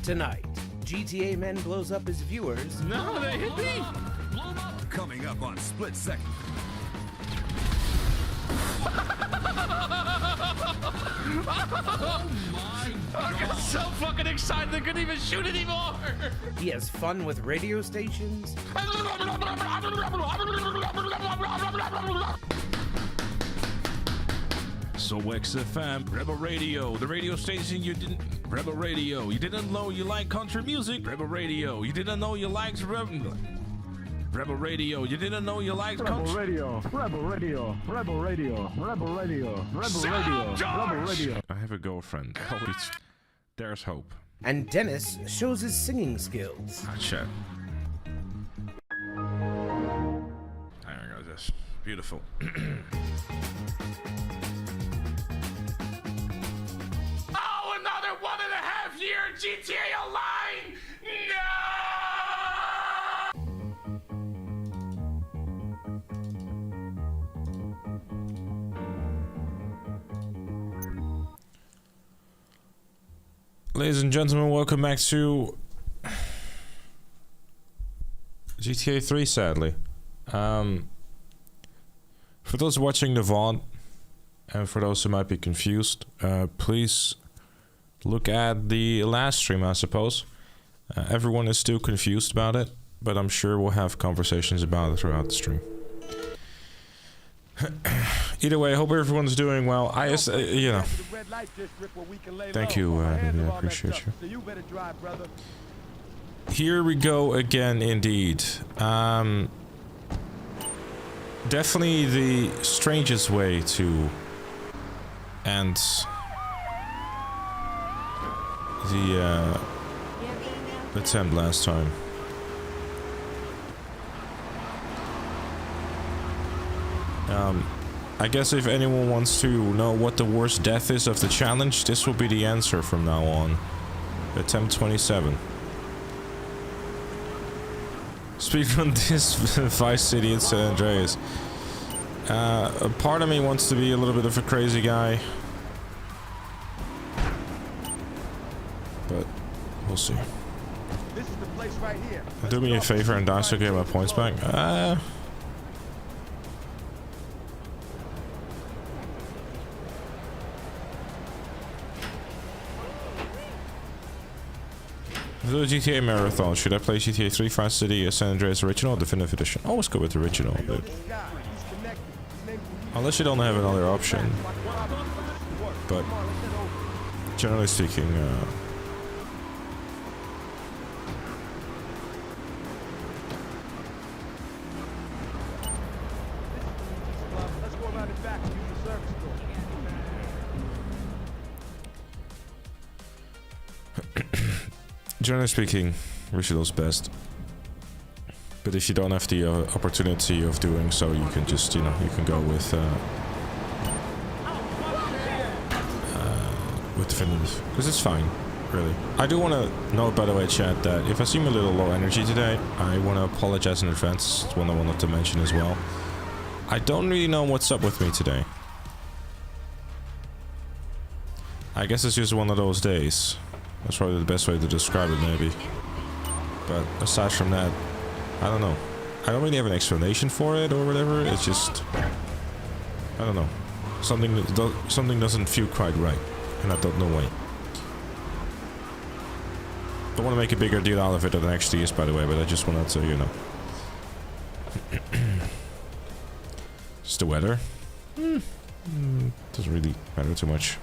Tonight, GTA Men blows up his viewers. No, they hit me! Coming up on Split Second. Oh my God. I got so fucking excited I couldn't even shoot anymore! He has fun with radio stations. So XFM, Rebel Radio, the radio station you didn't... Rebel Radio, you didn't know you like country music? Rebel Radio, you didn't know you liked Rebel Radio, you didn't know you liked country... Rebel Radio. I have a girlfriend. There's hope. And Dennis shows his singing skills. Ah, shit. There we go, this. Beautiful. Oh, another 1.5 year GTA Online! No! Ladies and gentlemen, welcome back to GTA 3, sadly. For those watching the VOD, and for those who might be confused, please look at the last stream, I suppose. Everyone is still confused about it, but I'm sure we'll have conversations about it throughout the stream. Either way, I hope everyone's doing well. You know. Thank you, I appreciate you. Here we go again, indeed. Definitely the strangest way to end the attempt last time. I guess if anyone wants to know what the worst death is of the challenge, this will be the answer from now on. Attempt 27. Speaking on this Vice City in San Andreas. A part of me wants to be a little bit of a crazy guy. But we'll see. This is the place right here. Do me a favor and dice to get my points back. The GTA Marathon. Should I play GTA 3, Vice City, San Andreas Original or Definitive Edition? Always go with the original, dude. Unless you don't have another option. But generally speaking, generally speaking, original's best. But if you don't have the opportunity of doing so, you can just, you know, you can go with definitive, because it's fine, really. I do want to note, by the way, chat, that if I seem a little low energy today, I want to apologize in advance. It's one I wanted to mention as well. I don't really know what's up with me today. I guess it's just one of those days. That's probably the best way to describe it, maybe. But aside from that, I don't know. I don't really have an explanation for it or whatever. It's just, I don't know. Something doesn't feel quite right, and I don't know why. Don't want to make a bigger deal out of it than it actually is, by the way. But I just wanted to, you know. Just the weather. Doesn't really matter too much.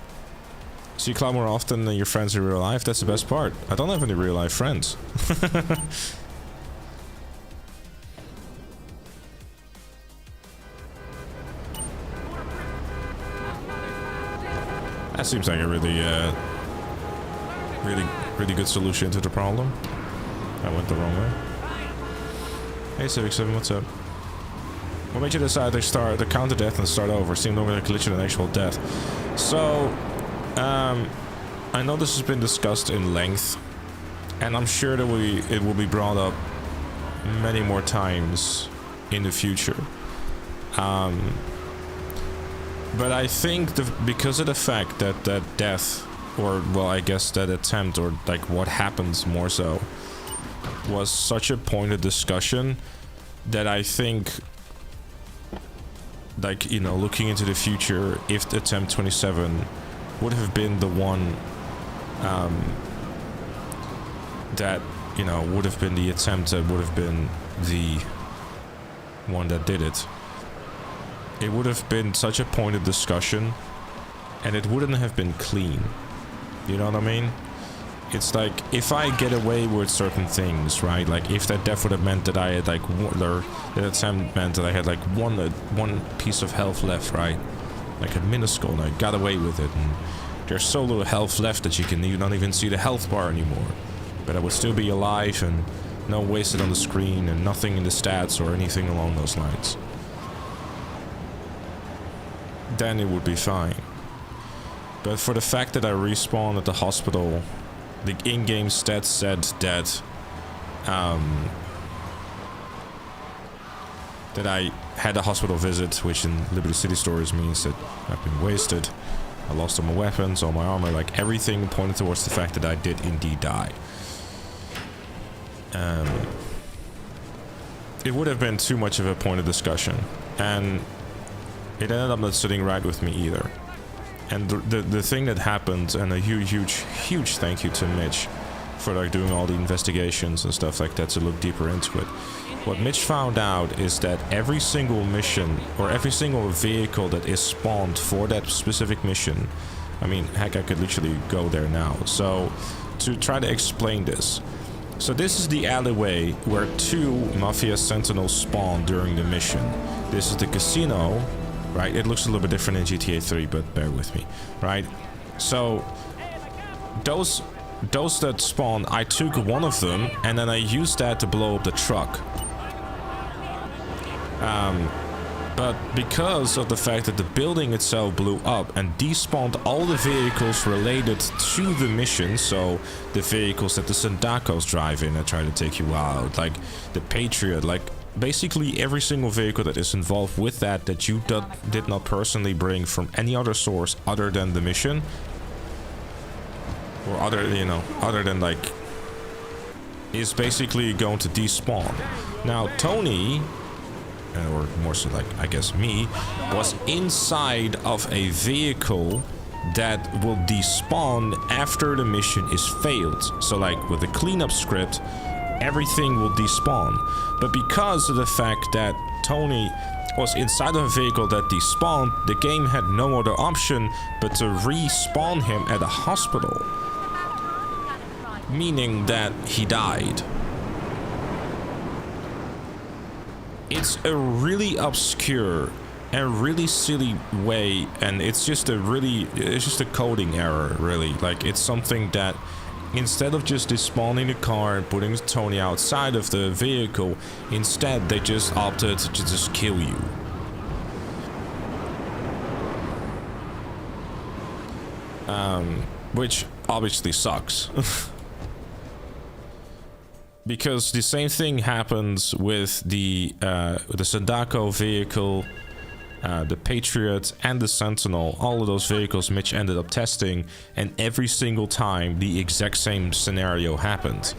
So you cloud more often than your friends in real life? That's the best part. I don't have any real life friends. That seems like a really good solution to the problem. I went the wrong way. Hey Civic 7, what's up? What made you decide to start the counter death and start over? Seemed more like a glitch than an actual death. So I know this has been discussed in length, and I'm sure that it will be brought up many more times in the future. But I think because of the fact that death or well, I guess that attempt, or like what happens more so, was such a pointed discussion that I think, like, you know, looking into the future, if the attempt 27 would have been the one that, you know, would have been the attempt that would have been the one that did it, it would have been such a pointed discussion, and it wouldn't have been clean. You know what I mean? It's like, if I get away with certain things, right? Like, if that death would have meant that I had like or that attempt meant that I had like one piece of health left, right? Like a minuscule, and I got away with it, and there's so little health left that you don't even see the health bar anymore. But I would still be alive, and no wasted on the screen, and nothing in the stats or anything along those lines. Then it would be fine. But for the fact that I respawned at the hospital, the in-game stats said that that I had a hospital visit, which in Liberty City stories means that I've been wasted. I lost all my weapons, all my armor, like everything pointed towards the fact that I did indeed die. It would have been too much of a point of discussion, and it ended up not sitting right with me either. And the thing that happened, and a huge thank you to Mitch for like doing all the investigations and stuff like that to look deeper into it. What Mitch found out is that every single mission, or every single vehicle that is spawned for that specific mission, I mean, heck, I could literally go there now. So, to try to explain this. So this is the alleyway where 2 Mafia Sentinels spawn during the mission. This is the casino, right? It looks a little bit different in GTA 3, but bear with me, right? So, those that spawn, I took one of them, and then I used that to blow up the truck. But because of the fact that the building itself blew up and despawned all the vehicles related to the mission, so the vehicles that the Sandakos drive in and try to take you out, like the Patriot, like basically every single vehicle that is involved with that you did not personally bring from any other source other than the mission, or other than like, is basically going to despawn. Now Tony, or more so like, I guess me, was inside of a vehicle that will despawn after the mission is failed. So like with the cleanup script, everything will despawn. But because of the fact that Tony was inside of a vehicle that despawned, the game had no other option but to respawn him at a hospital. Meaning that he died. It's a really obscure and really silly way, and it's just a coding error, really. Like, it's something that instead of just despawning the car and putting Tony outside of the vehicle, instead they just opted to just kill you. Which obviously sucks. Because the same thing happens with the Sandako vehicle, the Patriot, and the Sentinel. All of those vehicles Mitch ended up testing, and every single time the exact same scenario happened.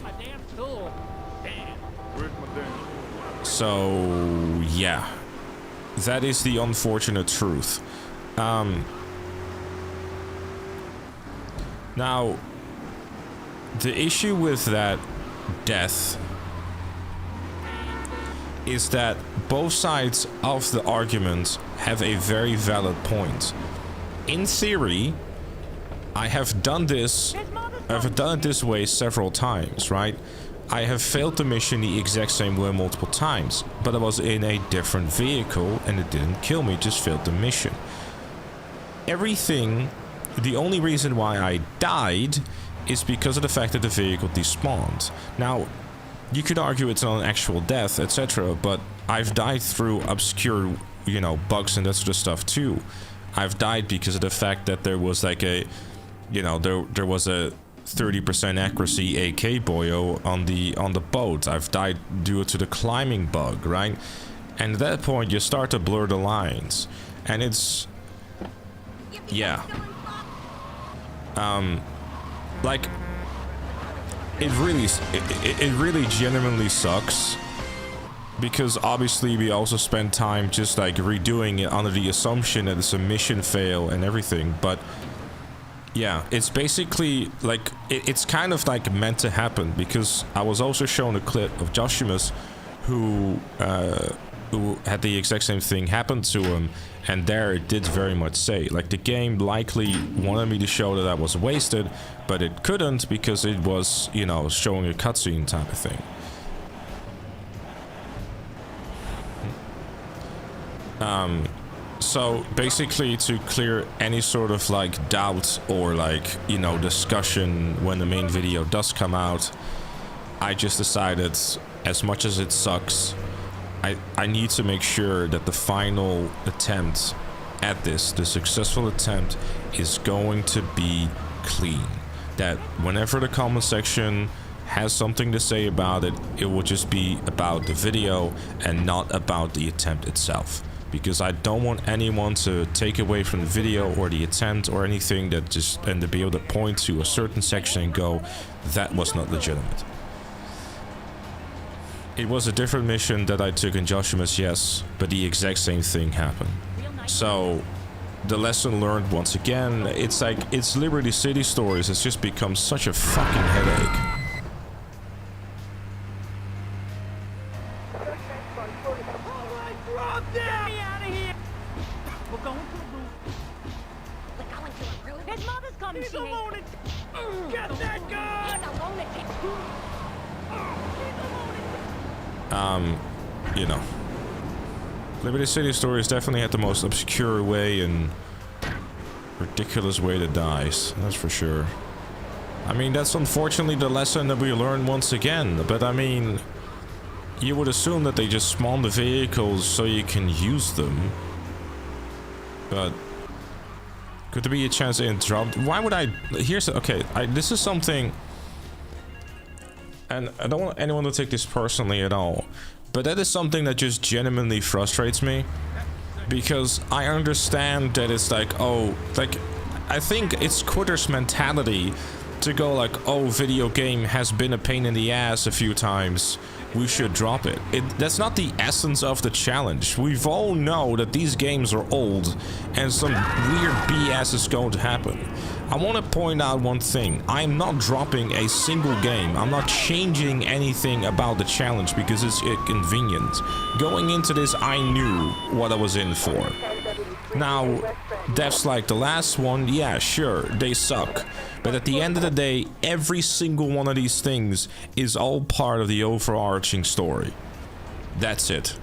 So yeah, that is the unfortunate truth. Now, the issue with that death is that both sides of the argument have a very valid point. In theory, I have done it this way several times, right? I have failed the mission the exact same way multiple times, but I was in a different vehicle and it didn't kill me, just failed the mission. The only reason why I died is because of the fact that the vehicle despawned. Now, you could argue it's not an actual death, etc., but I've died through obscure, bugs and that sort of stuff too. I've died because of the fact that there was like there was a 30% accuracy AK boyo on the boat. I've died due to the climbing bug, right? And at that point, you start to blur the lines, and it's, yeah. Like, it really genuinely sucks. Because obviously we also spend time just like redoing it under the assumption that it's a mission fail and everything, but yeah, it's basically like it's kind of like meant to happen, because I was also shown a clip of Joshimus who had the exact same thing happen to him, and there it did very much say like the game likely wanted me to show that I was wasted, but it couldn't because it was, you know, showing a cutscene type of thing. So basically, to clear any sort of like doubt or like, you know, discussion when the main video does come out, I just decided, as much as it sucks, I need to make sure that the final attempt at this, the successful attempt, is going to be clean. That whenever the comment section has something to say about it, it will just be about the video and not about the attempt itself. Because I don't want anyone to take away from the video or the attempt or anything, that just, and to be able to point to a certain section and go, that was not legitimate. It was a different mission that I took in Joshimus, yes, but the exact same thing happened. So the lesson learned once again, it's like, it's Liberty City stories, it's just become such a fucking headache. You know, Liberty City Stories definitely had the most obscure way and ridiculous way to die, that's for sure. I mean, that's unfortunately the lesson that we learned once again, but I mean, you would assume that they just spawn the vehicles so you can use them. But could there be a chance it dropped? Why would I? Here's okay. This is something, and I don't want anyone to take this personally at all, but that is something that just genuinely frustrates me, because I understand that it's like, oh, like, I think it's quitter's mentality to go like, oh, video game has been a pain in the ass a few times, we should drop it. That's not the essence of the challenge. We've all know that these games are old and some weird BS is going to happen. I want to point out one thing. I'm not dropping a single game. I'm not changing anything about the challenge because it's inconvenient. Going into this, I knew what I was in for. Now, deaths like the last one, yeah, sure, they suck. But at the end of the day, every single one of these things is all part of the overarching story. That's it.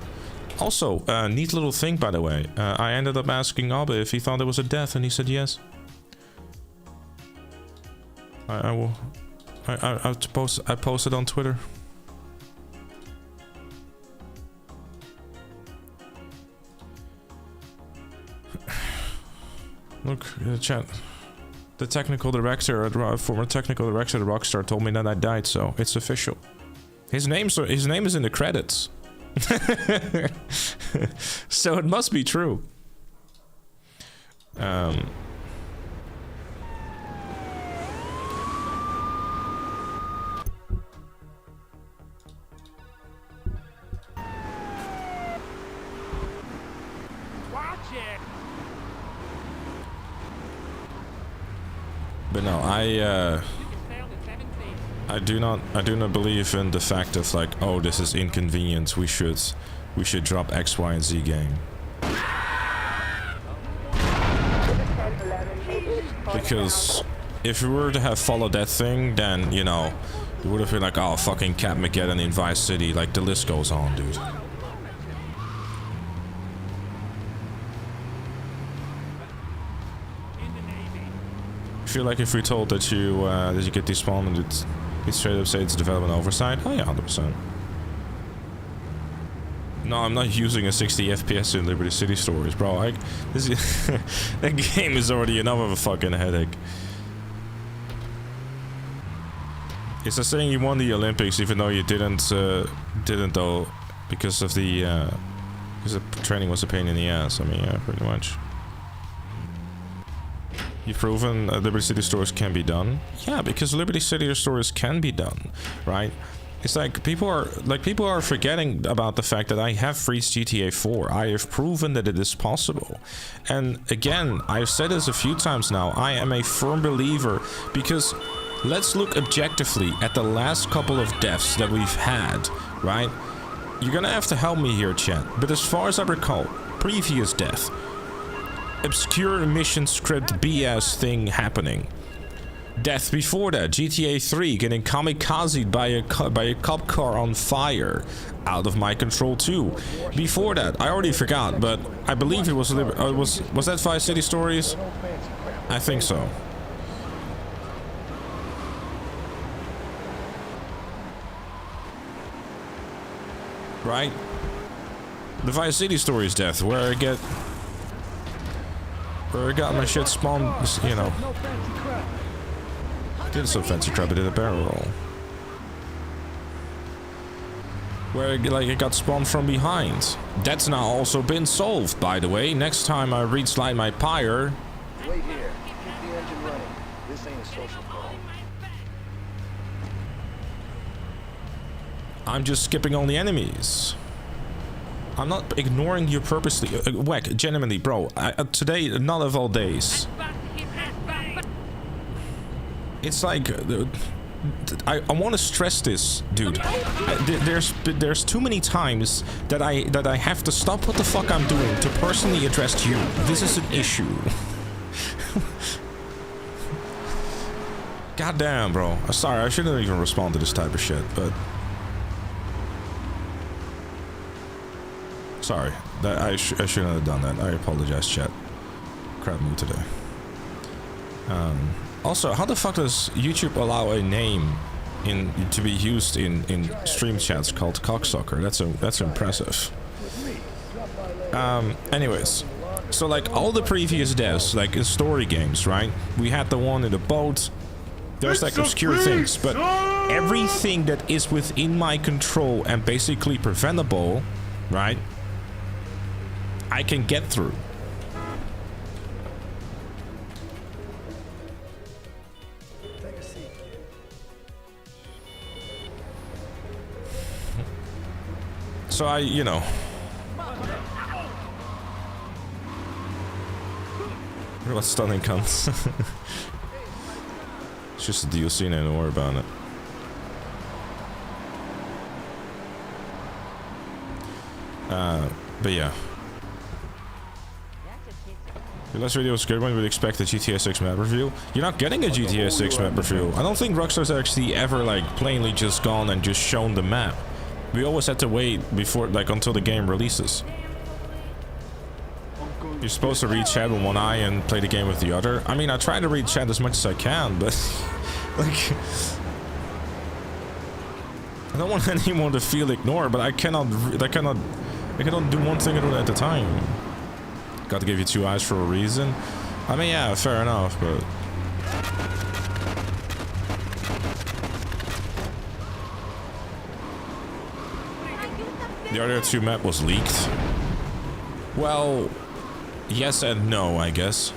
Also, neat little thing, by the way. I ended up asking Abe if he thought there was a death, and he said yes. I posted on Twitter. Look, chat. The technical director, former technical director at Rockstar, told me that I died, so it's official. His name is in the credits, so it must be true. But no, I do not believe in the fact of like, oh, this is inconvenient, we should drop X, Y, and Z game. Because if we were to have followed that thing, then, you know, it would have been like, oh, fucking Capmageddon in Vice City, like the list goes on, dude. I feel like if we told that you get despawned and it straight up say it's development oversight, oh yeah, 100%. No, I'm not using a 60 FPS in Liberty City Stories, bro. That game is already enough of a fucking headache. It's a saying you won the Olympics even though you didn't though, because the training was a pain in the ass. I mean, yeah, pretty much. You've proven Liberty City stories can be done. Yeah, because Liberty City stories can be done, right? It's like people are forgetting about the fact that I have freezed GTA 4. I have proven that it is possible. And again, I've said this a few times now. I am a firm believer, because let's look objectively at the last couple of deaths that we've had, right? You're gonna have to help me here, chat. But as far as I recall, previous death, obscure mission script BS thing happening. Death before that, GTA 3 getting kamikazed by a cop car on fire, out of my control too. Before that, I already forgot, but I believe it was was that Vice City Stories? I think so. Right? The Vice City Stories death, where I got my shit spawned, you know. Did some fancy crap, I did a barrel roll. Where it got spawned from behind. That's now also been solved, by the way. Next time I reslide my pyre. Wait here. Keep the engine running. This ain't a social call. I'm just skipping on the enemies. I'm not ignoring you purposely. Whack, genuinely, bro. Today, not of all days. It's like, I want to stress this, dude. There's too many times that I have to stop what the fuck I'm doing to personally address you. This is an issue. Goddamn, bro. Sorry, I shouldn't even respond to this type of shit, but sorry. I shouldn't have done that. I apologize, chat. Crap mood today. Also, how the fuck does YouTube allow a name to be used in stream chats called cocksucker? That's impressive. Anyways, so like all the previous deaths, like in story games, right? We had the one in the boat. There's like obscure things, but everything that is within my control and basically preventable, right? I can get through. So you know. What stunning cunts. It's just a DLC, and don't worry about it. But yeah. Your last video was good. When would expect a GTA 6 map review? You're not getting a GTA 6 map review. I don't think Rockstar's actually ever like plainly just gone and just shown the map. We always had to wait before, like, until the game releases. You're supposed to read chat with one eye and play the game with the other. I mean, I try to read chat as much as I can, but like, I don't want anyone to feel ignored. But I cannot do one thing at a time. Got to give you two eyes for a reason. I mean, yeah, fair enough, but. The other two map was leaked. Well, yes and no, I guess.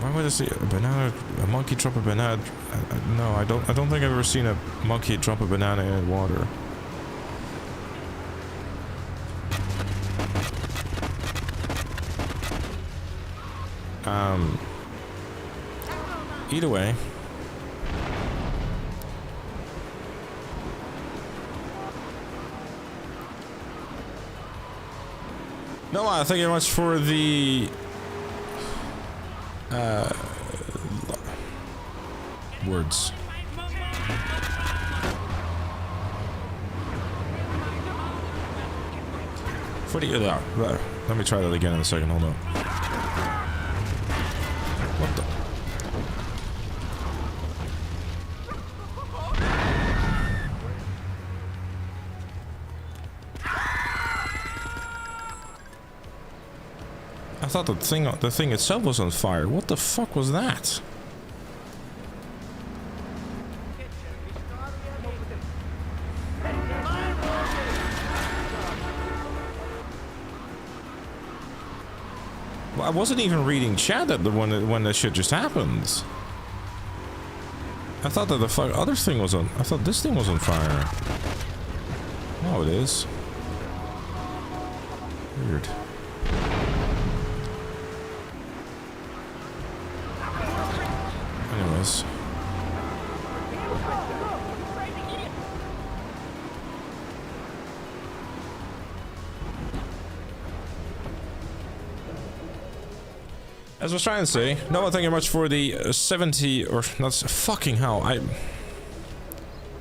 Why would I see a monkey drop a banana? No, I don't think I've ever seen a monkey drop a banana in water. Either way. No, thank you very much for the words. For the let me try that again in a second. Hold on. What the? I thought the thing itself was on fire. What the fuck was that? I wasn't even reading chat at the when that shit just happened. I thought that the other thing was on. I thought this thing was on fire. Oh, it is. Weird. Anyways. As I was trying to say, Noah, thank you much for the 70 or not fucking hell.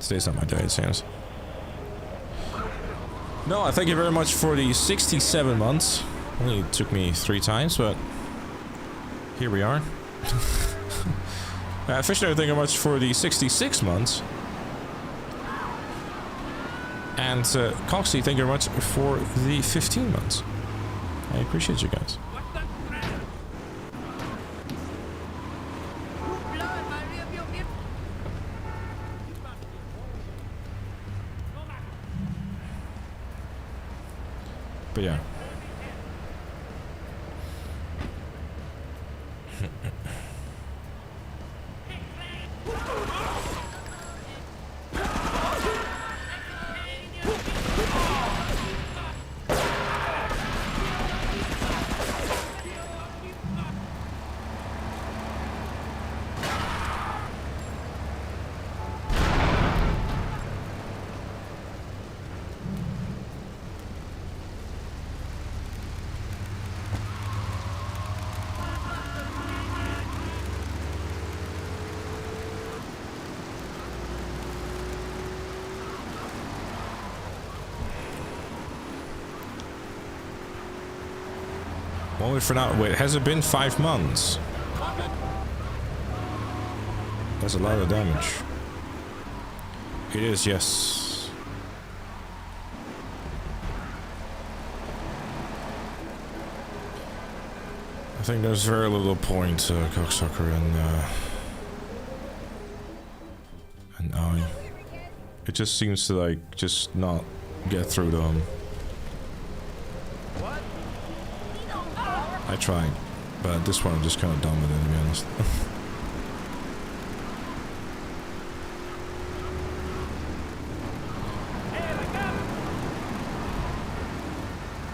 Today's not my day, it seems. Noah, thank you very much for the 67 months. Only took me 3 times, but here we are. Fishner, thank you much for the 66 months. And Coxie, thank you very much for the 15 months. I appreciate you guys. But yeah. Only for now. Wait, has it been 5 months? That's a lot of damage. It is, yes. I think there's very little point, cocksucker and I. It just seems to like just not get through them. I tried, but this one I'm just kind of done with it, to be honest.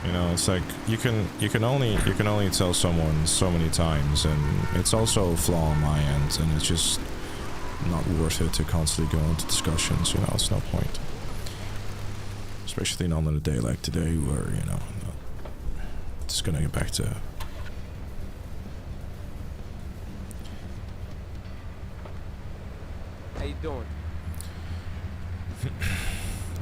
You know, it's like you can only tell someone so many times, and it's also a flaw on my end, and it's just not worth it to constantly go into discussions. You know, it's no point, especially not on a day like today, where you know, just gonna get back to. How you doing?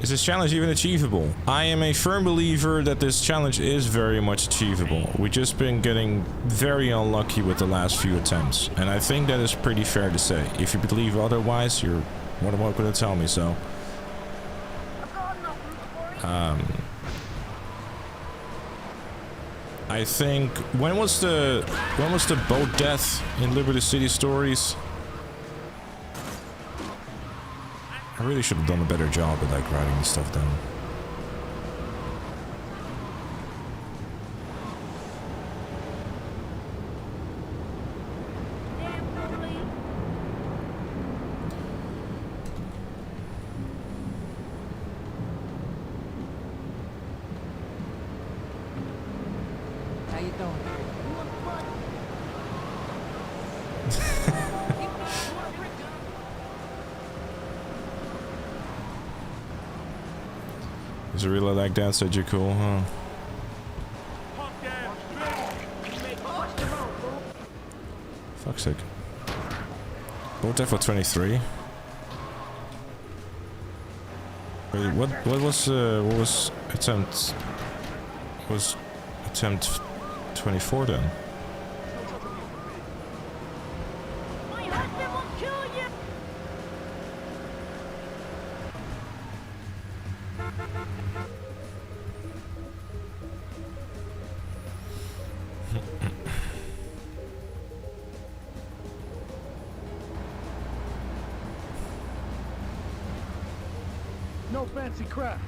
Is this challenge even achievable? I am a firm believer that this challenge is very much achievable. We've just been getting very unlucky with the last few attempts, and I think that is pretty fair to say. If you believe otherwise, you're more than welcome to tell me so. I think when was the boat death in Liberty City Stories? I really should have done a better job at like writing this stuff down. How you doing? Is it really like that? Said you're cool, huh? Fuck's sake. Boat death for 23. Wait, what was attempt? Was attempt 24 then? No fancy crap.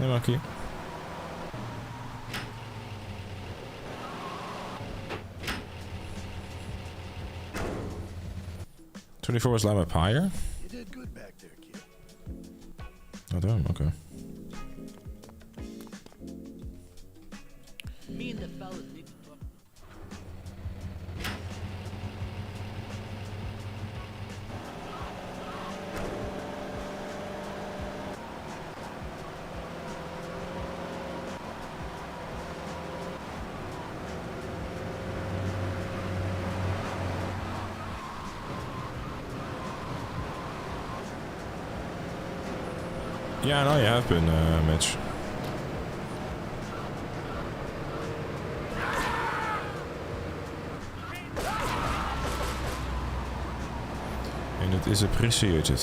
monkey. $24 was lima pyre? You did good back there, kid. Oh damn, okay. Me and the fellas need to talk. Yeah, I know you have been, Mitch. And it is appreciated.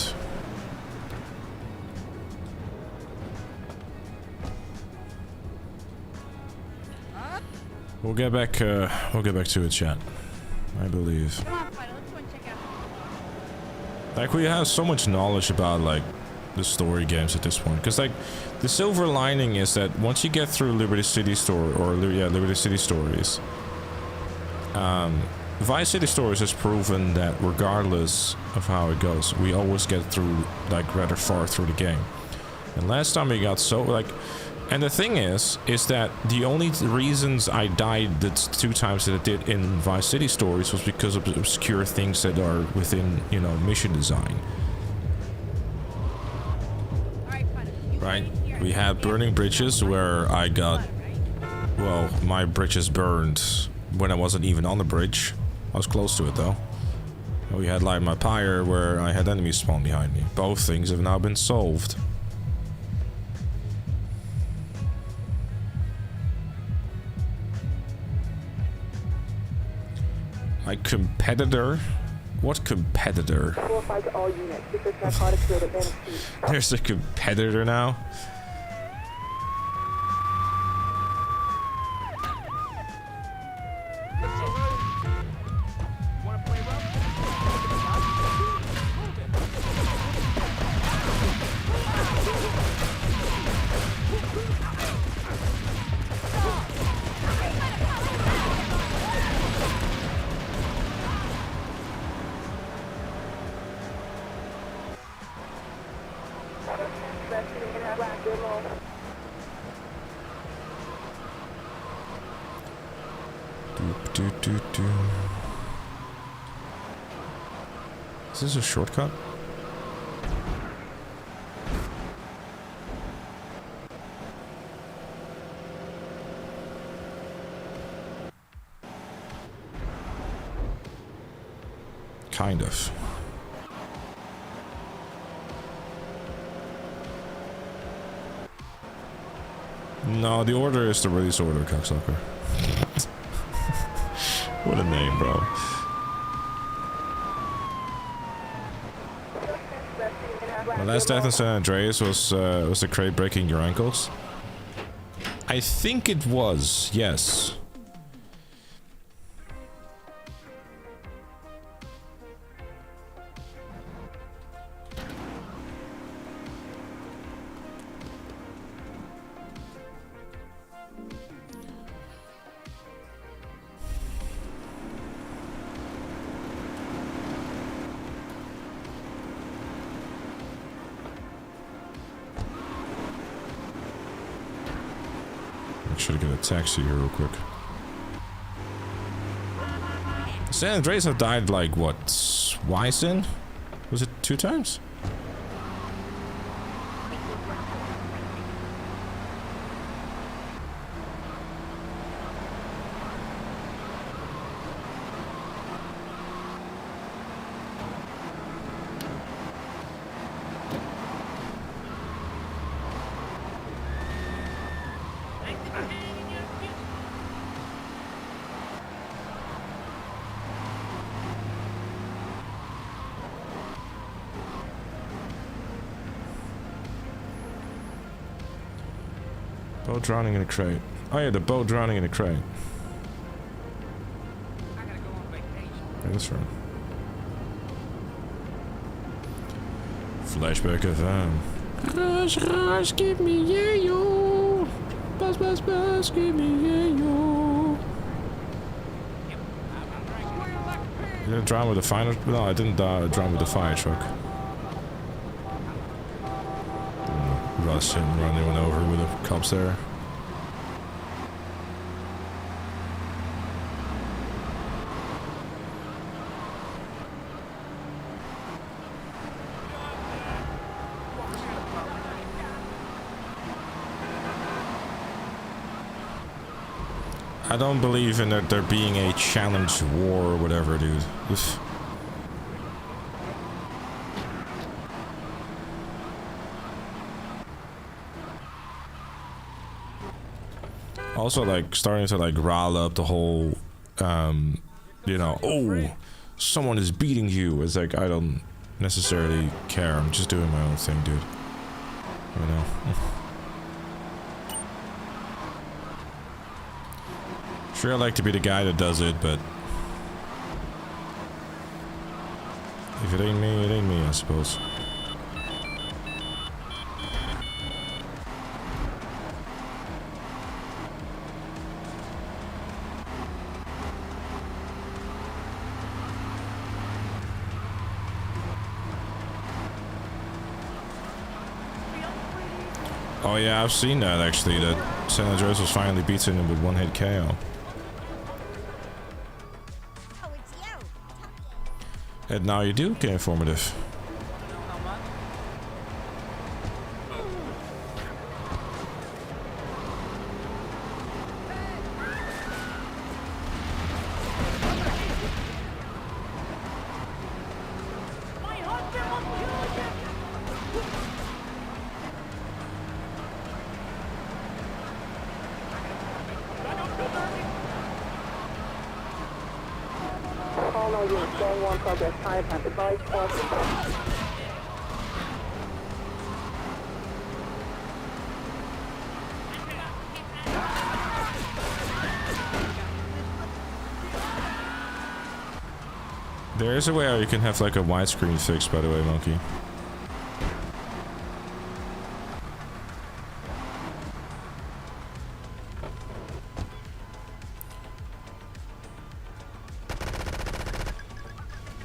We'll get back to it, chat. I believe. Come on, Fido, let's go and check out. Like, we have so much knowledge about, like, the story games at this point, because like the silver lining is that once you get through Liberty City Liberty City Stories, Vice City Stories has proven that regardless of how it goes, we always get through like rather far through the game. And last time we got so like, and the thing is that the only reasons I died the 2 times that I did in Vice City Stories was because of obscure things that are within, you know, mission design. Right, we had burning bridges where I got, well, my bridges burned when I wasn't even on the bridge. I was close to it though. We had Light My Pyre where I had enemies spawn behind me. Both things have now been solved. My competitor? What competitor? There's a competitor now? Is this a shortcut? Kind of. No, the order is the release order, cocksucker. What a name, bro. My last death in San Andreas was the crate breaking your ankles. I think it was, yes. Should get a taxi here real quick. San Andreas have died like what? Twice in? Was it 2 times? Boat drowning in a crate. Oh yeah, the boat drowning in a crate. I gotta go on vacation. Yeah, that's right. Flashback FM. Rush, rush, give me yeah, yo. Buzz, buzz, buzz, give me yeah, yo. You didn't drown with the fire? No, I didn't drown with the fire truck. Rush and run anyone over with the cops there. I don't believe in there being a challenge war or whatever, dude. Oof. Also, like, starting to, like, rile up the whole, you know, oh, someone is beating you. It's like, I don't necessarily care. I'm just doing my own thing, dude. You know? Sure, I like to be the guy that does it, but if it ain't me, I suppose. Oh yeah, I've seen that actually, that San Andreas was finally beating him with one hit KO. And now you do get informative. There is a way how you can have like a widescreen fix, by the way, Monkey.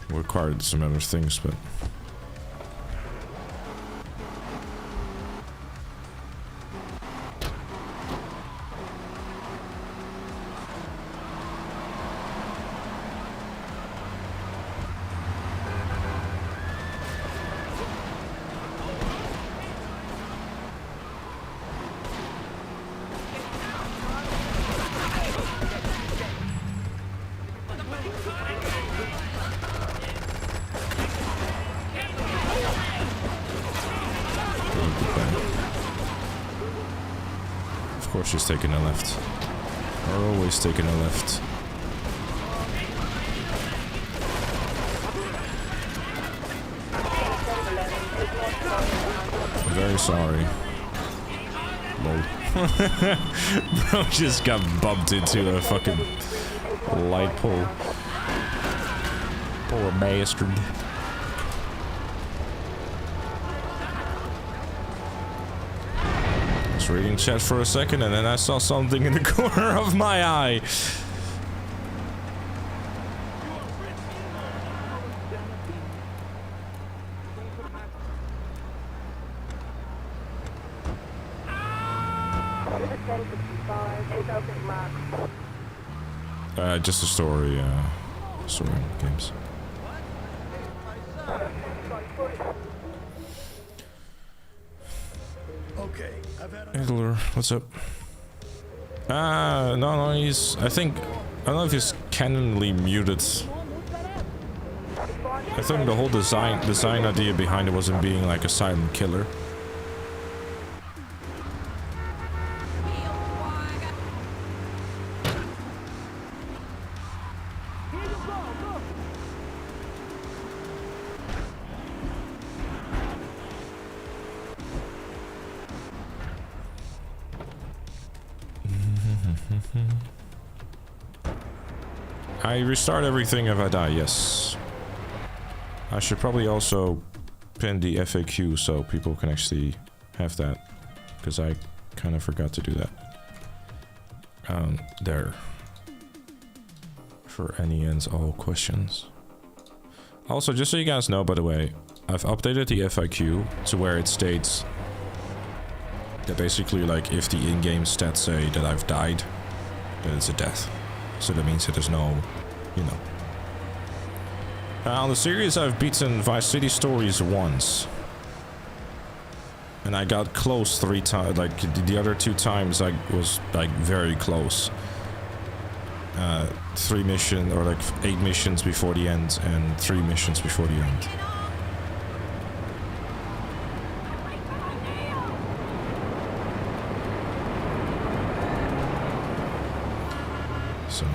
Required some other things, but she's taking a left. We're always taking a left. I'm very sorry. Lol. Bro just got bumped into a fucking light pole. Poor bastard. Reading chat for a second and then I saw something in the corner of my eye. Just a story, story games. Okay, I've had Idler, what's up? No, he's, I don't know if he's canonly muted. I think the whole design idea behind it was him being like a silent killer. I restart everything if I die, yes. I should probably also pin the FAQ so people can actually have that, because I kind of forgot to do that. There. For any and all questions. Also, just so you guys know, by the way, I've updated the FAQ to where it states that basically, like, if the in-game stats say that I've died, then it's a death. So that means that there's no, you know. On the series, I've beaten Vice City Stories once. And I got close 3 times. Like, the other 2 times I was, like, very close. 3 missions, or like 8 missions before the end, and 3 missions before the end. So.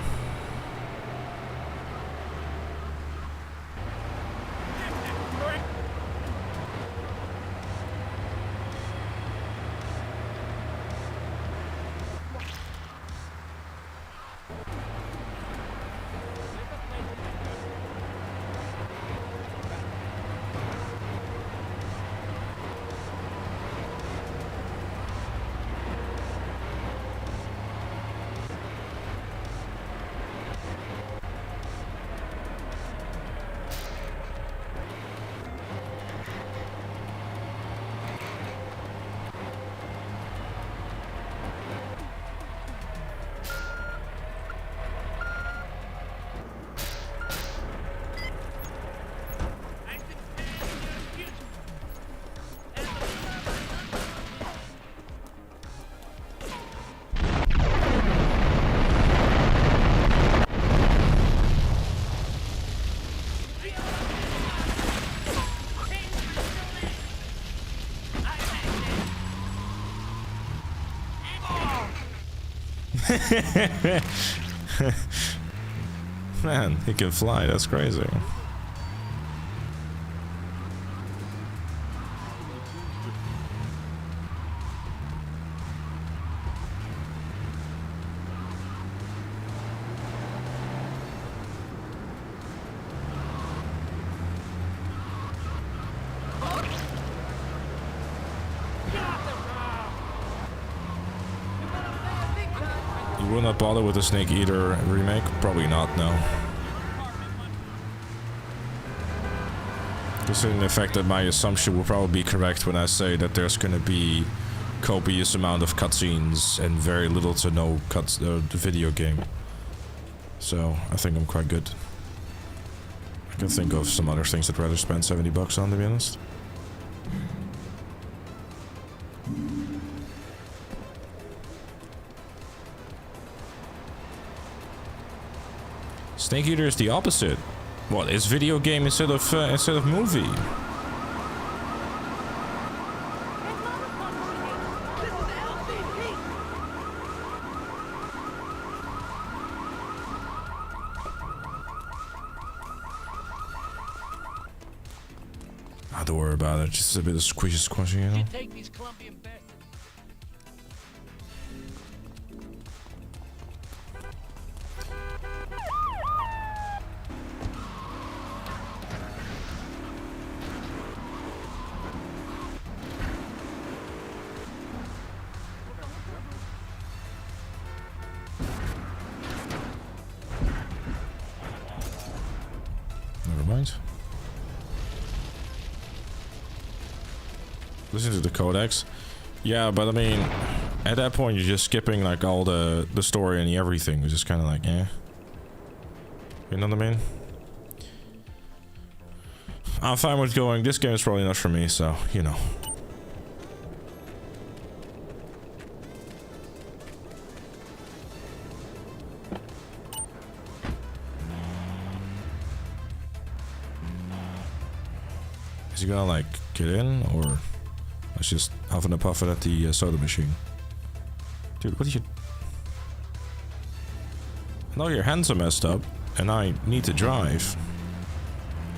Man, he can fly, that's crazy. You will not bother with the Snake Eater remake? Probably not, no. Considering the fact that my assumption will probably be correct when I say that there's gonna be copious amount of cutscenes and very little to no video game. So, I think I'm quite good. I can think of some other things I'd rather spend $70 on, to be honest. Snake Eater is the opposite. What, it's video game instead of movie? Don't worry about it. Just a bit of squishy, you know. Take these Colombian bastards. Never mind. Listen to the codex. Yeah, but I mean, at that point you're just skipping like all the story and everything. It's just kind of like, eh. You know what I mean? I'm fine with going. This game is probably not for me, so, you know. Is he gonna like get in, or let's just huff and puff it at the soda machine? Dude, what are you? I know your hands are messed up, and I need to drive.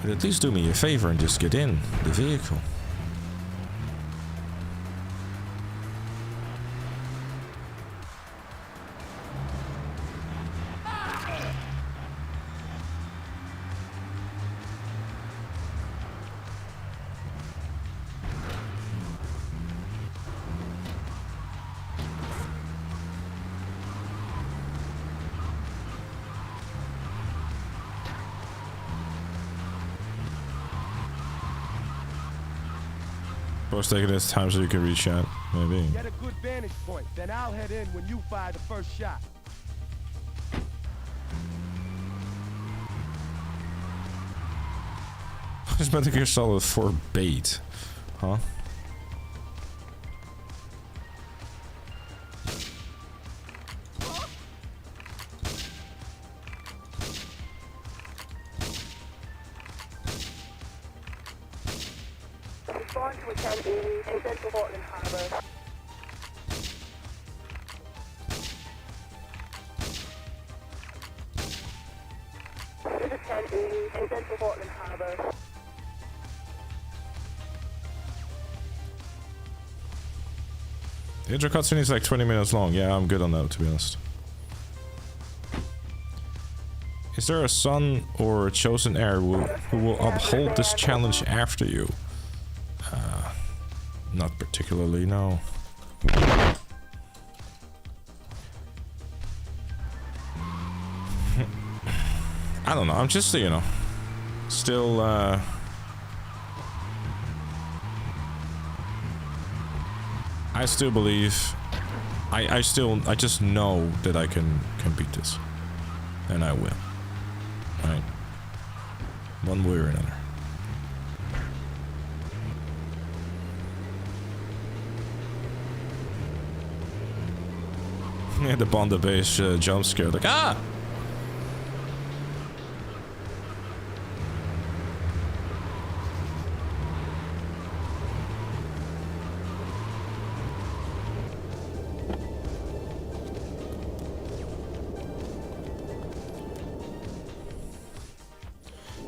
But at least do me a favor and just get in the vehicle. suppose taking this time so you can reach out, maybe. Get a good vantage point, then I'll head in when you fire the first shot. Is Metal Gear Solid 4 bait? Huh? Respond to attempt in Central Portland Harbour. This is attempt in Central Portland Harbour. The intro cutscene is like 20 minutes long. Yeah, I'm good on that, to be honest. Is there a son or a chosen heir who will uphold this challenge after you? Not particularly, no. I don't know, I'm just, you know, still, I still believe, I just know that I can beat this. And I will. Right? One way or another. Yeah, the Bonda base jump scare, like, ah!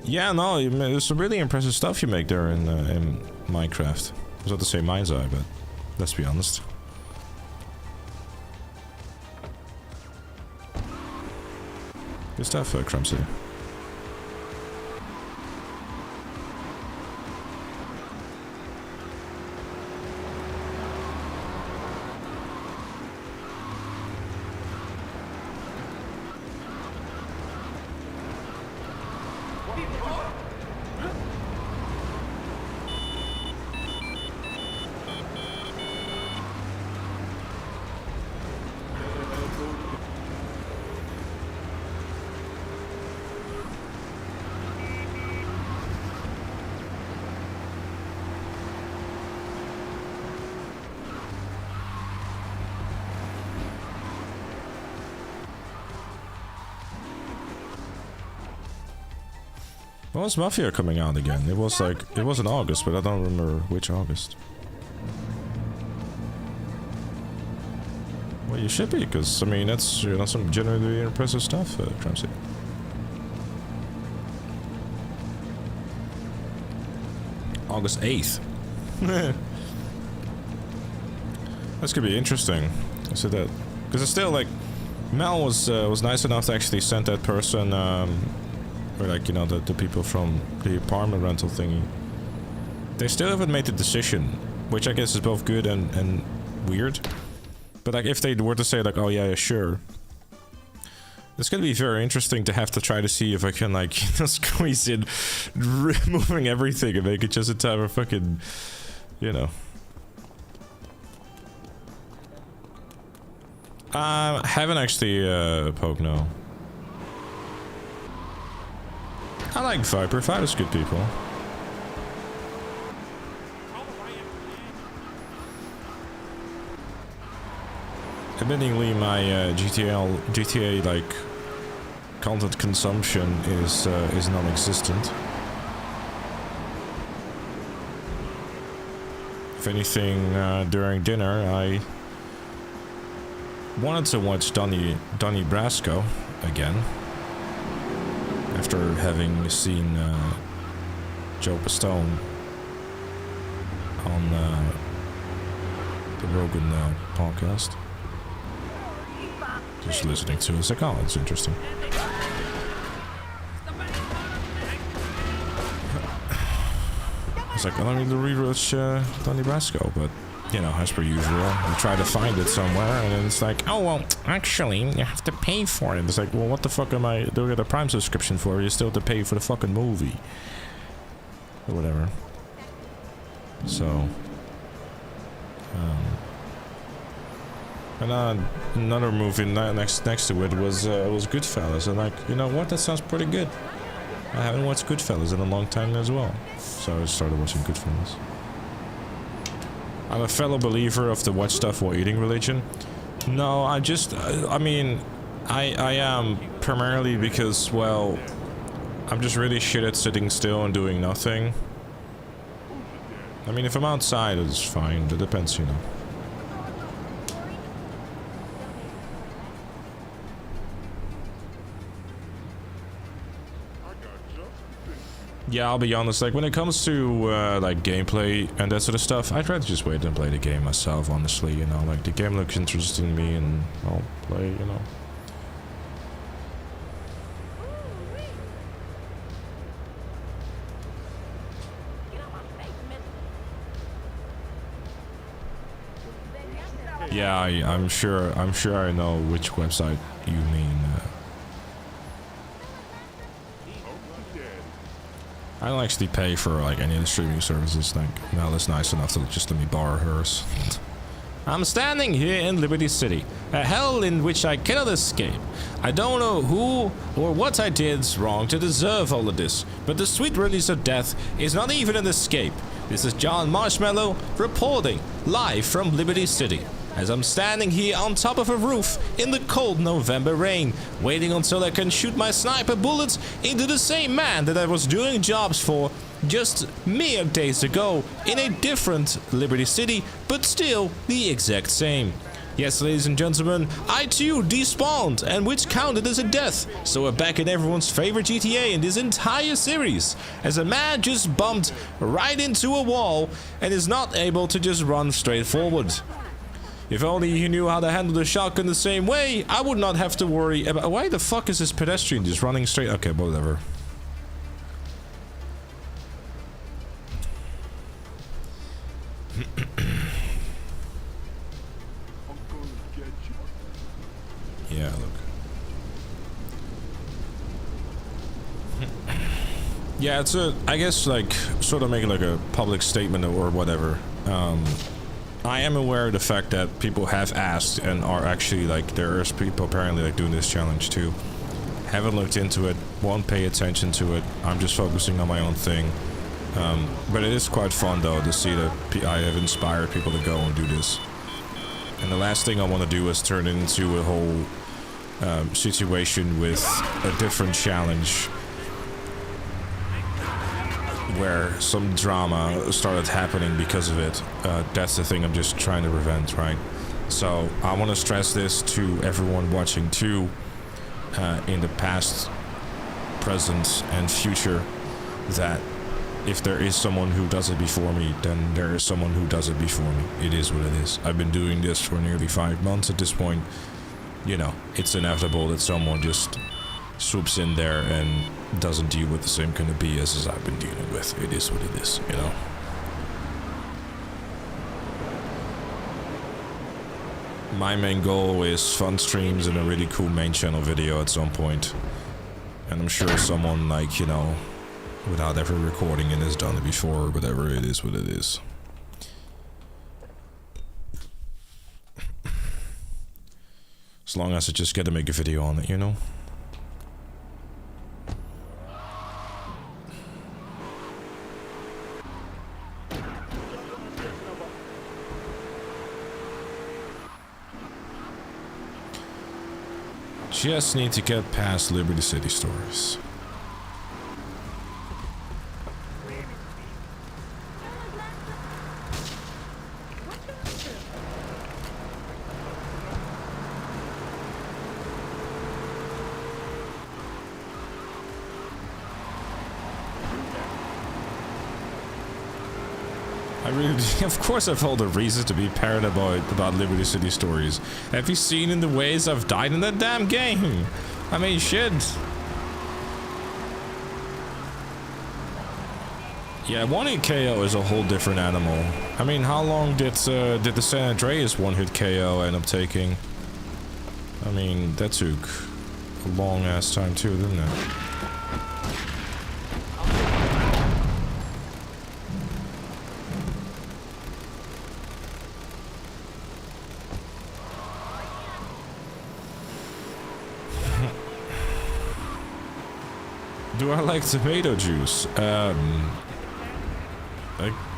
Yeah, no, there's some really impressive stuff you make there in Minecraft. I was about to say Mind's Eye, but let's be honest. Good stuff, Crumpsy. When was Mafia coming out again? It was like, it was in August, but I don't remember which August. Well, you should be, because, I mean, that's, you know, some genuinely impressive stuff, Crumpsy. August 8th. That's gonna be interesting. I said that, because it's still, like, Mel was nice enough to actually send that person, or like, you know, the people from the apartment rental thingy. They still haven't made the decision, which I guess is both good and weird. But like, if they were to say like, oh yeah, sure, it's gonna be very interesting to have to try to see if I can like, you know, squeeze in removing everything and make it just a time of fucking, you know. Haven't actually poked, no. I like Viper. Viper's good people. Admittingly, my GTA like content consumption is non-existent. If anything, during dinner, I wanted to watch Donnie Brasco again. After having seen Joe Pistone on the Rogan podcast. Just listening to it, it's like, oh, it's interesting. It's like, well, I need to rewatch Donnie Brasco, but you know, as per usual, you try to find it somewhere, and then it's like, oh, well, actually, you have to pay for it. It's like, well, what the fuck am I doing a Prime subscription for? You still have to pay for the fucking movie. Or whatever. So, And another movie next to it was Goodfellas, and like, you know what, that sounds pretty good. I haven't watched Goodfellas in a long time as well, so I started watching Goodfellas. I'm a fellow believer of the watch stuff while eating religion. No, I mean, I am primarily because, well, I'm just really shit at sitting still and doing nothing. I mean, if I'm outside, it's fine. It depends, you know. Yeah, I'll be honest, like, when it comes to, like, gameplay and that sort of stuff, I'd rather just wait and play the game myself, honestly, you know? Like, the game looks interesting to me, and I'll play, you know? Yeah, I'm sure I know which website you mean. I don't actually pay for like any of the streaming services. Like, Mel is nice enough to just let me borrow hers. I'm standing here in Liberty City, a hell in which I cannot escape. I don't know who or what I did wrong to deserve all of this, but the sweet release of death is not even an escape. This is John Marshmallow reporting live from Liberty City, as I'm standing here on top of a roof in the cold November rain, waiting until I can shoot my sniper bullets into the same man that I was doing jobs for just mere days ago in a different Liberty City, but still the exact same. Yes, ladies and gentlemen, I too despawned, and which counted as a death, so we're back in everyone's favorite GTA in this entire series, as a man just bumped right into a wall and is not able to just run straight forward. If only he knew how to handle the shotgun the same way, I would not have to worry about— why the fuck is this pedestrian just running straight? Okay, whatever. Yeah, look. Yeah, it's a— I guess, like, sort of making like a public statement or whatever. I am aware of the fact that people have asked and are actually, like, there is people apparently like doing this challenge too. Haven't looked into it, won't pay attention to it. I'm just focusing on my own thing. But it is quite fun though to see that I have inspired people to go and do this. And the last thing I want to do is turn it into a whole situation with a different challenge where some drama started happening because of it. That's the thing I'm just trying to prevent, right? So I want to stress this to everyone watching too, in the past, present, and future, that if there is someone who does it before me, then there is someone who does it before me. It is what it is. I've been doing this for nearly 5 months at this point. You know, it's inevitable that someone just swoops in there and doesn't deal with the same kind of BS as I've been dealing with. It is what it is, you know. My main goal is fun streams and a really cool main channel video at some point. And I'm sure someone, like, you know, without ever recording it has done it before, or whatever. It is what it is. As long as I just get to make a video on it, you know? Just need to get past Liberty City Stories. Of course I've all the reasons to be paranoid about Liberty City Stories. Have you seen in the ways I've died in that damn game? I mean, shit. Yeah, one-hit KO is a whole different animal. I mean, how long did the San Andreas one-hit KO end up taking? I mean, that took a long-ass time too, didn't it? Do I like tomato juice? I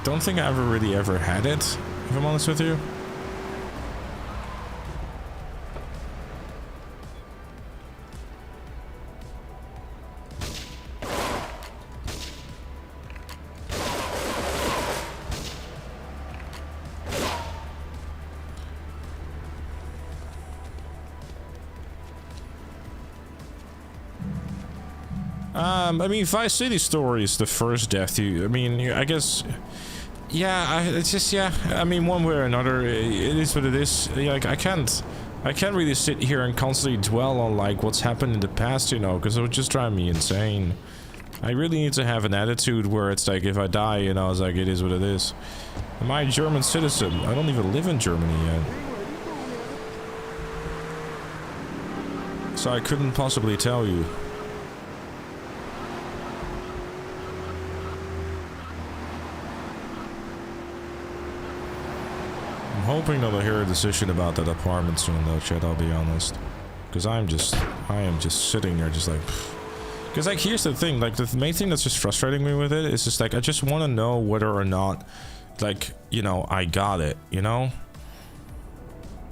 don't think I ever had it, if I'm honest with you. I mean, Vice City stories, the first death, I guess, yeah, it's just, yeah, I mean, one way or another, it is what it is. Like, I can't really sit here and constantly dwell on, like, what's happened in the past, you know, because it would just drive me insane. I really need to have an attitude where it's like, if I die, you know, it's like, it is what it is. Am I a German citizen? I don't even live in Germany yet. So I couldn't possibly tell you. I'm hoping that I'll hear a decision about that apartment soon, though, Chad, I'll be honest. Because I am just sitting there just like... Because, like, here's the thing, like, the main thing that's just frustrating me with it is just, like, I just want to know whether or not, like, you know, I got it, you know?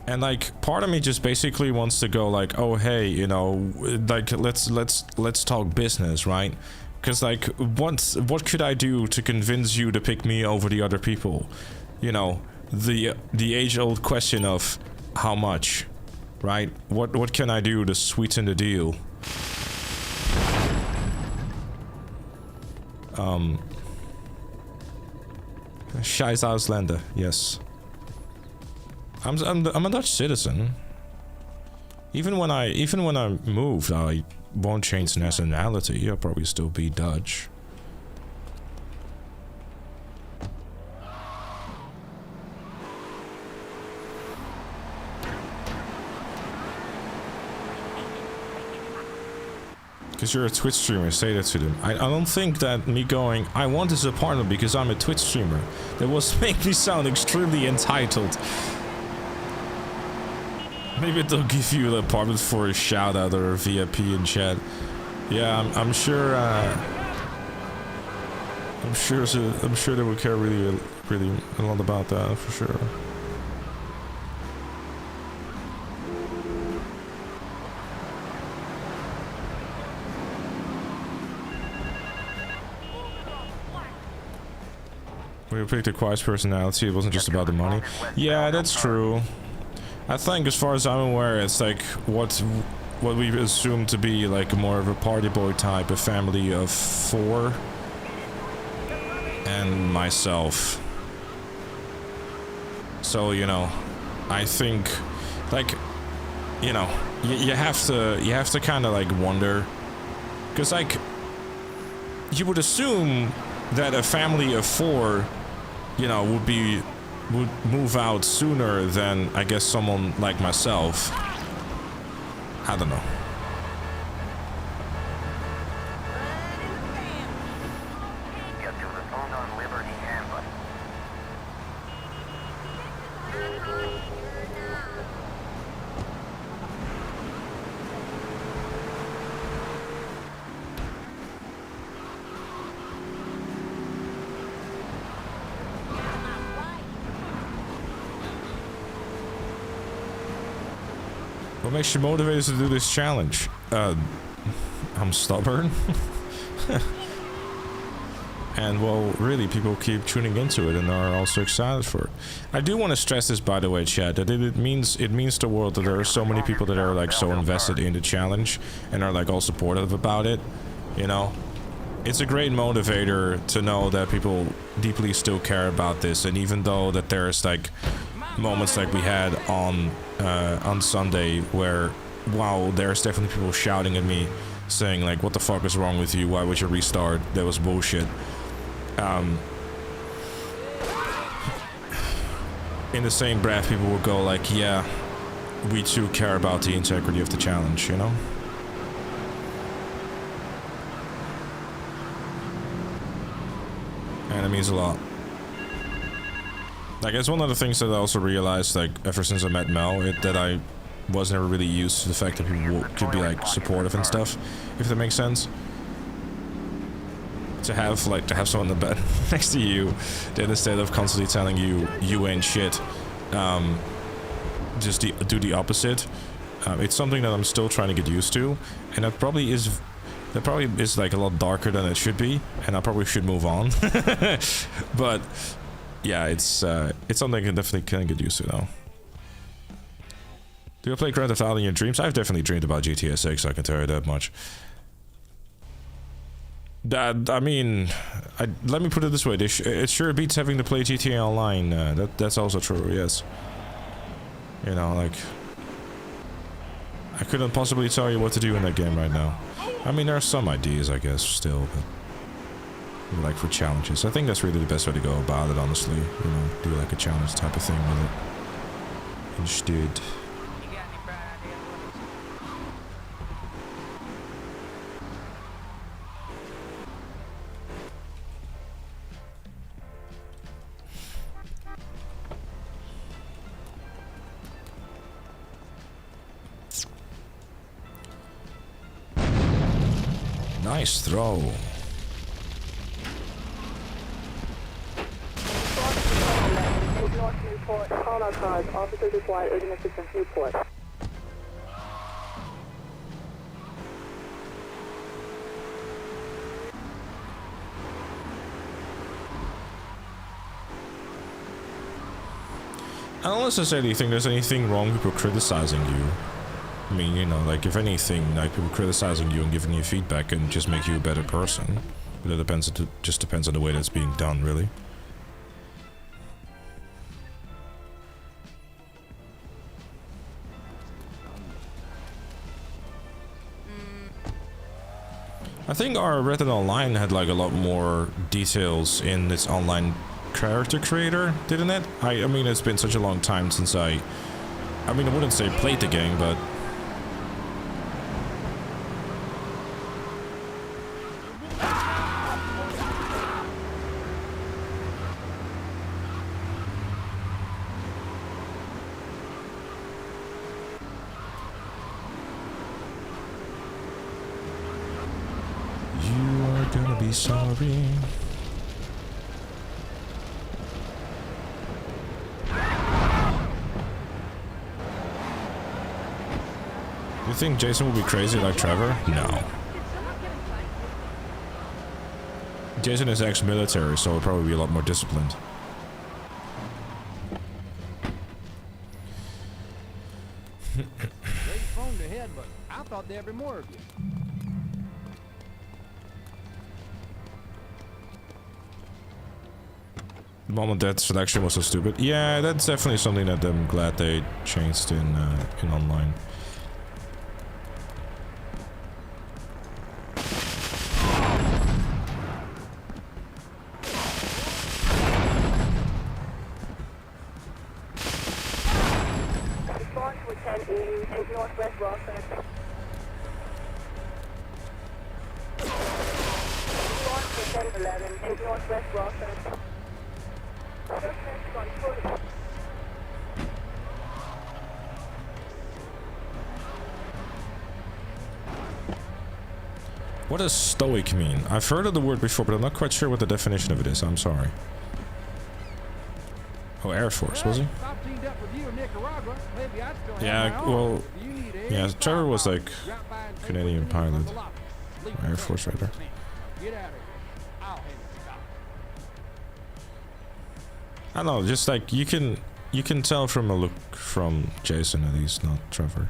And, like, part of me just basically wants to go, like, oh, hey, you know, like, let's talk business, right? Because, like, what could I do to convince you to pick me over the other people? You know, the age-old question of how much, right? What can I do to sweeten the deal? Scheiß Ausländer, yes. I'm a Dutch citizen. Even when I moved, I won't change nationality. I'll probably still be Dutch. Because you're a Twitch streamer, say that to them. I don't think that me going, I want this apartment because I'm a Twitch streamer, that was make me sound extremely entitled. Maybe they'll give you an apartment for a shout out or a VIP in chat. Yeah, I'm sure they would care really a lot about that, for sure. We picked a quiet personality, it wasn't just about the money. Yeah, that's true. I think as far as I'm aware, it's like what we assume to be like more of a party boy type, a family of 4. And myself. So, you know, I think, like, you know, you have to kind of like wonder. Because, like, you would assume that a family of 4, you know, would move out sooner than, I guess, someone like myself. I don't know. What makes you motivated to do this challenge? I'm stubborn. And, well, really, people keep tuning into it and are also excited for it. I do want to stress this, by the way, chat, that it means to the world that there are so many people that are, like, so invested in the challenge and are, like, all supportive about it, you know? It's a great motivator to know that people deeply still care about this, and even though that there's, like, moments like we had on Sunday where, wow, there's definitely people shouting at me saying like, what the fuck is wrong with you, why would you restart, that was bullshit. In the same breath, people will go like, yeah, we too care about the integrity of the challenge, you know? And it means a lot. Like, it's one of the things that I also realized, like, ever since I met Mel, that I was never really used to the fact that people could be, like, supportive and stuff, if that makes sense. to have someone in the bed next to you, that instead of constantly telling you ain't shit, just do the opposite. It's something that I'm still trying to get used to, and that probably is like a lot darker than it should be, and I probably should move on. But yeah, it's something I can definitely get used to now. Do you play Grand Theft Auto in your dreams? I've definitely dreamed about GTA 6, I can tell you that much. I mean, let me put it this way, it sure beats having to play GTA Online. That's also true, yes. You know, like, I couldn't possibly tell you what to do in that game right now. I mean, there are some ideas, I guess, still, but like for challenges. I think that's really the best way to go about it, honestly. You know, do like a challenge type of thing with it. Instead. You got any bright ideas? Nice throw. North Newport. Call our cars. Officers require urgent assistance. Newport. I don't necessarily think there's anything wrong with people criticizing you. I mean, you know, like, if anything, like, people criticizing you and giving you feedback can just make you a better person. But it just depends on the way that's being done, really. I think our Red Dead Online had, like, a lot more details in its online character creator, didn't it? I mean, it's been such a long time since I mean, I wouldn't say played the game, but... You are gonna be sorry. You think Jason will be crazy like Trevor? No. Jason is ex-military, so he'll probably be a lot more disciplined. Great phone to head, but I thought there'd be more of you. Mom and Dad selection was so stupid. Yeah, that's definitely something that I'm glad they changed in online. Response to 1080 to Northwest Rockford. Response to 1011 to Northwest Rockford. What does stoic mean? I've heard of the word before, but I'm not quite sure what the definition of it is. I'm sorry. Oh, Air Force, was he? Yeah, well, yeah, Trevor was like Canadian pilot. Air Force right there. I don't know, just like you can tell from a look from Jason that he's not Trevor.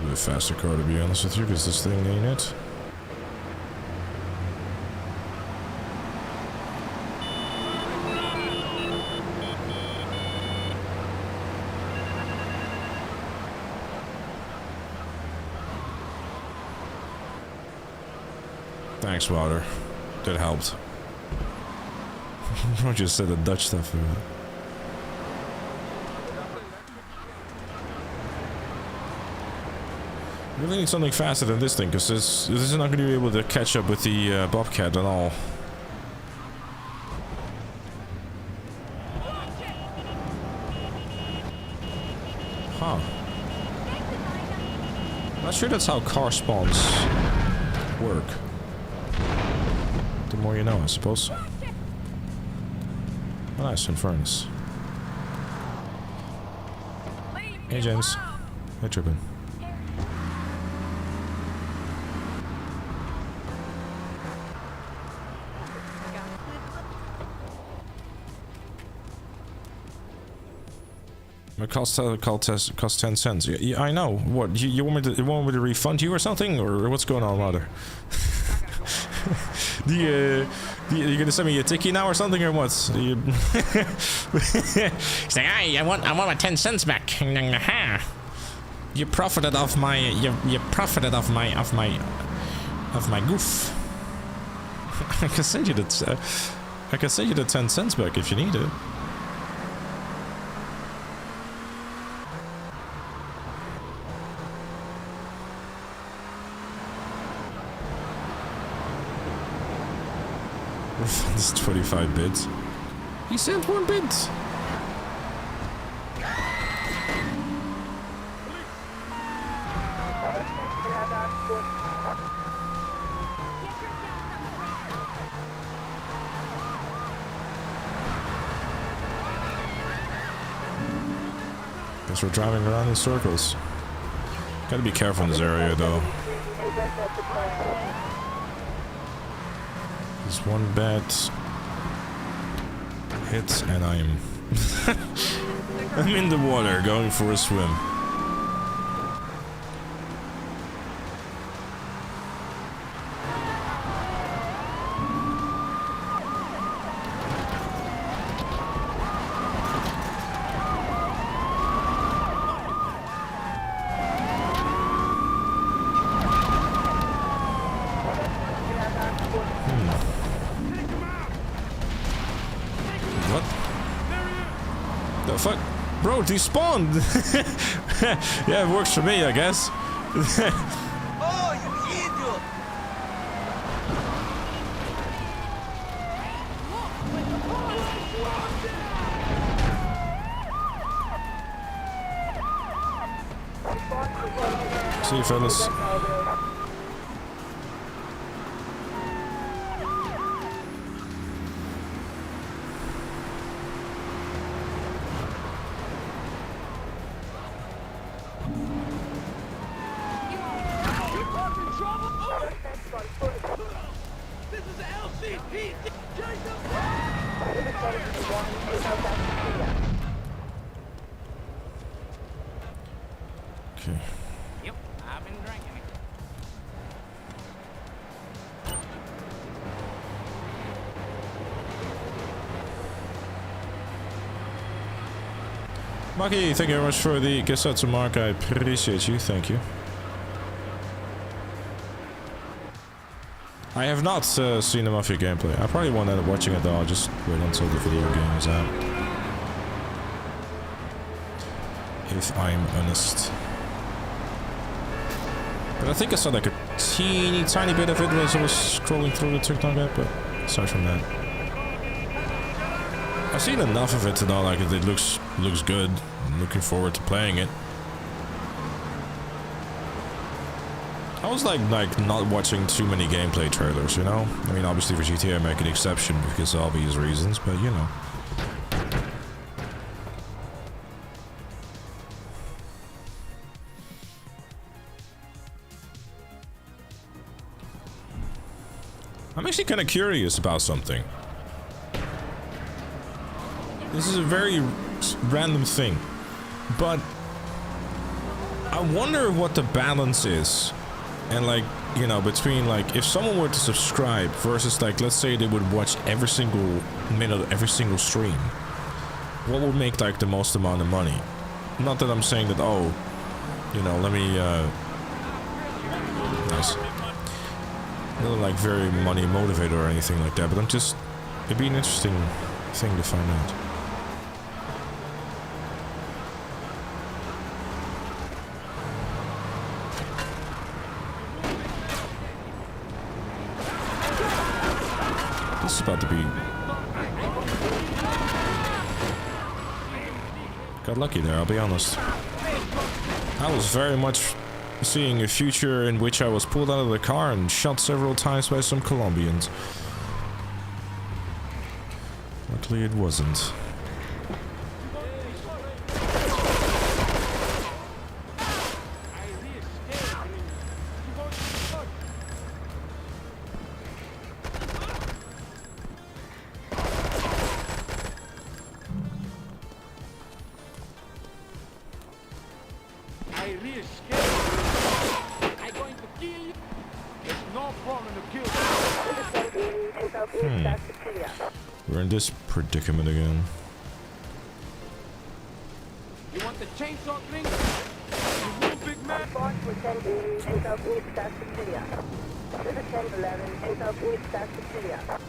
A faster car, to be honest with you, because this thing ain't it. Thanks, Water. That helped. I just said the Dutch stuff. Really need something faster than this thing, because this is not going to be able to catch up with the Bobcat at all. Huh. Not sure that's how car spawns work. The more you know, I suppose. Oh, nice, Infernus. Hey, James. Hey, Trippin. It costs 10 cents. Yeah, I know. What, you want me to refund you or something? Or what's going on, rather? You gonna send me a ticket now or something, or what? He's like, hey, I want my 10 cents back. You profited off my you profited off my goof. I can send you the 10 cents back if you need it. Refund is 25 bits. He sent 1 bit. Guess we're driving around in circles. Gotta be careful in this area, though. There's one bad hit, and I'm in the water, going for a swim. Despawned. Yeah, it works for me, I guess. Oh, you idiot! See you, fellas. Maki, thank you very much for the Gesatsu mark. I appreciate you. Thank you. I have not seen the Mafia gameplay. I probably won't end up watching it though. I'll just wait until the video game is out. If I'm honest. But I think I saw like a teeny tiny bit of it as I was scrolling through the TikTok app, but aside from that. I've seen enough of it to know like it looks good. I'm looking forward to playing it. I was like not watching too many gameplay trailers, you know? I mean, obviously for GTA I make an exception because of obvious reasons, but you know. I'm actually kind of curious about something. This is a very random thing, but I wonder what the balance is, and like, you know, between like if someone were to subscribe versus like, let's say they would watch every single minute of every single stream, what would make like the most amount of money? Not that I'm saying that, oh, you know, let me nice, not like very money motivator or anything like that, but I'm just, it'd be an interesting thing to find out. This is about to be... Got lucky there, I'll be honest. I was very much seeing a future in which I was pulled out of the car and shot several times by some Colombians. Luckily it wasn't. We're in this predicament again. You want the chainsaw thing? You real big man? Boss with 1080 in Southeast Cecilia. This is 1011 in Southeast Cecilia.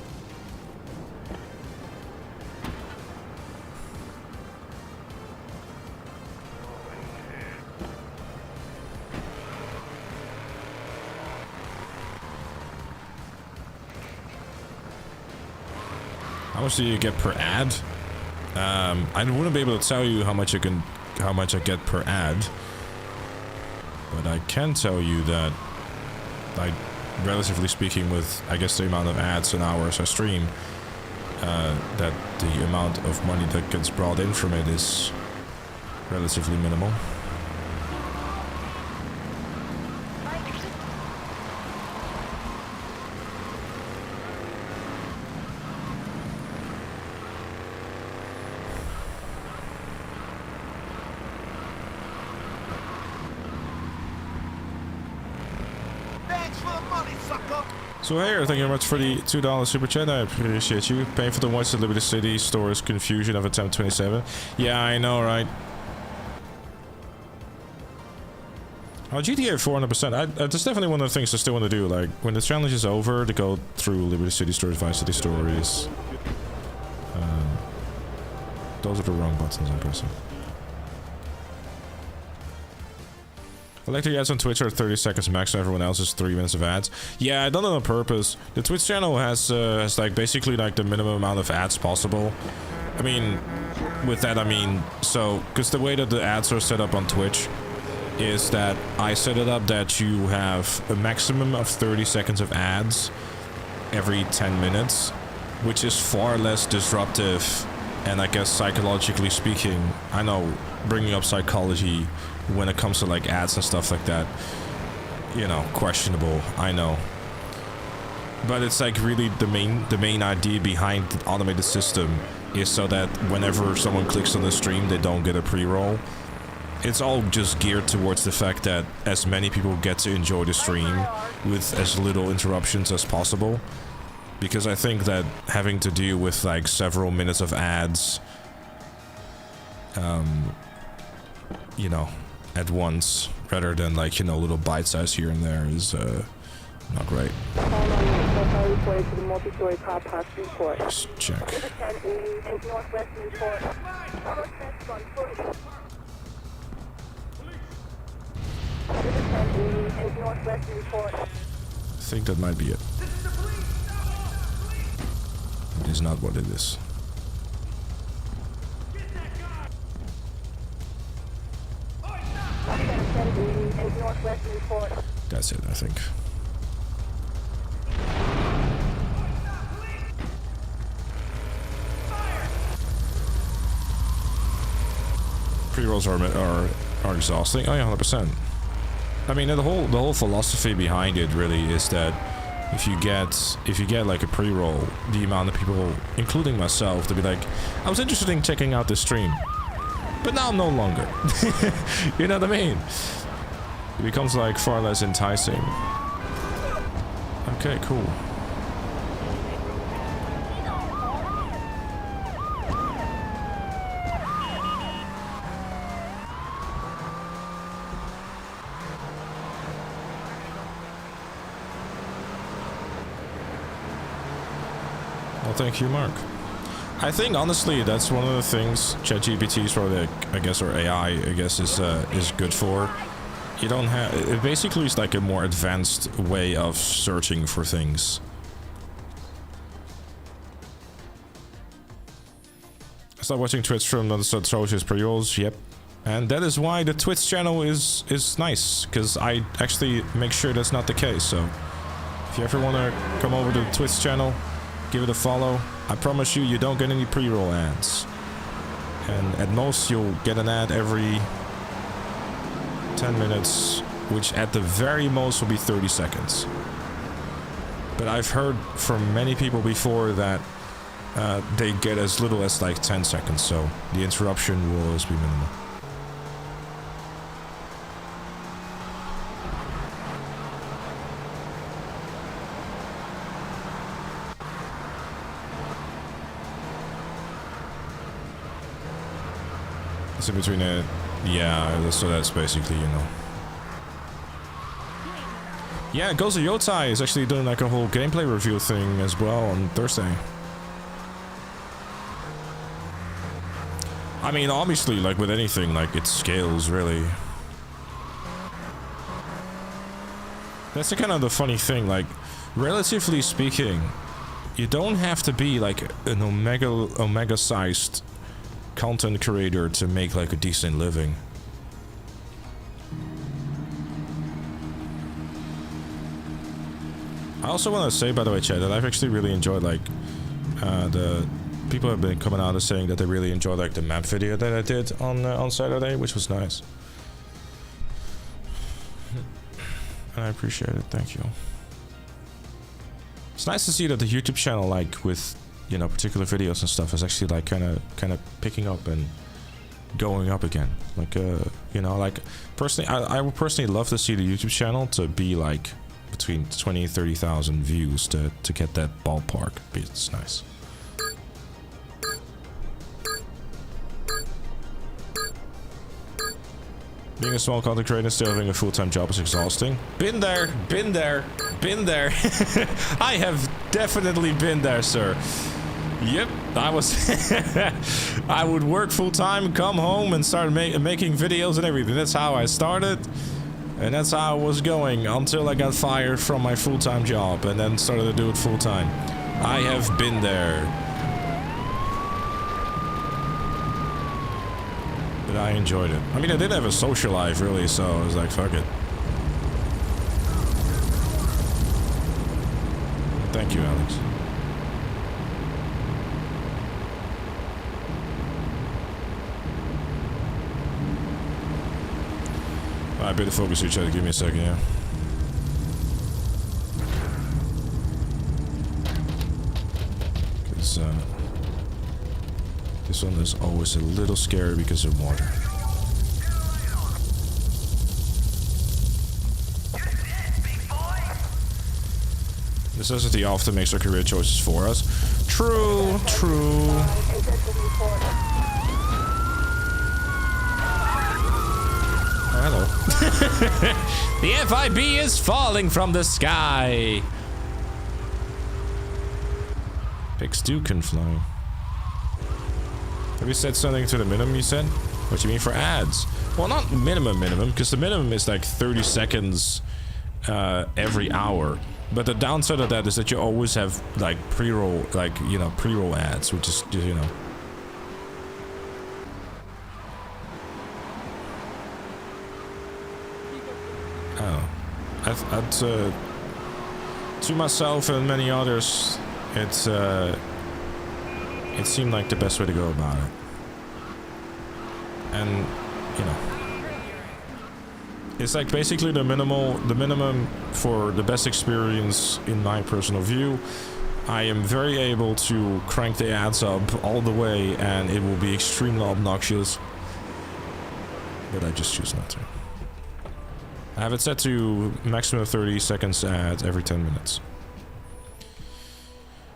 How much do you get per ad? I wouldn't be able to tell you how much I get per ad, but I can tell you that, like, relatively speaking, with I guess the amount of ads and hours I stream, that the amount of money that gets brought in from it is relatively minimal. So hey, thank you very much for the $2 super chat. I appreciate you. Paying for the watch at Liberty City stores confusion of attempt 27. Yeah, I know, right? Oh, GTA 400%. That's definitely one of the things I still want to do. Like, when the challenge is over, to go through Liberty City Stories, Vice City Stories. Those are the wrong buttons I'm pressing. I like the ads on Twitch are 30 seconds max, and everyone else is 3 minutes of ads. Yeah, I done it on purpose. The Twitch channel has like basically like the minimum amount of ads possible. I mean, with that I mean, so, because the way that the ads are set up on Twitch is that I set it up that you have a maximum of 30 seconds of ads every 10 minutes, which is far less disruptive, and I guess psychologically speaking, I know bringing up psychology when it comes to like ads and stuff like that, you know, questionable, I know, but it's like really the main idea behind the automated system is so that whenever someone clicks on the stream, they don't get a pre-roll. It's all just geared towards the fact that as many people get to enjoy the stream with as little interruptions as possible, because I think that having to deal with like several minutes of ads, you know, at once, rather than like, you know, little bite size here and there is not great. Just check. I think that might be it. It is not what it is. That's it, I think. Pre-rolls are exhausting. Oh yeah, 100%. I mean, the whole philosophy behind it really is that if you get like a pre-roll, the amount of people, including myself, to be like, I was interested in checking out this stream, but now I'm no longer. You know what I mean? It becomes like far less enticing. Okay, cool. Well, thank you, Mark. I think honestly that's one of the things ChatGPT's probably, I guess, or AI, I guess, is good for. You don't have, it basically is like a more advanced way of searching for things. I started watching Twitch from the atrocious pre-rolls, yep. And that is why the Twitch channel is nice, because I actually make sure that's not the case, so... If you ever want to come over to the Twitch channel, give it a follow. I promise you, you don't get any pre-roll ads. And at most, you'll get an ad every 10 minutes, which at the very most will be 30 seconds. But I've heard from many people before that they get as little as like 10 seconds, so the interruption will always be minimal. It's in between it. Yeah, so that's basically, you know. Yeah, Gozo Yotai is actually doing like a whole gameplay review thing as well on Thursday. I mean, obviously, like with anything, like it scales really. That's the kind of the funny thing, like, relatively speaking, you don't have to be like an omega-sized content creator to make like a decent living. I also want to say, by the way, Chad, that I've actually really enjoyed like the people have been coming out and saying that they really enjoyed like the map video that I did on Saturday, which was nice. And I appreciate it. Thank you. It's nice to see that the YouTube channel, like with, you know, particular videos and stuff, is actually like kind of picking up and going up again. Like you know, like personally, I would personally love to see the YouTube channel to be like between 20 and 30,000 views to get that ballpark. It's nice. Being a small content creator and still having a full-time job is exhausting. Been there, been there, been there. I have definitely been there, sir. Yep, I was... I would work full-time, come home, and start making videos and everything. That's how I started. And that's how I was going until I got fired from my full-time job and then started to do it full-time. I have been there. But I enjoyed it. I mean, I didn't have a social life, really, so I was like, fuck it. Thank you, Alex. I better focus each other. Give me a second, yeah. Because this one is always a little scary because of water. Necessity often makes our career choices for us. True, true. Hello. The FIB is falling from the sky. Pigs do can fly. Have you said something to the minimum you said? What do you mean for ads? Well, not minimum, because the minimum is like 30 seconds every hour. But the downside of that is that you always have like pre-roll, like, you know, pre-roll ads, which is, you know. Oh. To myself and many others, it seemed like the best way to go about it. And, you know, it's like basically the minimum for the best experience in my personal view. I am very able to crank the ads up all the way and it will be extremely obnoxious. But I just choose not to. I have it set to maximum 30 seconds ads every 10 minutes.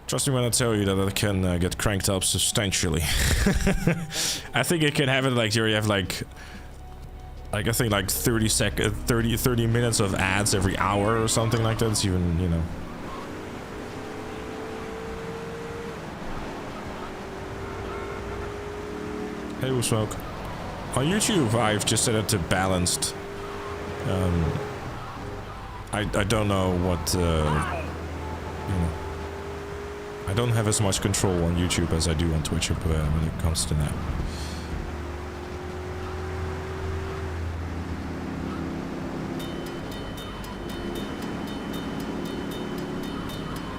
Trust me when I tell you that it can get cranked up substantially. I think it can have it like you have like I think like 30 minutes of ads every hour or something like that. It's even, you know. Hey, we'll smoke. On YouTube, I've just set it to balanced. I don't know what, you know. I don't have as much control on YouTube as I do on Twitch when it comes to that.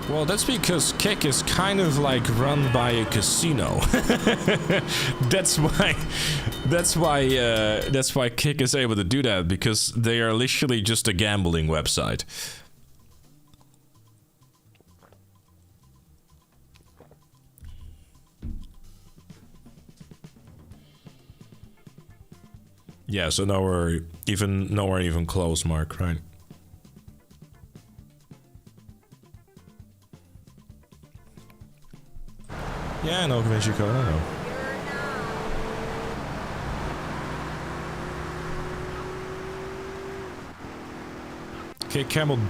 Well, that's because Kick is kind of like run by a casino. That's why Kick is able to do that, because they are literally just a gambling website. Yeah, so nowhere even close, Mark, right? Yeah, I know, Chico, I know. Kick gambled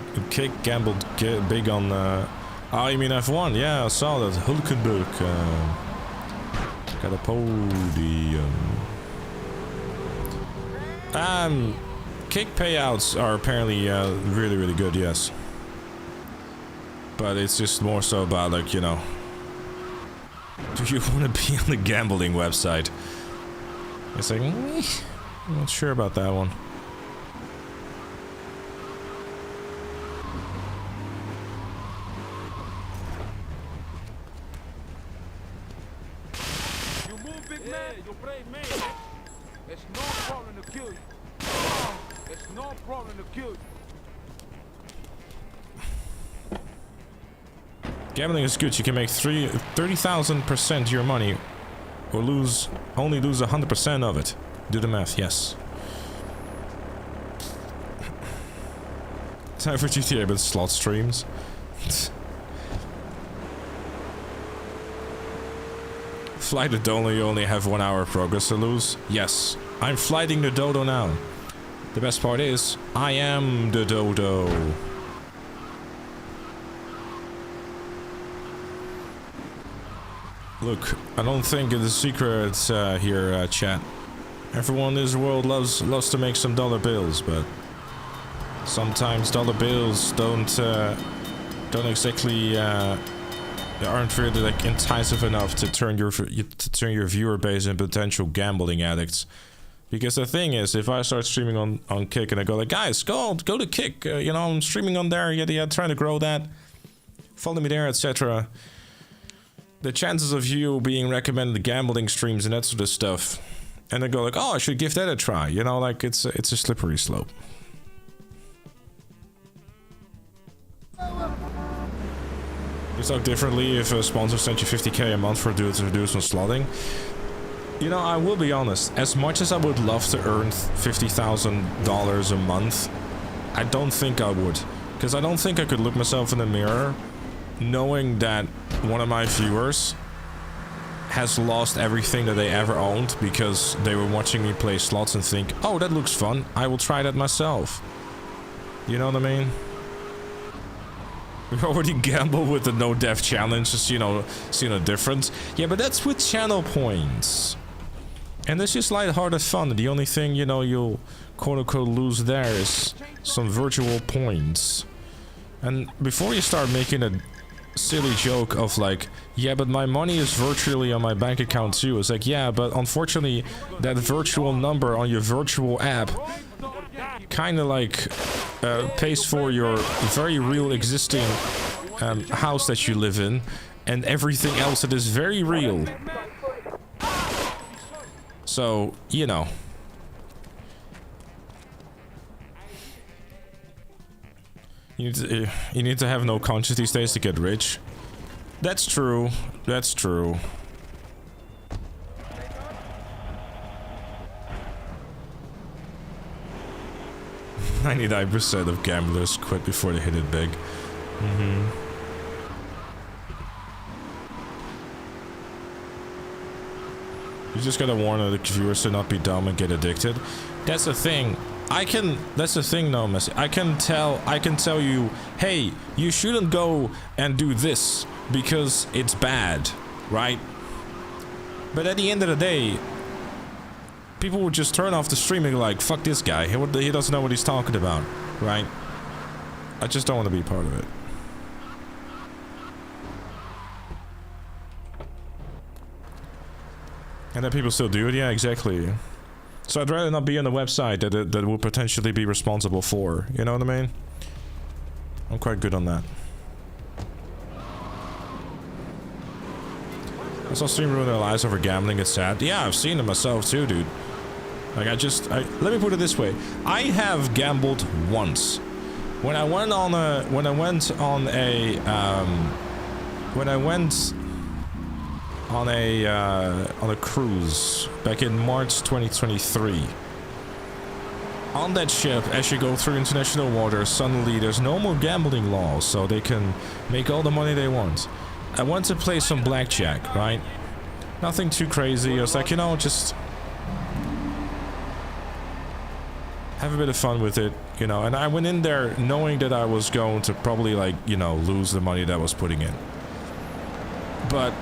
big on, oh, you mean F1? Yeah, I saw that. Hulkenberg, got a podium. Kick payouts are apparently, really, really good, yes. But it's just more so about, like, you know, do you want to be on the gambling website? It's like, I'm not sure about that one. You move, big man, you brave man. It's no problem to kill you. It's no problem to kill you. Gambling is good. You can make 30,000% your money, or only lose 100% of it. Do the math. Yes. Time for GTA, but slot streams. Fly the Dodo. You only have 1 hour progress to lose. Yes, I'm flying the Dodo now. The best part is, I am the Dodo. Look, I don't think it's a secret here, chat. Everyone in this world loves to make some dollar bills, but sometimes dollar bills don't exactly aren't really like enticing enough to turn your viewer base into potential gambling addicts. Because the thing is, if I start streaming on Kick and I go like, guys, go to Kick, you know, I'm streaming on there, yeah, trying to grow that, follow me there, etc. The chances of you being recommended gambling streams and that sort of stuff, and then go like, oh, I should give that a try, you know, like it's a slippery slope. You talk differently if a sponsor sent you 50k a month to do some slotting. You know, I will be honest, as much as I would love to earn $50,000 a month, I don't think I would. Because I don't think I could look myself in the mirror knowing that one of my viewers has lost everything that they ever owned because they were watching me play slots and think, oh, that looks fun, I will try that myself. You know what I mean? We already gambled with the no death challenge, just, you know, seeing a difference. Yeah, but that's with channel points. And it's just lighthearted fun. The only thing, you know, you'll quote-unquote lose there is some virtual points. And before you start making a silly joke of like, yeah, but my money is virtually on my bank account too. It's like, yeah, but unfortunately that virtual number on your virtual app kind of like pays for your very real existing house that you live in and everything else that is very real. So, you know. You need to have no conscience these days to get rich. That's true. That's true. %of gamblers quit before they hit it big. You just gotta warn the viewers to not be dumb and get addicted. That's the thing. That's the thing though, Messi. I can tell you, hey, you shouldn't go and do this because it's bad, right? But at the end of the day, people would just turn off the streaming like, fuck this guy, he doesn't know what he's talking about, right? I just don't want to be part of it. And then people still do it, yeah, exactly. So I'd rather not be on the website that would potentially be responsible for, you know what I mean? I'm quite good on that. I saw stream ruin their lives over gambling, it's sad. Yeah, I've seen it myself too, dude. Like let me put it this way. I have gambled once. When I went on a cruise back in March 2023. On that ship, as you go through international waters, suddenly there's no more gambling laws, so they can make all the money they want. I went to play some blackjack, right? Nothing too crazy. I was like, you know, just have a bit of fun with it, you know. And I went in there knowing that I was going to probably, like, you know, lose the money that I was putting in. But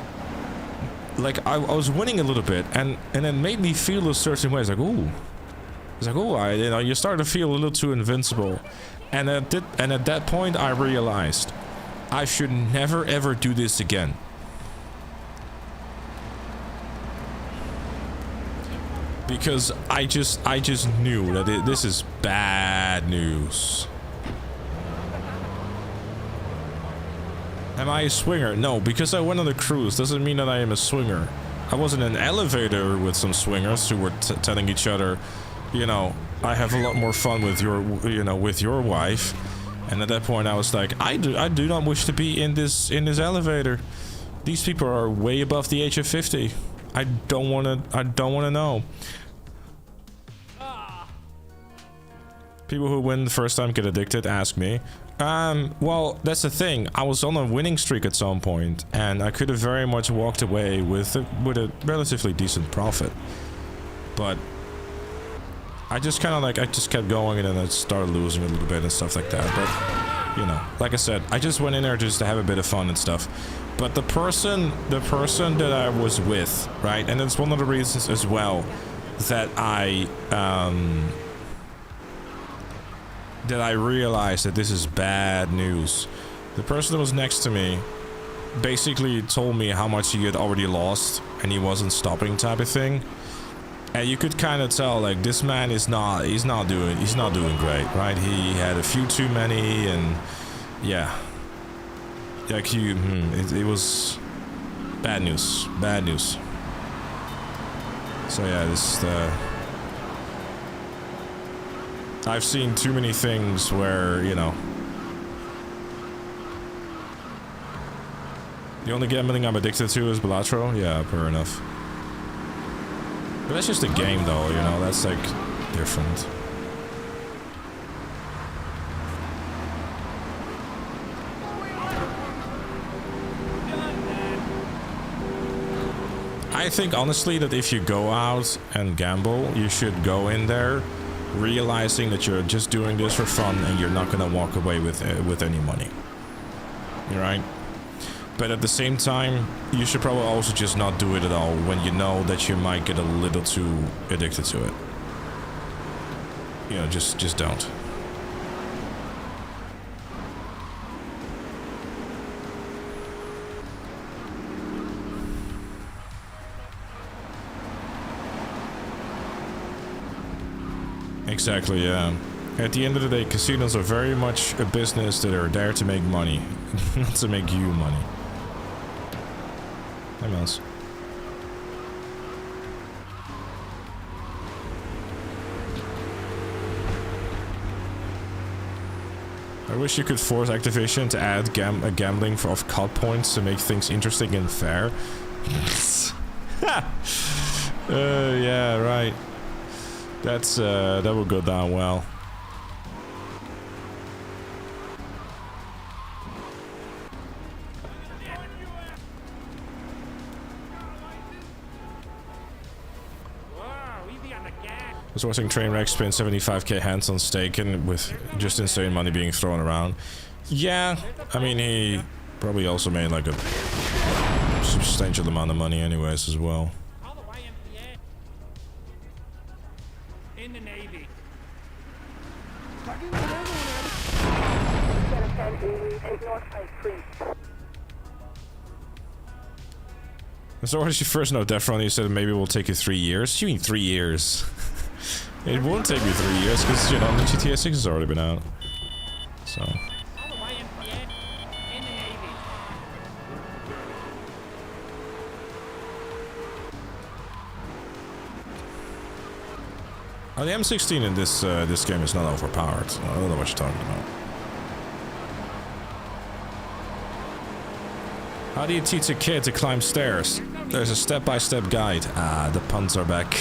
like I was winning a little bit, and it made me feel a certain way. It's like, ooh, you know, you start to feel a little too invincible. And at that point, I realized I should never ever do this again. Because I just knew that this is bad news. Am I a swinger? No, because I went on a cruise doesn't mean that I am a swinger. I was in an elevator with some swingers who were telling each other, you know, I have a lot more fun with your wife. And at that point I was like, I do not wish to be in this elevator. These people are way above the age of 50. I don't want to know. People who win the first time get addicted, ask me. Well, that's the thing. I was on a winning streak at some point, and I could have very much walked away with a relatively decent profit. But I just kind of like, I just kept going, and then I started losing a little bit and stuff like that. But, you know, like I said, I just went in there just to have a bit of fun and stuff. But the person that I was with, right, and it's one of the reasons as well that I realized that this is bad news. The person that was next to me basically told me how much he had already lost and he wasn't stopping, type of thing. And you could kind of tell, like, this man is not doing great, right? He had a few too many, and yeah. Like it was bad news. So yeah, I've seen too many things where, you know, the only gambling I'm addicted to is Balatro. Yeah, fair enough. But that's just a game, though, you know. That's like different. I think honestly that if you go out and gamble, you should go in there realizing that you're just doing this for fun and you're not gonna walk away with any money. You're right. But at the same time, you should probably also just not do it at all when you know that you might get a little too addicted to it. You know, just don't. Exactly, yeah. At the end of the day, casinos are very much a business that are there to make money, not to make you money. Hey, Mouse. I wish you could force Activision to add gambling of COD points to make things interesting and fair. Yeah, right. That's that will go down well. I was watching Trainwreck spend 75k hands on stake and with just insane money being thrown around. Yeah, I mean, he probably also made like a substantial amount of money anyways as well. In the Navy. So when did you first know Death Run? You said maybe it will take you 3 years. You mean 3 years? It won't take me 3 years because, you know, the GTA 6 has already been out. So. Oh, the M16 in this this game is not overpowered. I don't know what you're talking about. How do you teach a kid to climb stairs? There's a step-by-step guide. Ah, the puns are back.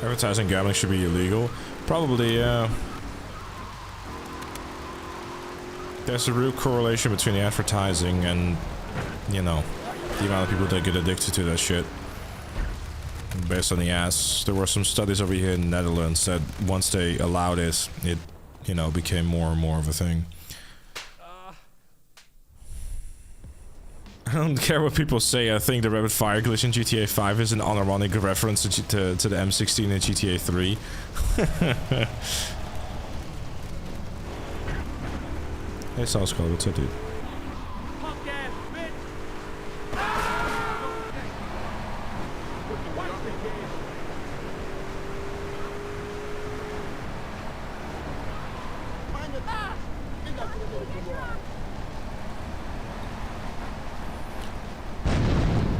Advertising gambling should be illegal. Probably, there's a real correlation between the advertising and, you know, the amount of people that get addicted to that shit. Based on the ads, there were some studies over here in the Netherlands that once they allowed it, you know, became more and more of a thing. I don't care what people say. I think the rapid fire glitch in GTA 5 is an unironic reference to the M16 in GTA 3. Hey, South Skull, what's up, dude?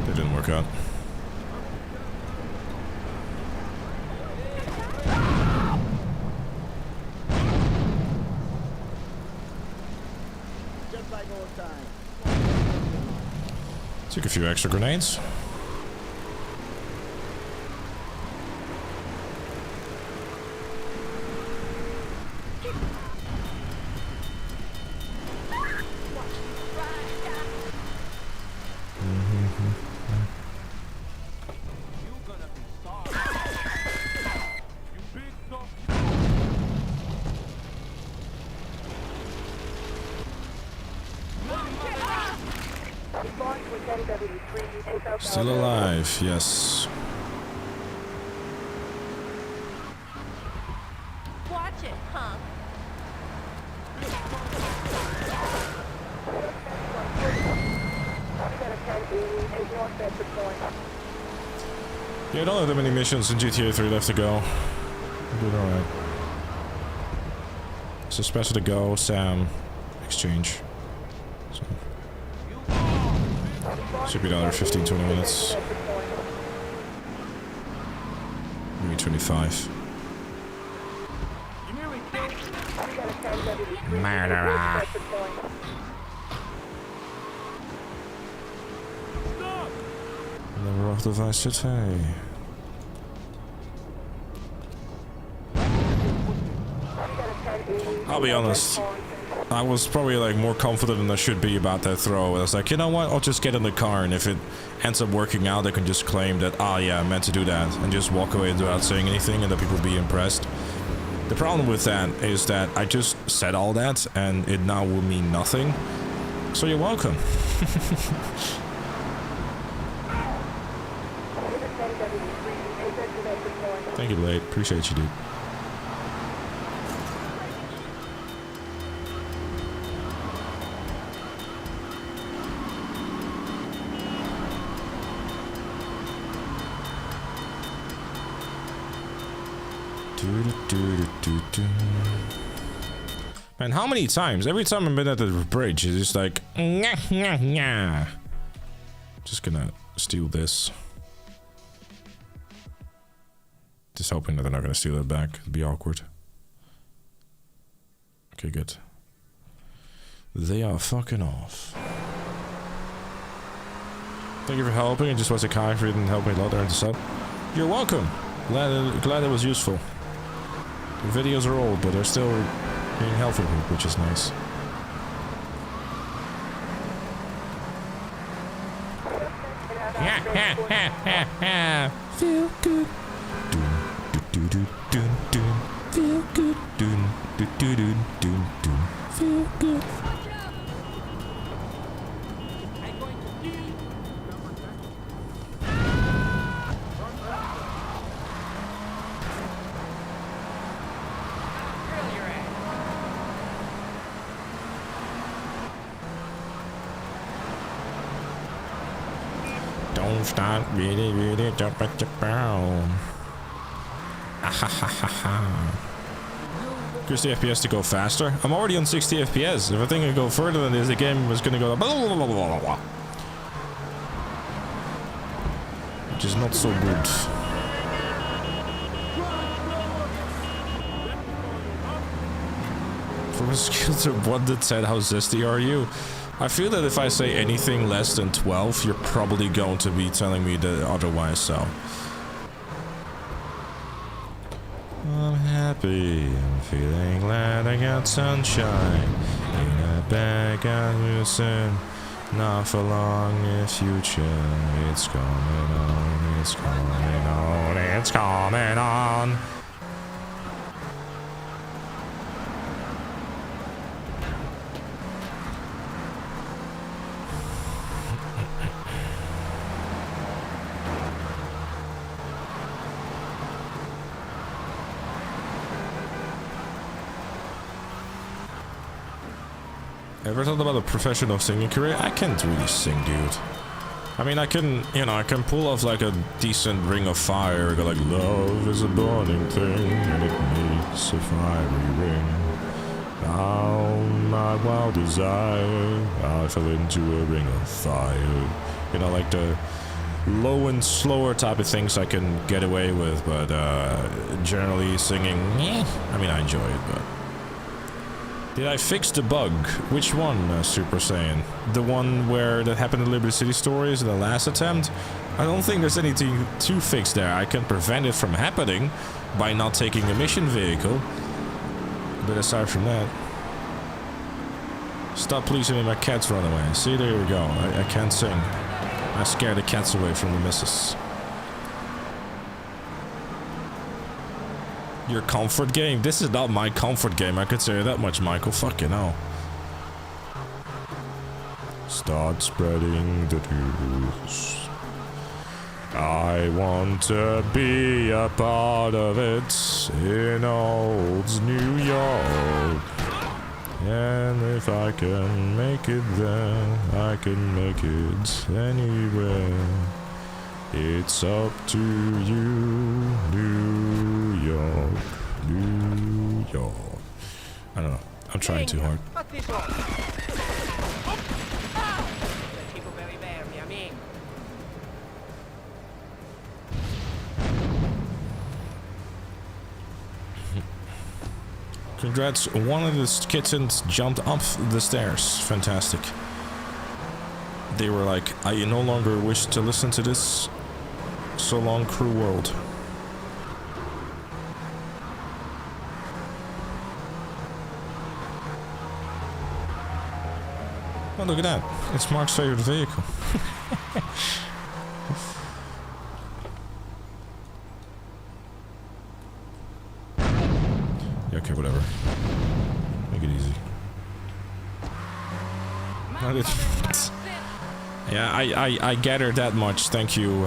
That didn't work out. Took a few extra grenades. Still alive, yes. Watch it, huh? Yeah, I don't have that many missions in GTA 3 left to go. I'm doing alright. So special to go, Sam, exchange. So. Should be another 15-20 minutes. Maybe 25. Murderer. Never off the Vice City. I'll be honest. I was probably like more confident than I should be about that throw. I was like, you know what? I'll just get in the car, and if it ends up working out, I can just claim that, ah, yeah, I meant to do that, and just walk away without saying anything, and that people will be impressed. The problem with that is that I just said all that, and it now will mean nothing. So you're welcome. Thank you, Blade. Appreciate you, dude. Man, how many times? Every time I've been at the bridge, it's just like, nyah, nyah, nyah. Just gonna steal this. Just hoping that they're not gonna steal it back. It'd be awkward. Okay, good. They are fucking off. Thank you for helping. It just was a kind for you and helped me a lot there in the sub. You're welcome. Glad it was useful. The videos are old, but they're still being helpful, which is nice. Feel good. Doon, doon, doon, doon. Feel good. Doon, doon, doon, doon, doon. Feel good. Don't stop, really, jump at the brown. Increase the FPS to go faster. I'm already on 60 FPS. If I think I go further than this, the game is gonna go blah, blah, blah, blah, blah. Which is not so good. From a skill to 1 to 10, how zesty are you? I feel that if I say anything less than 12, you're probably going to be telling me that otherwise, so. I'm happy, I'm feeling glad I got sunshine in a bag of listen, not for long in future. It's coming on, it's coming on, it's coming on. Ever thought about a professional singing career? I can't really sing, dude. I mean, I can, you know, I can pull off like a decent Ring of Fire, go like, love is a burning thing, and it makes a fiery ring. Down my wild desire, I fell into a ring of fire. You know, like the low and slower type of things I can get away with, but generally singing, I mean, I enjoy it, but... Did I fix the bug? Which one, Super Saiyan? The one where that happened in Liberty City Stories in the last attempt? I don't think there's anything to fix there. I can prevent it from happening by not taking a mission vehicle. But aside from that... Stop pleasing me, my cats run away. See, there we go. I can't sing. I scare the cats away from the missus. Your comfort game? This is not my comfort game, I could say that much, Michael. Fucking hell. Start spreading the news. I want to be a part of it in old New York. And if I can make it there, I can make it anywhere. It's up to you, New York, New York. I don't know. I'm trying too hard. Congrats, one of the kittens jumped up the stairs. Fantastic. They were like, I no longer wish to listen to this. So long, crew world. Oh, look at that. It's Mark's favorite vehicle. Yeah, okay, whatever. Make it easy. Not it. Yeah, I gathered that much. Thank you.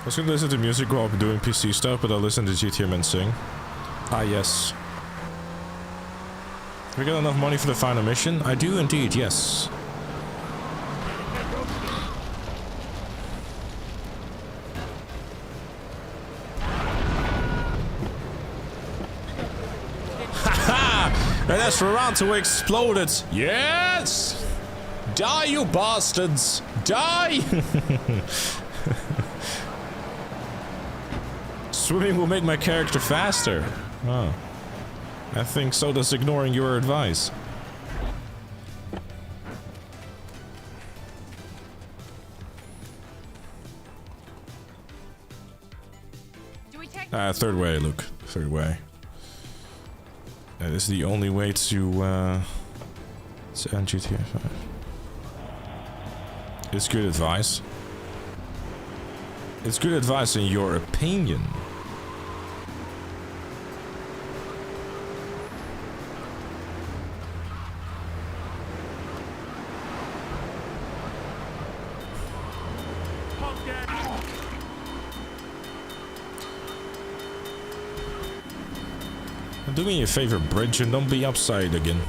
I was gonna listen to music while I'm doing PC stuff, but I'll listen to GTM and sing. Ah, yes. Have we got enough money for the final mission? I do indeed, yes. And as for round 2 exploded. Yes! Die, you bastards! Die! Swimming will make my character faster. Oh. I think so does ignoring your advice. Third way, look. Third way. That is the only way to end GTA 5. It's good advice. It's good advice in your opinion. Do me a favor, Bridge, and don't be upside again.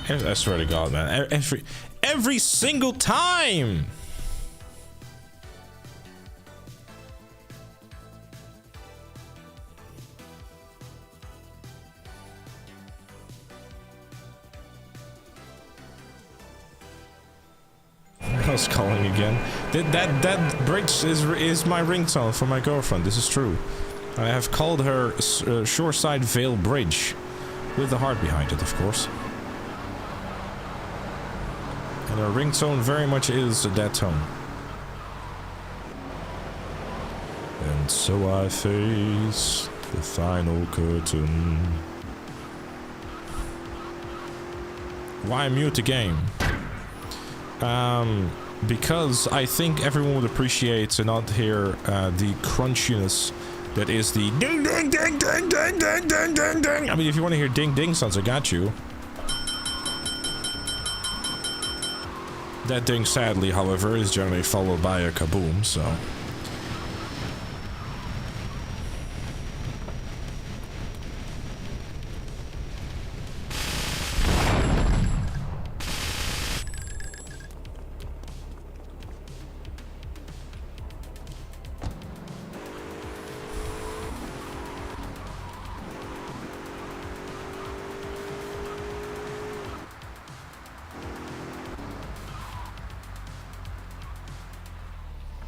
I swear to God, man. Every single time! I was calling again. That bridge is my ringtone for my girlfriend. This is true. I have called her Shoreside Vale Bridge, with the heart behind it, of course. And her ringtone very much is that tone. And so I face the final curtain. Why mute the game? Because I think everyone would appreciate to not hear the crunchiness that is the ding ding ding ding ding ding ding ding ding. I mean, if you want to hear ding ding sounds, I got you. That ding, sadly, however, is generally followed by a kaboom, so...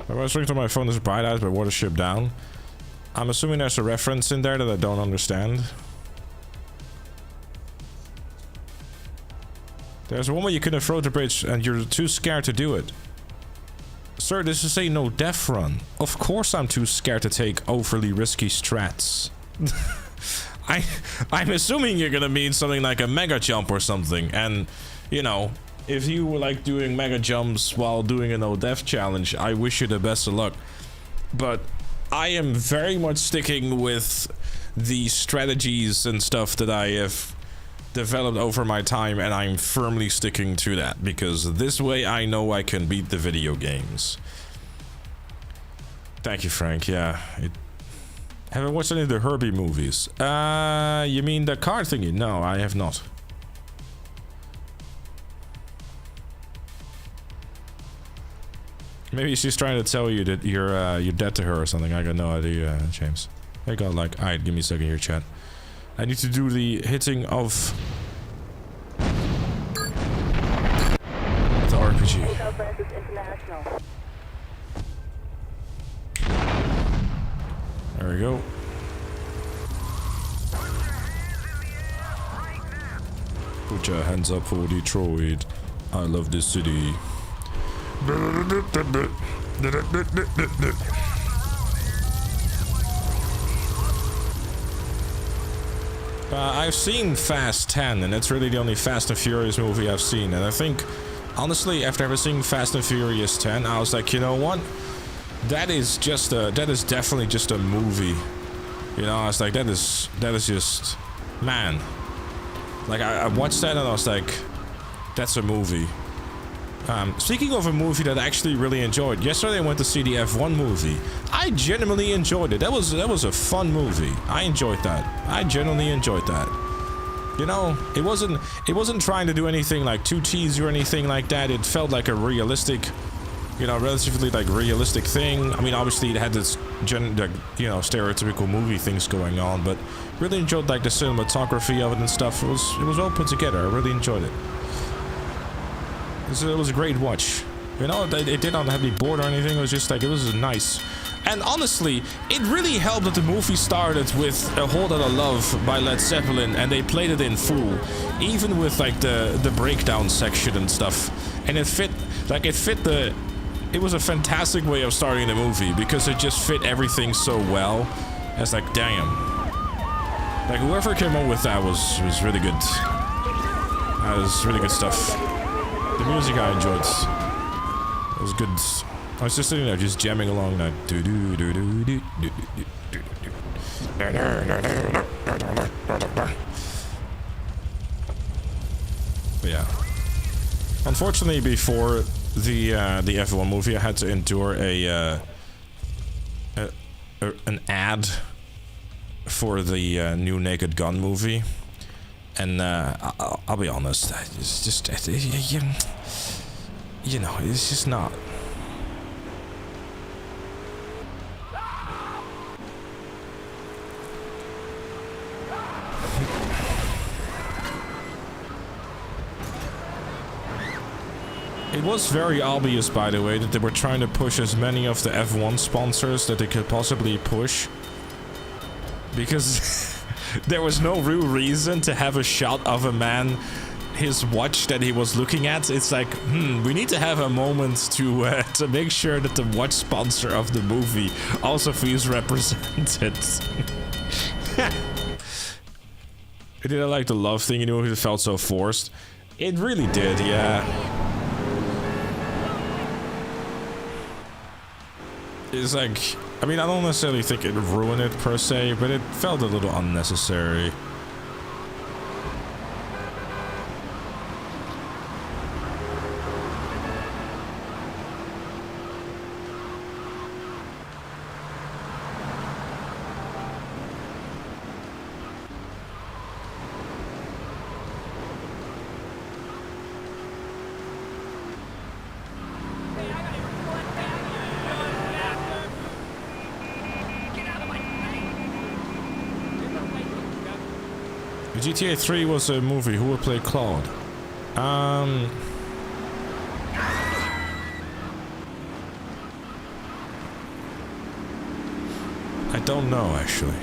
I was ringing to my phone is Bright Eyes by Watership Down. I'm assuming there's a reference in there that I don't understand. There's a woman you couldn't throw the bridge and you're too scared to do it. Sir, this is a no death run. Of course I'm too scared to take overly risky strats. I'm assuming you're gonna mean something like a mega jump or something, and you know, if you were like doing mega jumps while doing a no death challenge, I wish you the best of luck. But I am very much sticking with the strategies and stuff that I have developed over my time, and I'm firmly sticking to that, because this way I know I can beat the video games. Thank you, Frank. Yeah. Have I watched any of the Herbie movies? You mean the card thingy? No, I have not. Maybe she's trying to tell you that you're dead to her or something. I got no idea, James. I got like, alright, give me a second here, chat. I need to do the hitting of the RPG. There we go. Put your hands up for Detroit. I love this city. I've seen Fast 10, and that's really the only Fast and Furious movie I've seen. And I think, honestly, after ever seeing Fast and Furious 10, I was like, you know what? That is definitely just a movie. You know, I was like, that is just, man. Like, I watched that and I was like, that's a movie. Speaking of a movie that I actually really enjoyed, yesterday I went to see the F1 movie. I genuinely enjoyed it. That was a fun movie. I enjoyed that. I genuinely enjoyed that. You know, it wasn't trying to do anything like too cheesy or anything like that. It felt like a realistic, you know, relatively like realistic thing. I mean, obviously it had this stereotypical movie things going on, but really enjoyed like the cinematography of it and stuff. It was well put together. I really enjoyed it. It was a great watch. You know, it did not have me bored or anything. It was just like, it was nice. And honestly, it really helped that the movie started with A Whole Lotta Love by Led Zeppelin, and they played it in full, even with like the breakdown section and stuff. And it fit the. It was a fantastic way of starting the movie because it just fit everything so well. It's like, damn. Like whoever came up with that was really good. That was really good stuff. The music I enjoyed. It was good. I was just sitting there, just jamming along that. But yeah. Unfortunately, before the F1 movie, I had to endure an ad for the new Naked Gun movie, and I'll be honest, it's just you know, it's just not. It was very obvious, by the way, that they were trying to push as many of the F1 sponsors that they could possibly push. Because there was no real reason to have a shot of a man, his watch that he was looking at. It's like, we need to have a moment to make sure that the watch sponsor of the movie also feels represented. It didn't like the love thing, you know, it felt so forced. It really did, yeah. It's like, I mean, I don't necessarily think it ruined it per se, but it felt a little unnecessary. GTA 3 was a movie. Who would play Claude? I don't know, actually.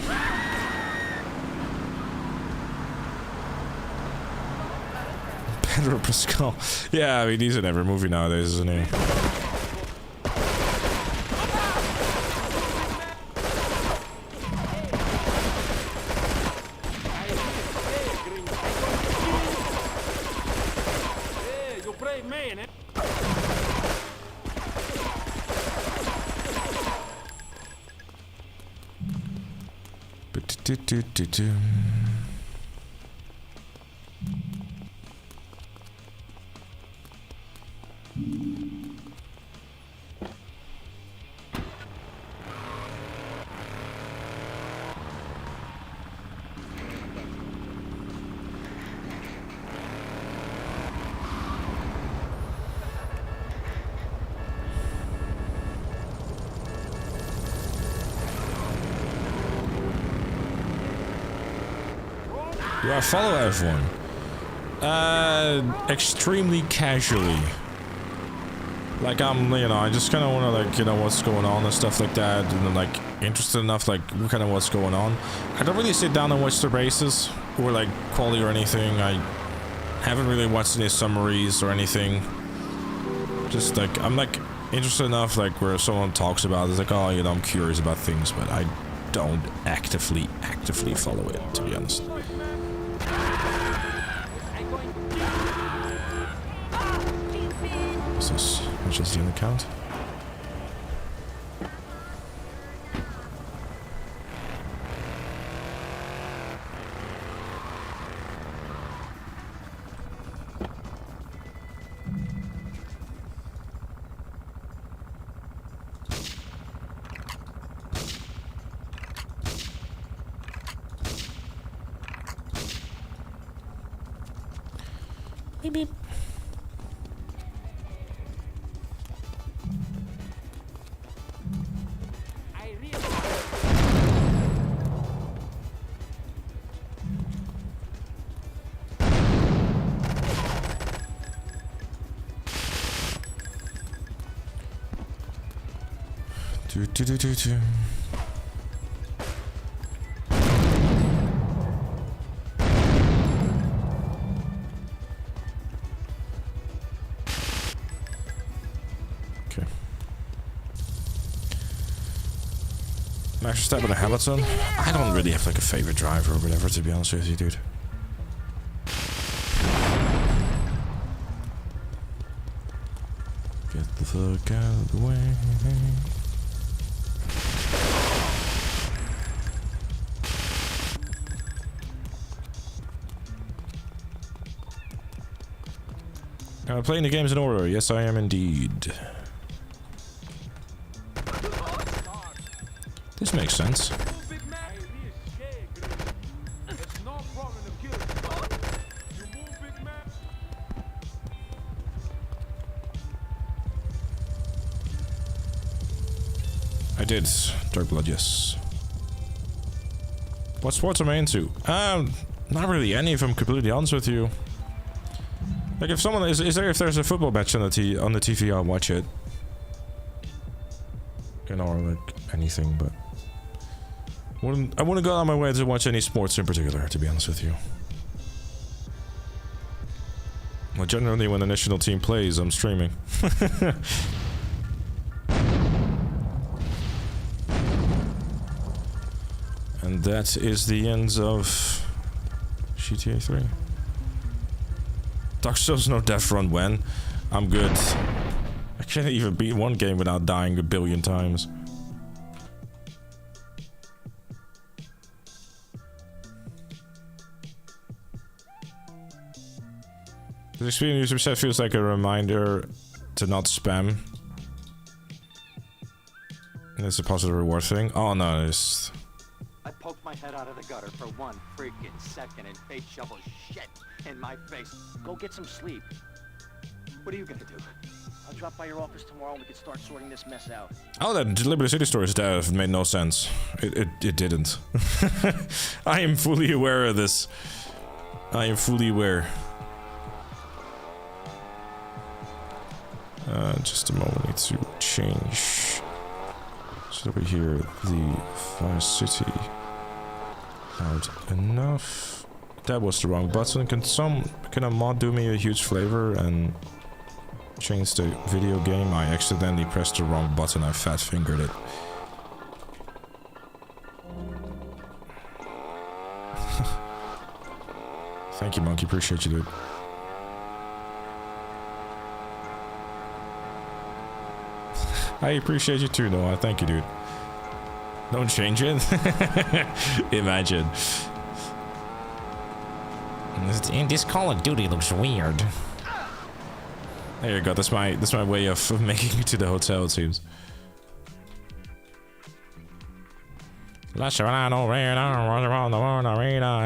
Pedro Pascal. Yeah, I mean, he's in every movie nowadays, isn't he? Do I follow F1? Extremely casually. Like, I just kind of want to, like, you know, what's going on and stuff like that, and then, like, interested enough, like, kind of what's going on. I don't really sit down and watch the races, or, like, quality or anything. I haven't really watched any summaries or anything. Just, like, I'm, like, interested enough, like, where someone talks about it, it's like, oh, you know, I'm curious about things, but I don't actively follow it, to be honest. Which is the account. Beep beep. Do, do, do, do, do. Okay. Max Verstappen and Hamilton. I don't really have like a favorite driver or whatever, to be honest with you, dude. Get the fuck out of the way. Am I playing the games in order? Yes, I am indeed. This makes sense. I did. Dark Blood, yes. What sports am I into? Not really any, if I'm completely honest with you. Like, if someone if there's a football match on the TV, I'll watch it. You know, or like anything, but I wouldn't go out of my way to watch any sports in particular, to be honest with you. Well, generally when the national team plays, I'm streaming. And that is the end of GTA 3. Dark Souls no death run when. I'm good. I can't even beat one game without dying a billion times. This experience user set feels like a reminder to not spam. And it's a positive reward thing. Oh no, it's... I poked my head out of the gutter for 1 freaking second and face shovels shit in my face. Go get some sleep. What are you gonna do? I'll drop by your office tomorrow and we can start sorting this mess out. Oh, that Liberty City stories that made no sense. It didn't. I am fully aware of this. I am fully aware. Just a moment, need to change. So we hear the Vice City out enough. That was the wrong button. Can a mod do me a huge favor and change the video game? I accidentally pressed the wrong button. I fat fingered it. Thank you, Monkey. Appreciate you, dude. I appreciate you too, Noah. Thank you, dude. Don't change it. Imagine. This Call of Duty looks weird. There you go. That's my way of making it to the hotel, it seems. I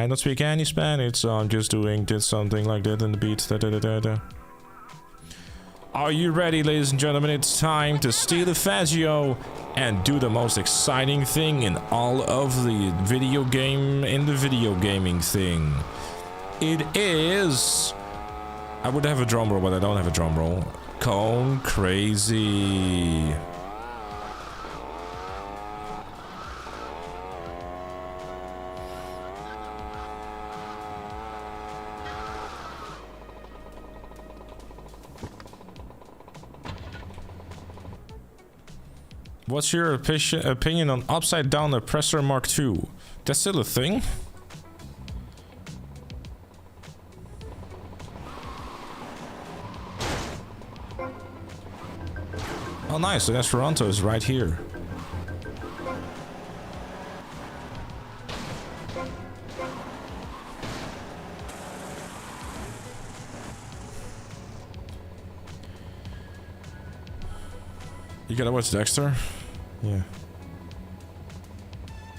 don't speak any Spanish, so I'm just doing something like that in the beat. Da, da, da, da, da. Are you ready, ladies and gentlemen? It's time to steal the Fazio and do the most exciting thing in all of the video gaming thing. It is... I would have a drum roll, but I don't have a drum roll. Cone Crazy. What's your opinion on upside down oppressor Mark II? That's still a thing? Oh nice, so Esperanto is right here. You gotta watch Dexter? Yeah.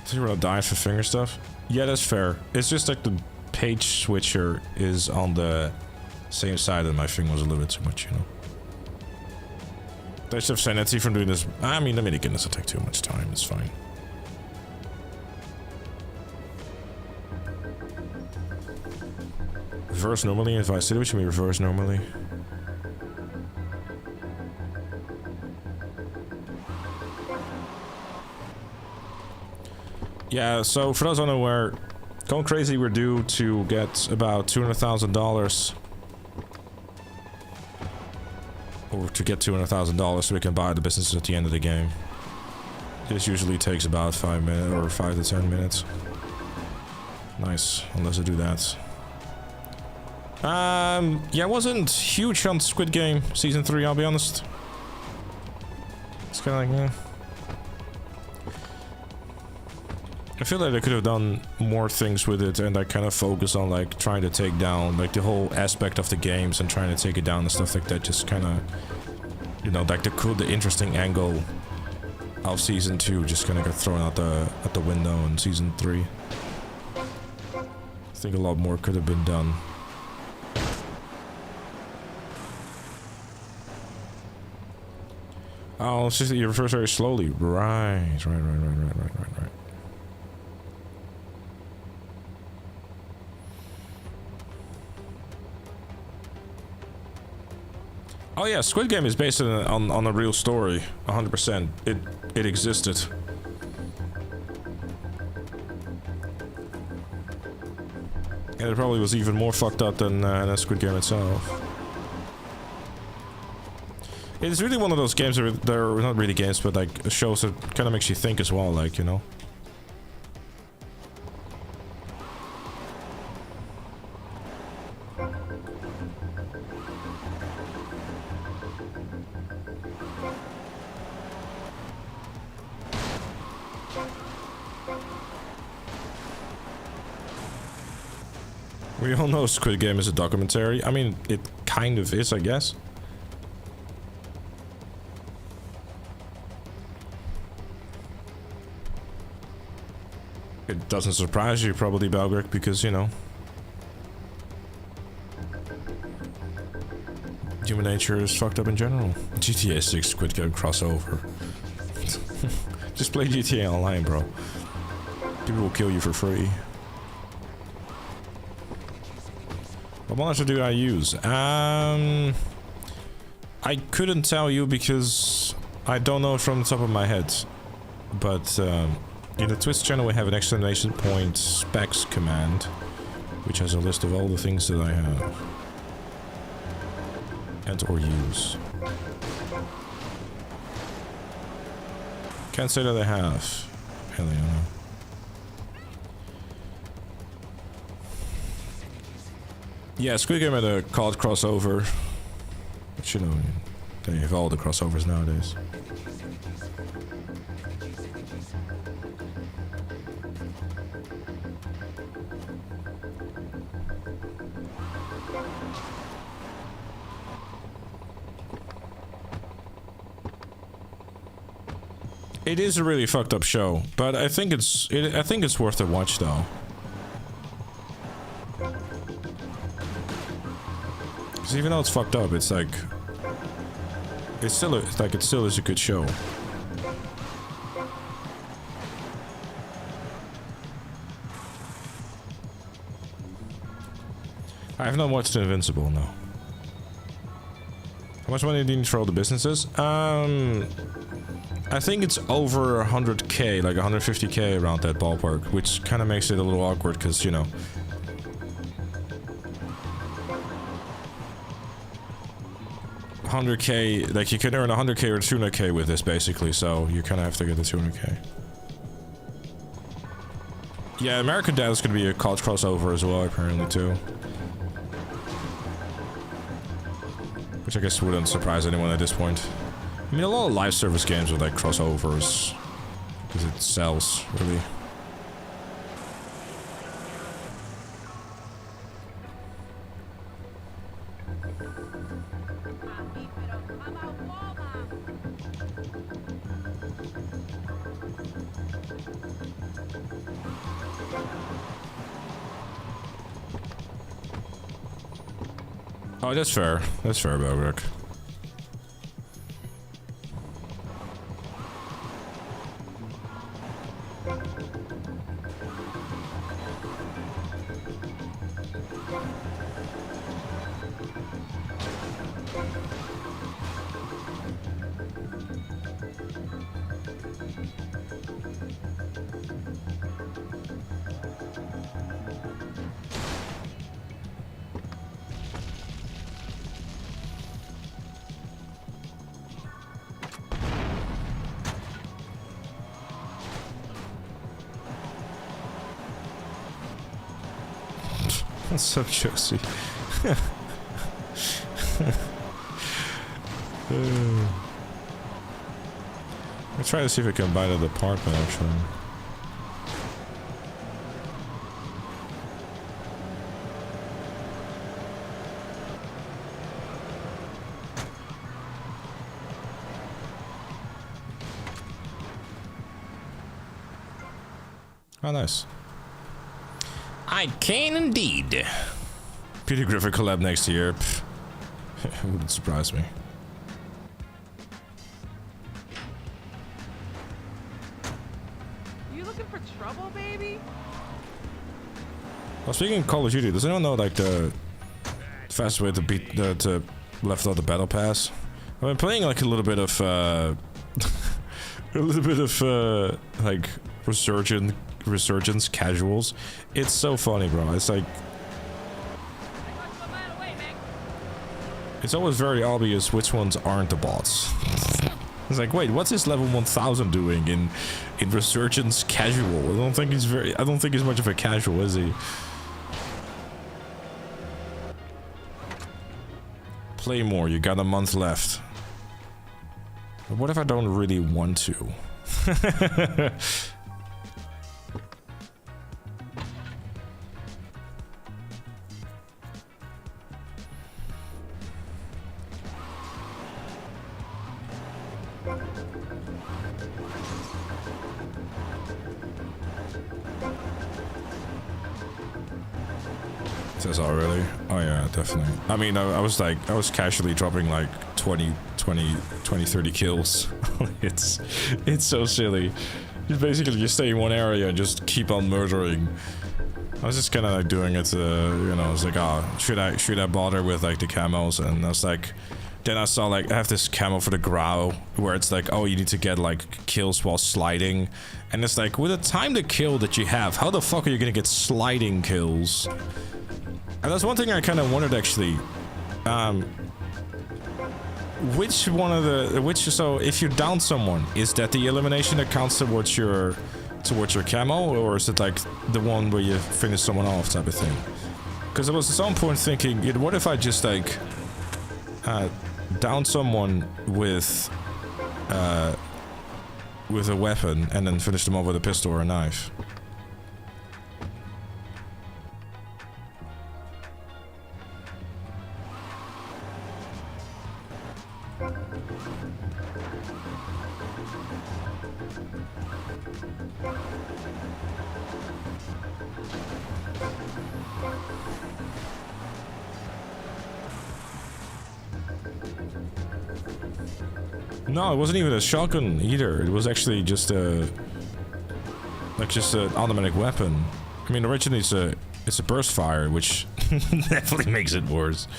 So you're gonna die for finger stuff? Yeah, that's fair. It's just like the page switcher is on the same side and my finger was a little bit too much, you know. I just have sanity from doing this. I mean, again, this will take too much time. It's fine. Reverse normally? If I said it should be reverse normally. Yeah, so for those unaware, Going Crazy, we're due to get about $200,000. Or to get $200,000 so we can buy the businesses at the end of the game. This usually takes about 5 minutes or 5 to 10 minutes. Nice, unless I do that. Yeah, I wasn't huge on Squid Game Season 3, I'll be honest. It's kind of like, I feel like I could have done more things with it, and I kind of focus on like trying to take down like the whole aspect of the games and trying to take it down and stuff like that. Just kind of, you know, like the interesting angle of Season 2 just kind of got thrown out the window in Season 3. I think a lot more could have been done. Oh, it's just that you reverse very slowly. Right. Oh yeah, Squid Game is based on a real story, 100%. It existed. And it probably was even more fucked up than Squid Game itself. It's really one of those games that they're not really games, but like shows that kind of makes you think as well, like, you know. We all know Squid Game is a documentary. I mean, it kind of is, I guess. It doesn't surprise you, probably, Belgreg, because, you know, human nature is fucked up in general. GTA 6 Squid Game crossover. Just play GTA Online, bro. People will kill you for free. What monitor do I use? I couldn't tell you because I don't know from the top of my head. But in the Twitch channel we have an exclamation point specs command, which has a list of all the things that I have and or use. Can't say that I have. Hell yeah. Yeah, Squid Game had a COD crossover. But you know, they have all the crossovers nowadays. It is a really fucked up show, but I think it's worth a watch though. Because even though it's fucked up, it's like it still is a good show. I have not watched Invincible, no. How much money do you need for all the businesses? I think it's over 100k, like 150k around that ballpark, which kind of makes it a little awkward because, you know, $100k, like you can earn 100k or 200k with this basically, so you kind of have to get the 200k. Yeah, American Dad is going to be a college crossover as well, apparently, too. Which I guess wouldn't surprise anyone at this point. I mean, a lot of live service games with like crossovers, because it sells, really. Oh, that's fair. That's fair, Belgreg. That's so Josie. I'll try to see if I can buy the apartment actually. Oh, nice. I can indeed. Peter Griffin collab next year. Pff. It wouldn't surprise me. You looking for trouble, baby? Well, speaking of Call of Duty, does anyone know like the fastest way to beat to left out the battle pass? I've been playing like a little bit of like resurgence casuals. It's so funny, bro. It's like it's always very obvious which ones aren't the bots. It's like, wait, what's this level 1000 doing in resurgence casual? I don't think he's much of a casual, is he? Play more, you got a month left. But what if I don't really want to? Says, oh really? Oh yeah, definitely. I mean, I was casually dropping like 20, 30 kills. It's so silly. You stay in one area and just keep on murdering. I was just kind of like doing it, you know, I was like, oh, should I bother with like the camos? And I was like, then I saw like, I have this camo for the Grau, where it's like, oh, you need to get like kills while sliding. And it's like, with the time to kill that you have, how the fuck are you gonna get sliding kills? And that's one thing I kind of wondered actually. So if you down someone, is that the elimination that counts towards your camo, or is it like the one where you finish someone off type of thing? Because I was at some point thinking, what if I just like down someone with a weapon and then finish them off with a pistol or a knife? No, it wasn't even a shotgun either. It was actually just an automatic weapon. I mean, originally it's a burst fire, which definitely makes it worse.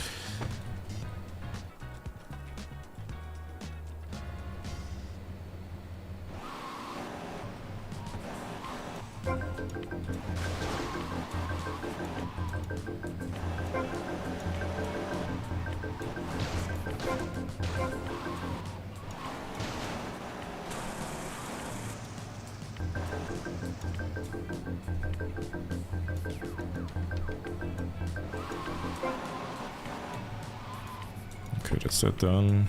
Okay, that's that done.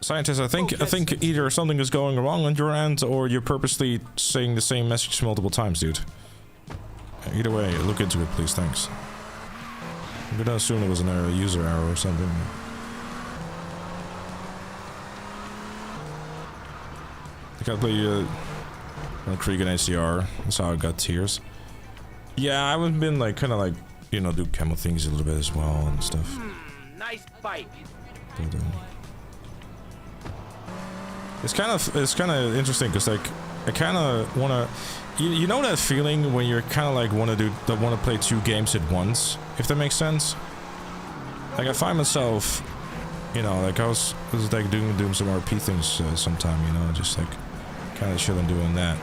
Scientist, I think either something is going wrong on your end, or you're purposely saying the same message multiple times, dude. Either way, look into it, please. Thanks. I'm gonna assume it was an user error or something. I gotta play Krieg and HDR. That's how I got tears. Yeah, I haven't been like kind of like, you know, do camo things a little bit as well and stuff. Nice bike. But, It's kind of interesting because like I kind of want to, you know that feeling when you're kind of like want to play 2 games at once, if that makes sense. Like I find myself, you know, like I was like doing some RP things sometime, you know, just like kind of chilling doing that.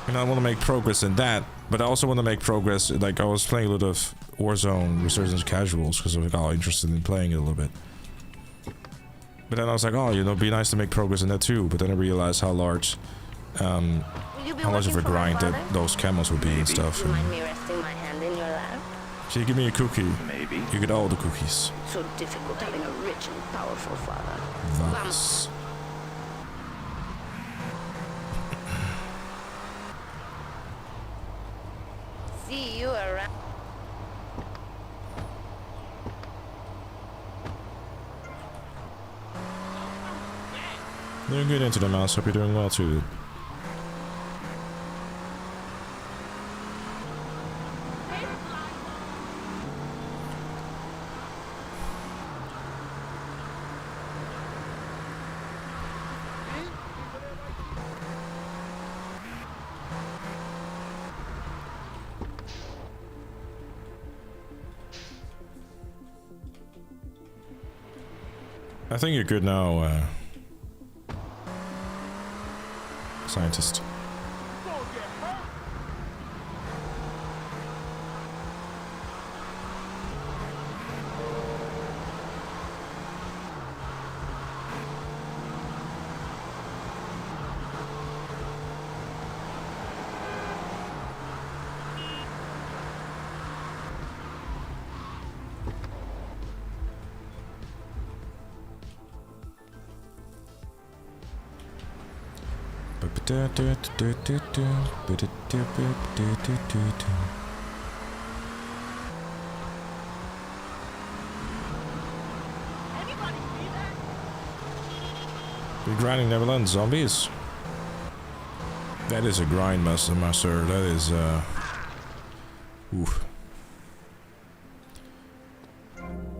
And I want to make progress in that, but I also want to make progress. Like I was playing a little of Warzone Resurgence Casuals because I was like, interested in playing it a little bit. But then I was like, oh, you know, it'd be nice to make progress in that too. But then I realized how large of a grind that those camos would be and stuff. Mind me resting my hand in your lap? So you give me a cookie. Maybe. You get all the cookies. So difficult having a rich and powerful father. Vamos. See you around. Doing good into the mouse. Hope you're doing well too, dude. I think you're good now, scientist. You're grinding Neverland zombies? That is a grind, master. That is, oof.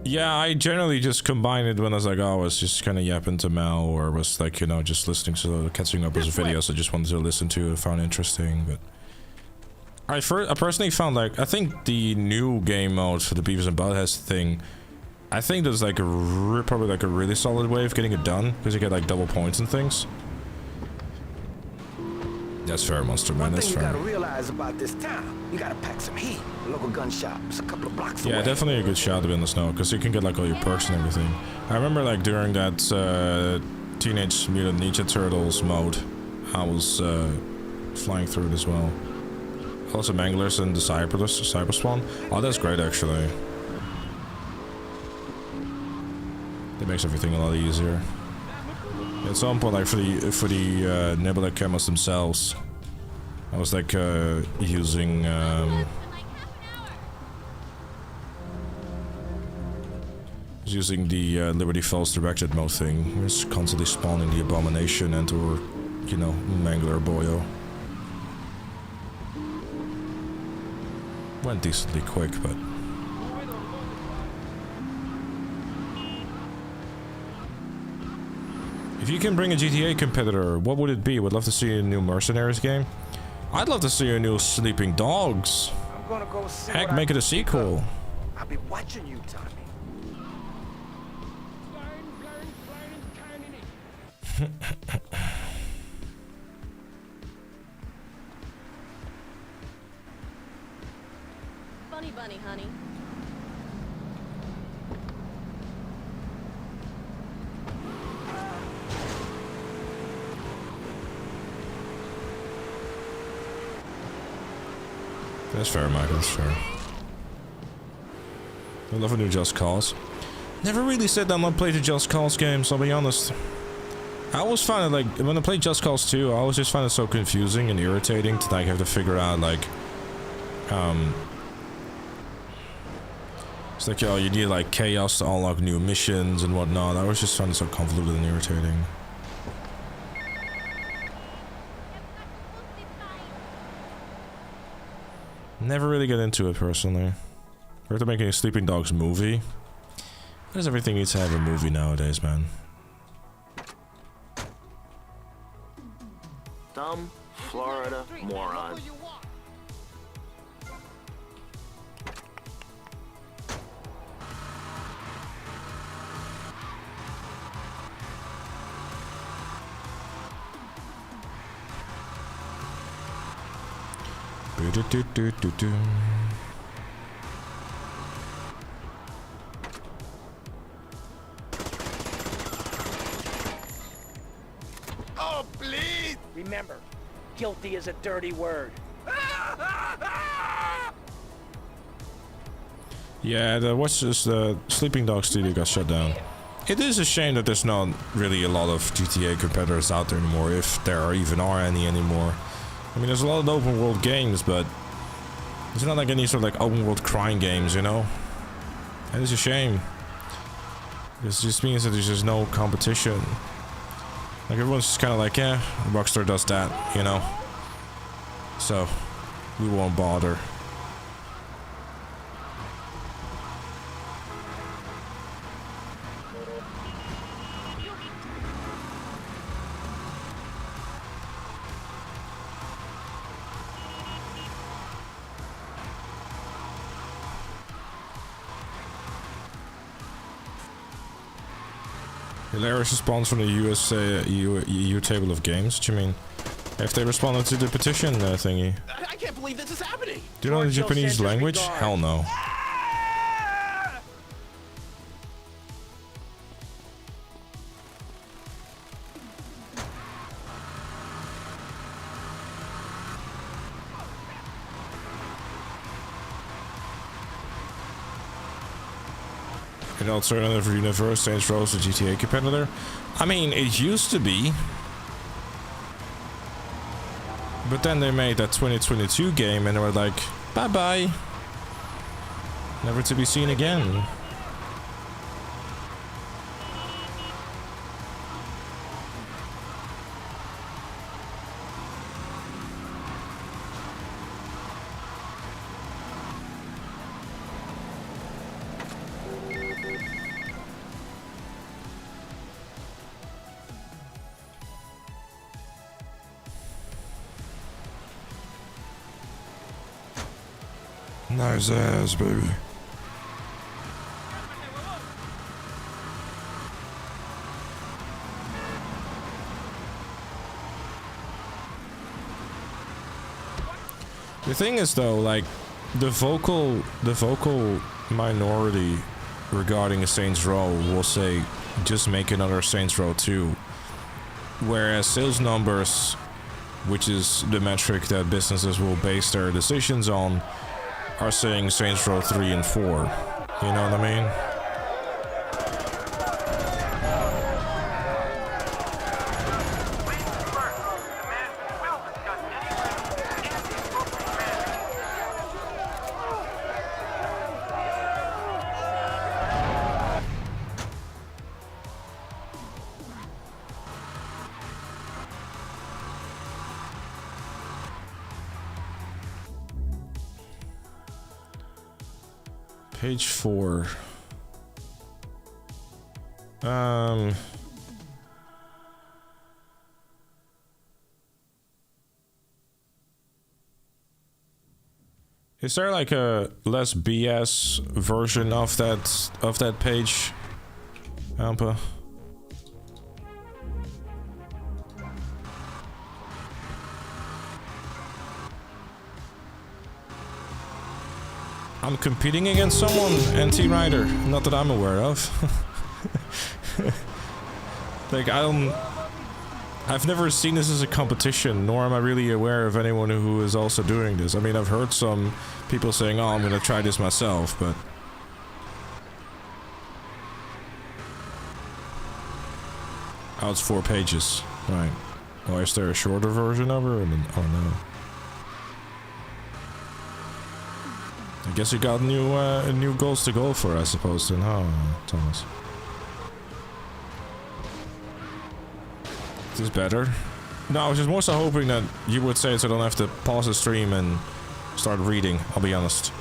Yeah, I generally just combine it when I was like, oh, I was just kind of yapping to Mal, or was like, you know, just listening to, catching up with videos I just wanted to listen to and found interesting, but... I personally found, like, I think the new game mode for the Beavis and Butthead thing, I think there's like probably like a really solid way of getting it done, because you get like double points and things. That's fair, Monster Man, that's fair. One thing you gotta realize about this town, you gotta pack some heat. A local gun shop, it's a couple of blocks away. Yeah, definitely a good shot to be in the snow, because you can get like all your perks and everything. I remember like during that Teenage Mutant Ninja Turtles mode, I was flying through it as well. Also Manglers and the Cyber Spawn. Oh, that's great actually. It makes everything a lot easier. At some point, like for the Nebula camos themselves, I was like using the Liberty Falls directed mode thing. We're just constantly spawning the Abomination and or, you know, Mangler Boyo. Went decently quick, but. If you can bring a GTA competitor, what would it be? Would love to see a new Mercenaries game. I'd love to see a new Sleeping Dogs. I'm gonna go see. Heck, make it a sequel. I'll be watching you, Tommy. Funny bunny, honey. That's fair, Michael, that's fair. I love a new Just Cause. Never really said that I'm not playing the Just Cause games, I'll be honest. I always find it, like, when I play Just Cause 2, I always just find it so confusing and irritating to, like, have to figure out, like, it's like, oh, you need, like, chaos to unlock new missions and whatnot. I always just find it so convoluted and irritating. Never really get into it personally. We're to making a Sleeping Dogs movie. Why does everything need to have a movie nowadays, man? dumb Florida moron. Do-do-do-do-do-do. Oh, please! Remember, guilty is a dirty word. Yeah, the Sleeping Dog studio got shut down. It is a shame that there's not really a lot of GTA competitors out there anymore, if there even are any anymore. I mean, there's a lot of open world games, but it's not like any sort of like open world crime games, you know? And it's a shame. This just means that there's just no competition. Like everyone's just kind of like, yeah, Rockstar does that, you know? So, we won't bother. Hilarious response from the EU table of games. What do you mean? If they responded to the petition thingy. I can't believe this is happening. Do you know the Japanese language? Hell no. An alternative universe, Saints Row is a GTA competitor. I mean, it used to be. But then they made that 2022 game and they were like, bye-bye. Never to be seen again. Nice ass, baby. The thing is though, like the vocal minority regarding a Saints Row will say just make another Saints Row 2. Whereas sales numbers, which is the metric that businesses will base their decisions on, are saying Saints Row 3 and 4. You know what I mean? Page 4. Is there like a less BS version of that page, Ampa? I'm competing against someone, NT Rider. Not that I'm aware of. Like, I've never seen this as a competition, nor am I really aware of anyone who is also doing this. I mean, I've heard some people saying, oh, I'm gonna try this myself, but... Oh, it's 4 pages. Right. Oh, is there a shorter version of her? Oh, no. I guess you got new goals to go for, I suppose, then, huh, Thomas? Is this better? No, I was just more so hoping that you would say it so I don't have to pause the stream and start reading, I'll be honest.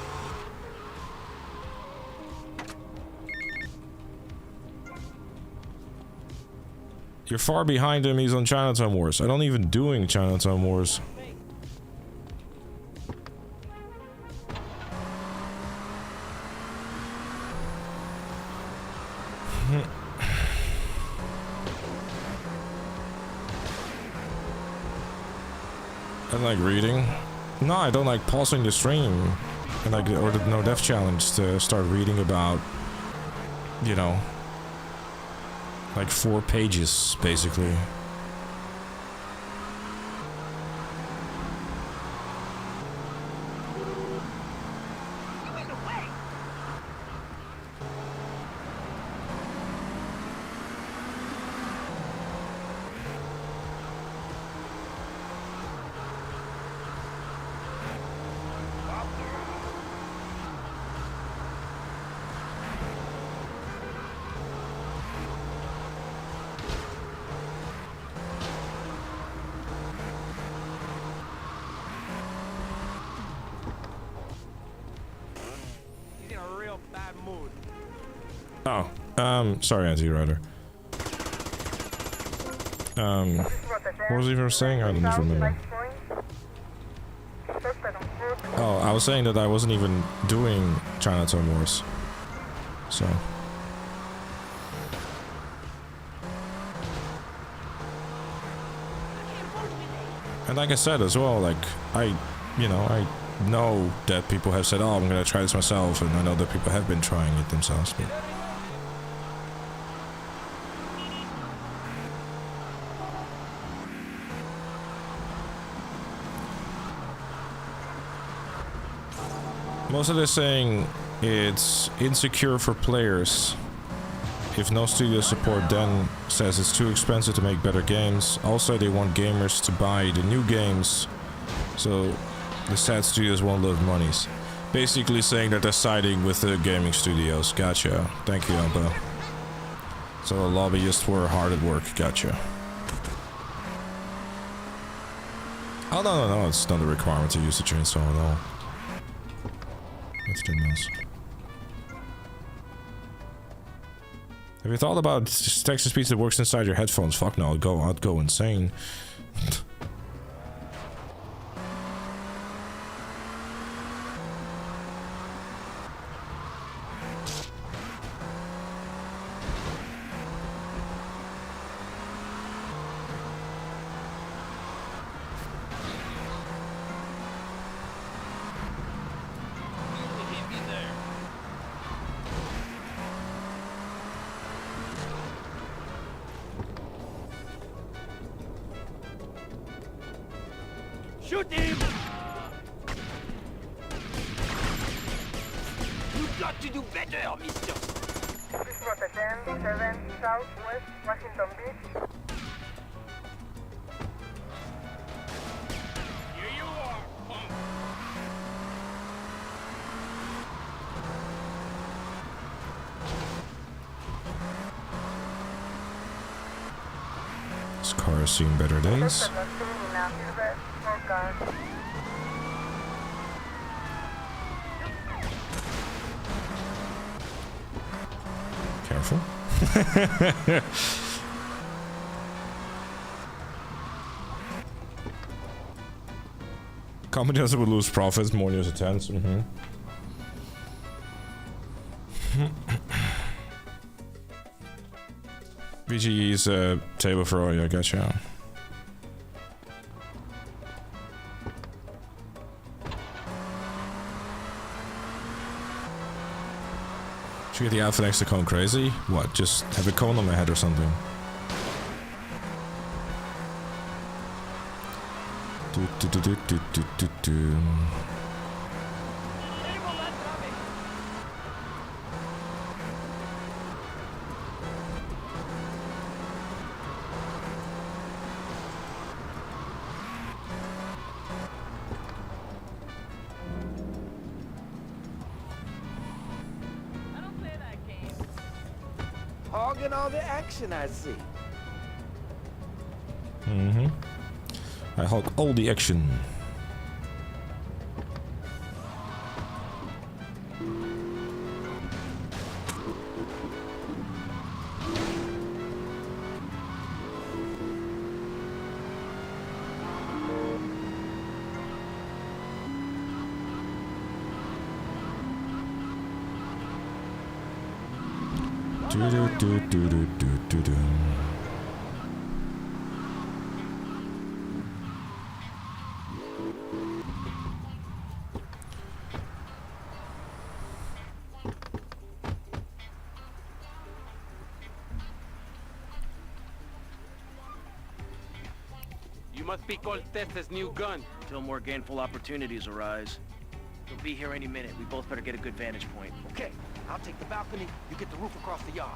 You're far behind him, he's on Chinatown Wars. I don't even doing Chinatown Wars. I like reading. No, I don't like pausing the stream. And like, or the No Death Challenge to start reading about, you know, like 4 pages, basically. Sorry, Anti-Rider. What was he even saying? I don't even remember. Oh, I was saying that I wasn't even doing Chinatown Wars. So. And like I said as well, like, I know that people have said, oh, I'm gonna try this myself, and I know that people have been trying it themselves, but... Most of this saying it's insecure for players. If no studio support then says it's too expensive to make better games. Also, they want gamers to buy the new games, so the sad studios won't lose monies. Basically saying that they're siding with the gaming studios. Gotcha. Thank you, Ampa. So the lobbyists were hard at work. Gotcha. Oh, no, it's not a requirement to use the chainsaw at all. That's the mouse. Have you thought about text to speech that works inside your headphones? Fuck no, I'd go insane. Shoot him! You've got to do better, mister! This is Rota 10, 7, Southwest, Washington Beach. Here you are, punk! This car has seen better days. Careful. Companies would lose profits, more news attends. VGE's table for all, yeah, gotcha. Should we get the outfit next to Cone Crazy? What, just have a cone on my head or something? Hogging all the action, I see. I hog all the action. Do-do-do-do-do-do-do. You must be Cortez's new gun. Until more gainful opportunities arise. He'll be here any minute. We both better get a good vantage point. Okay, I'll take the balcony, you get the roof across the yard.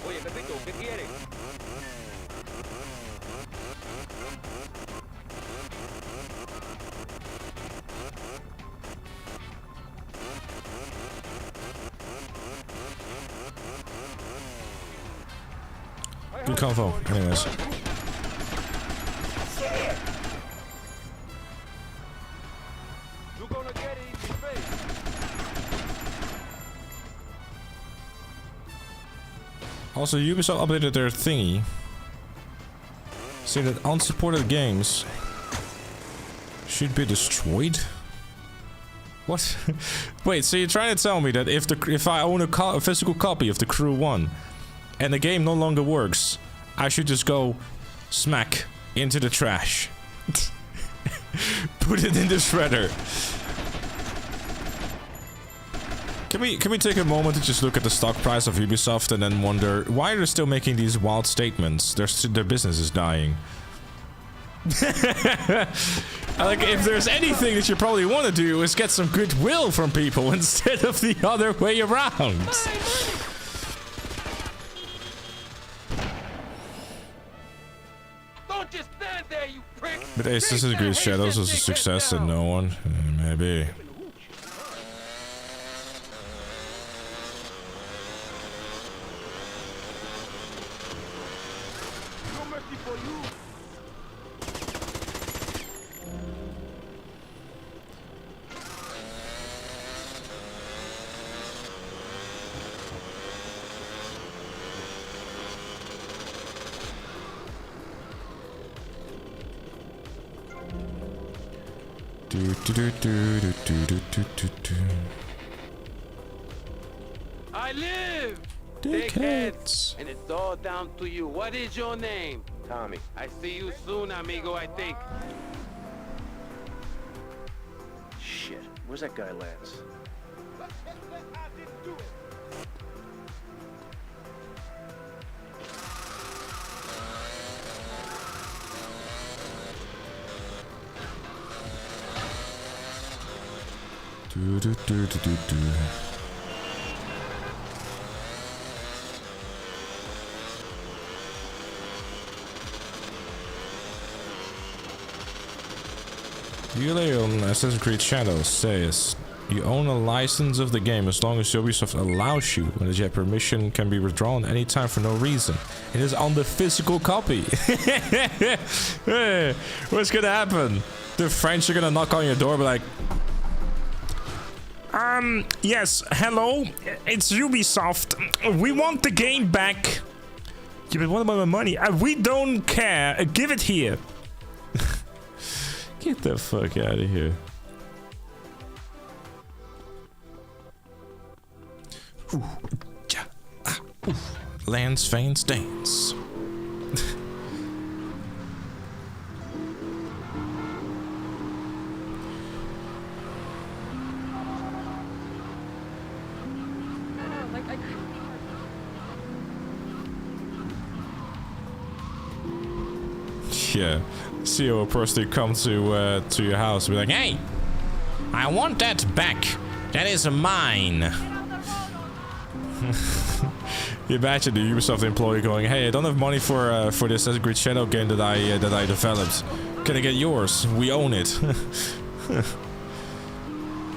Oye, Pepito, ¿qué quieres? Good convo. Anyways. You're gonna get it in your face. Also, Ubisoft updated their thingy. Say that unsupported games should be destroyed. What? Wait, so you're trying to tell me that if I own a physical copy of The Crew 1 and the game no longer works, I should just go smack into the trash. Put it in the shredder. Can we take a moment to just look at the stock price of Ubisoft and then wonder why they're still making these wild statements? Their business is dying. Like, if there's anything that you probably want to do is get some goodwill from people instead of the other way around. Don't just stand there, you prick! But Assassin's Creed Shadows was a success and no one. Maybe. No mercy for you. I live! Dickheads. And it's all down to you. What is your name? Tommy. I see you soon, amigo, I think. Shit, where's that guy Lance? Relay on Assassin's Creed Shadows says you own a license of the game as long as Ubisoft allows you, and that you have permission can be withdrawn anytime for no reason. It is on the physical copy. Hey, what's gonna happen? The French are gonna knock on your door, be like, yes, hello, it's Ubisoft. We want the game back. Yeah, but what about my money? We don't care. Give it here. Get the fuck out of here. Ooh, ja, ah, ooh. Lance Fane's dance. Yeah, CEO will personally come to your house and be like, hey, I want that back. That is mine. You imagine the Ubisoft employee going, hey, I don't have money for this Assassin's Creed Shadow game that I developed. Can I get yours? We own it.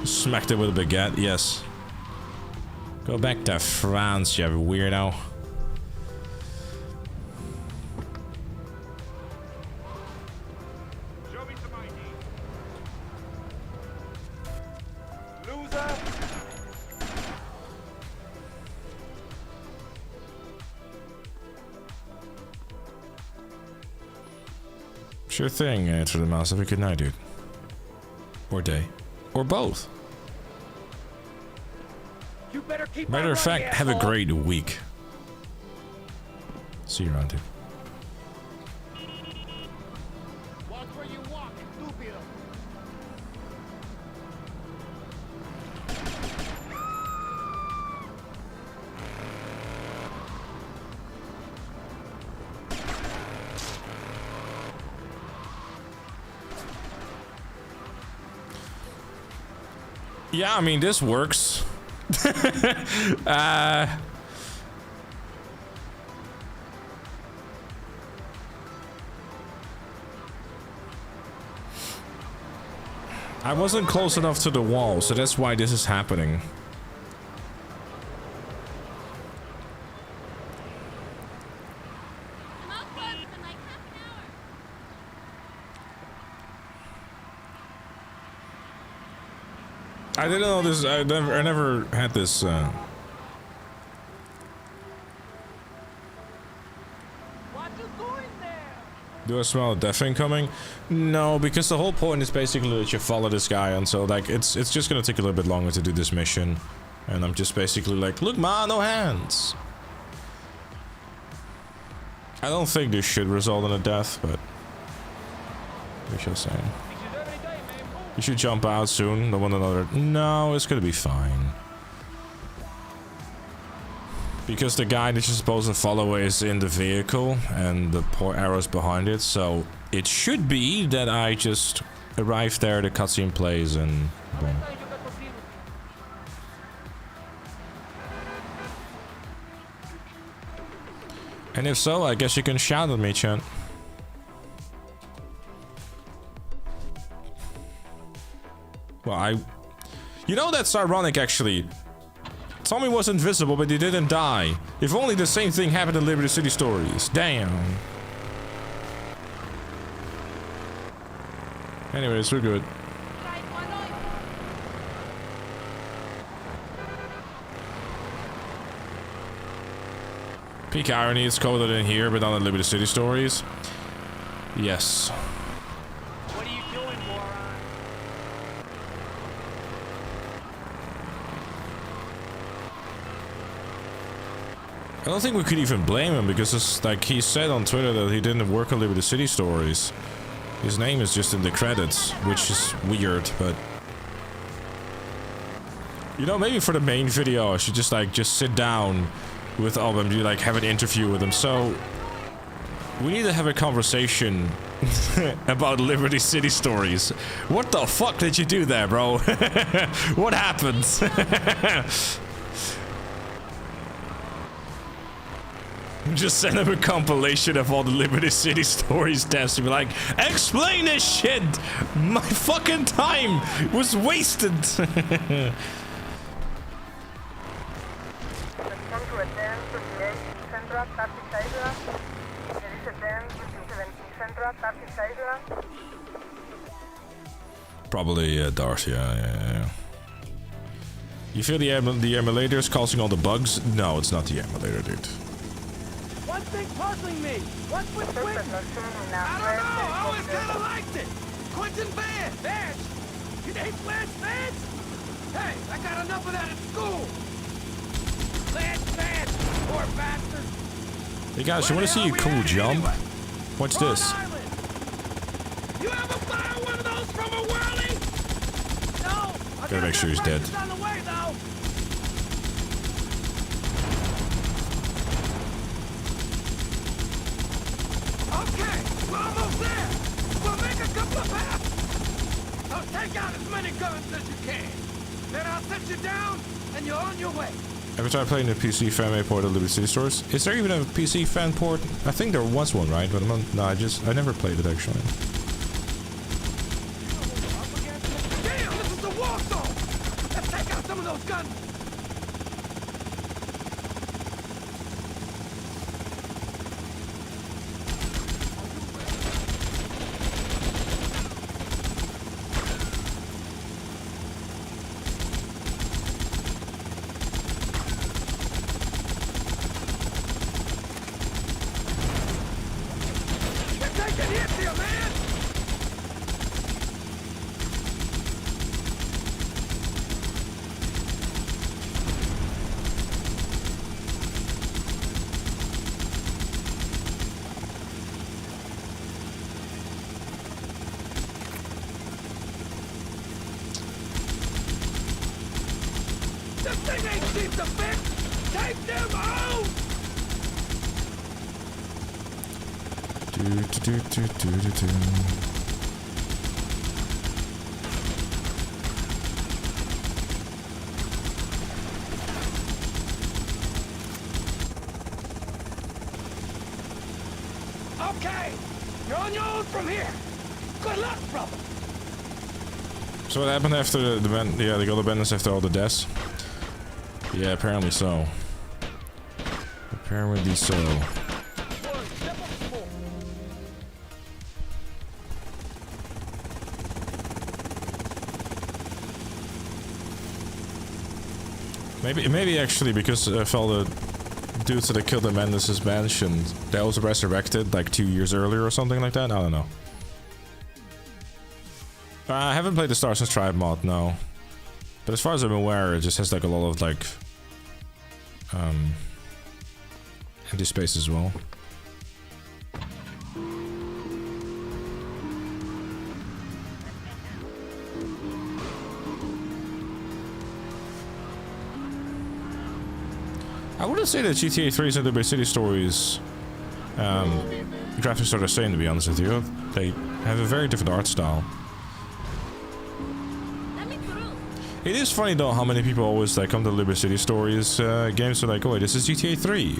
Smacked it with a baguette, yes. Go back to France, you weirdo. Sure thing, answered the mouse. Have a good night, dude. Or day. Or both. You better keep Matter of fact, have a great week. See you around, dude. Walk where you walk, estúpido. Yeah, I mean, this works. I wasn't close enough to the wall, so that's why this is happening. I didn't know this. I never had this. Do I smell a death incoming? No, because the whole point is basically that you follow this guy until, like, it's just gonna take a little bit longer to do this mission, and I'm just basically like, look, ma, no hands. I don't think this should result in a death, but we shall say. You should jump out soon. No one another. No, it's gonna be fine. Because the guy that you're supposed to follow is in the vehicle and the poor arrows behind it, so it should be that I just arrive there, the cutscene plays, and boom. And if so, I guess you can shout at me, chat. Well, you know, that's ironic, actually. Tommy was invisible, but he didn't die. If only the same thing happened in Liberty City Stories. Damn. Anyways, we're good. Peak irony, it's coded in here, but not in Liberty City Stories. Yes. What are you doing, moron? I don't think we could even blame him, because it's like he said on Twitter that he didn't work on Liberty City Stories. His name is just in the credits, which is weird, but... You know, maybe for the main video I should just sit down with all of them, do like have an interview with them. So we need to have a conversation about Liberty City Stories. What the fuck did you do there, bro? What happened? Just send him a compilation of all the Liberty City Stories deaths and be like, explain this shit! My fucking time was wasted! Probably Darth, yeah. You feel the emulator is causing all the bugs? No, it's not the emulator, dude. One thing puzzling me. What's with Quentin? I don't know. I always kind of liked it. Quentin Vance. You hate Lance Vance? Hey, I got enough of that at school. Lance Vance, poor bastard. Hey guys, you want to see a cool jump? Anyway? Watch this. You ever fire one of those from a whirly? No. Gotta make sure he's dead. On the way, though. Okay, we're almost there. We'll make a couple of passes. So take out as many guns as you can. Then I'll set you down, and you're on your way. Every time I play in the PC fan port of Liberty City Stores, is there even a PC fan port? I think there was one, right? But I never played it actually. Damn, this is the war zone. Let's take out some of those guns. You're taking hits here, man. This thing ain't cheap to fix! Take them out! Okay, you're on your own from here. Good luck, brother. So what happened after the band? Yeah, they got the bandits after all the deaths. Yeah, apparently so. Apparently so. Maybe actually because if all the dudes that killed the Mendes' mansion, that was resurrected like 2 years earlier or something like that. I don't know. I haven't played the Stars and Triad mod, no. But as far as I'm aware, it just has like a lot of like empty space as well. I wouldn't say that GTA 3's and Liberty City Stories graphics are the same, to be honest with you. They have a very different art style. It is funny though how many people always like come to Liberty City Stories games are like, oh, this is GTA 3.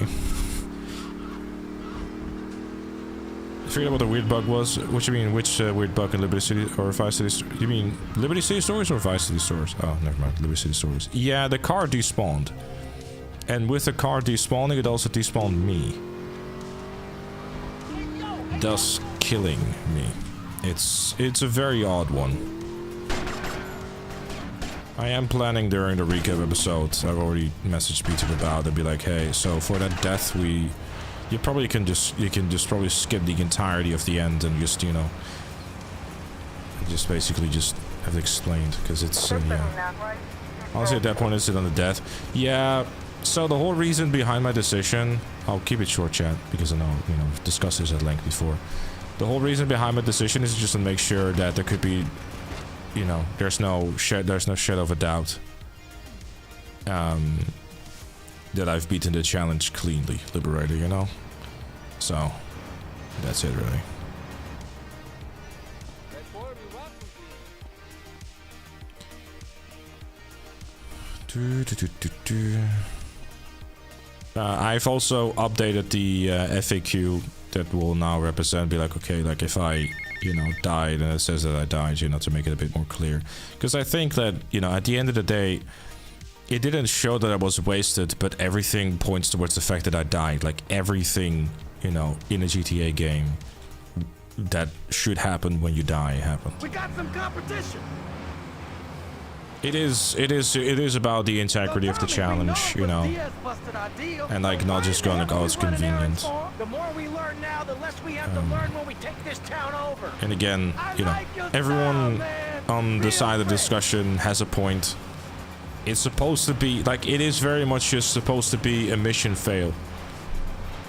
I forget what the weird bug was. What you mean, which weird bug in Liberty City or Vice City? You mean Liberty City Stories or Vice City Stories? Oh, never mind, Liberty City Stories. Yeah, the car despawned. And with the car despawning, it also despawned me. Thus killing me. It's a very odd one. I am planning during the recap episode, I've already messaged Peter about it, be like, hey, so for that death you probably can just probably skip the entirety of the end and just, you know, just basically just have it explained, because it's, yeah. Honestly, at that point, it's it on the death. Yeah, so the whole reason behind my decision, I'll keep it short, chat, because I know, you know, we've discussed this at length before. The whole reason behind my decision is just to make sure that there could be, you know, there's no shadow of a doubt that I've beaten the challenge cleanly, Liberator, you know? So, that's it, really. I've also updated the FAQ that will now represent, be like, okay, like if I, you know, died and it says that I died, you know, to make it a bit more clear. Because I think that, you know, at the end of the day, it didn't show that I was wasted, but everything points towards the fact that I died. Like everything, you know, in a GTA game that should happen when you die happens. We got some competition. It is about the integrity of the challenge, you know, and like not just going like, oh, it's convenient. The more we learn now, the less we have to learn when we take this town over. And again, you know, everyone on the side of the discussion has a point. It's supposed to be like, it is very much just supposed to be a mission fail,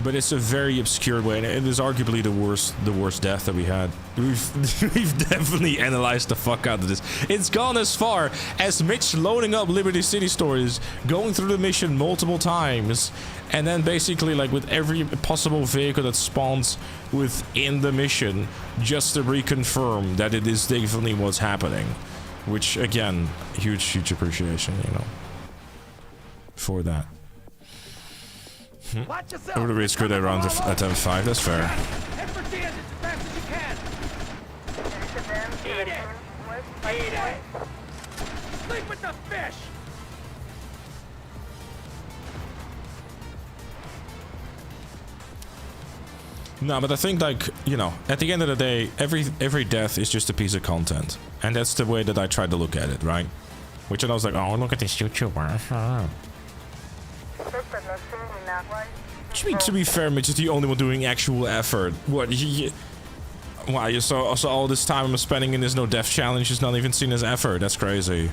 but it's a very obscure way, and it is arguably the worst death that we had. We've definitely analyzed the fuck out of this. It's gone as far as Mitch loading up Liberty City Stories, going through the mission multiple times, and then basically like with every possible vehicle that spawns within the mission, just to reconfirm that it is definitely what's happening. Which again, huge appreciation, you know, for that. I would have reached good around at M5, that's fair. Head for Diaz as fast as you can. Eat it! Eat it! Sleep with the fish! No, but I think, like, you know, at the end of the day, every death is just a piece of content. And that's the way that I try to look at it, right? Which I was like, oh, look at this YouTuber. To be fair, Mitch is the only one doing actual effort. What? Wow, you saw all this time I'm spending in this no death challenge is not even seen as effort. That's crazy.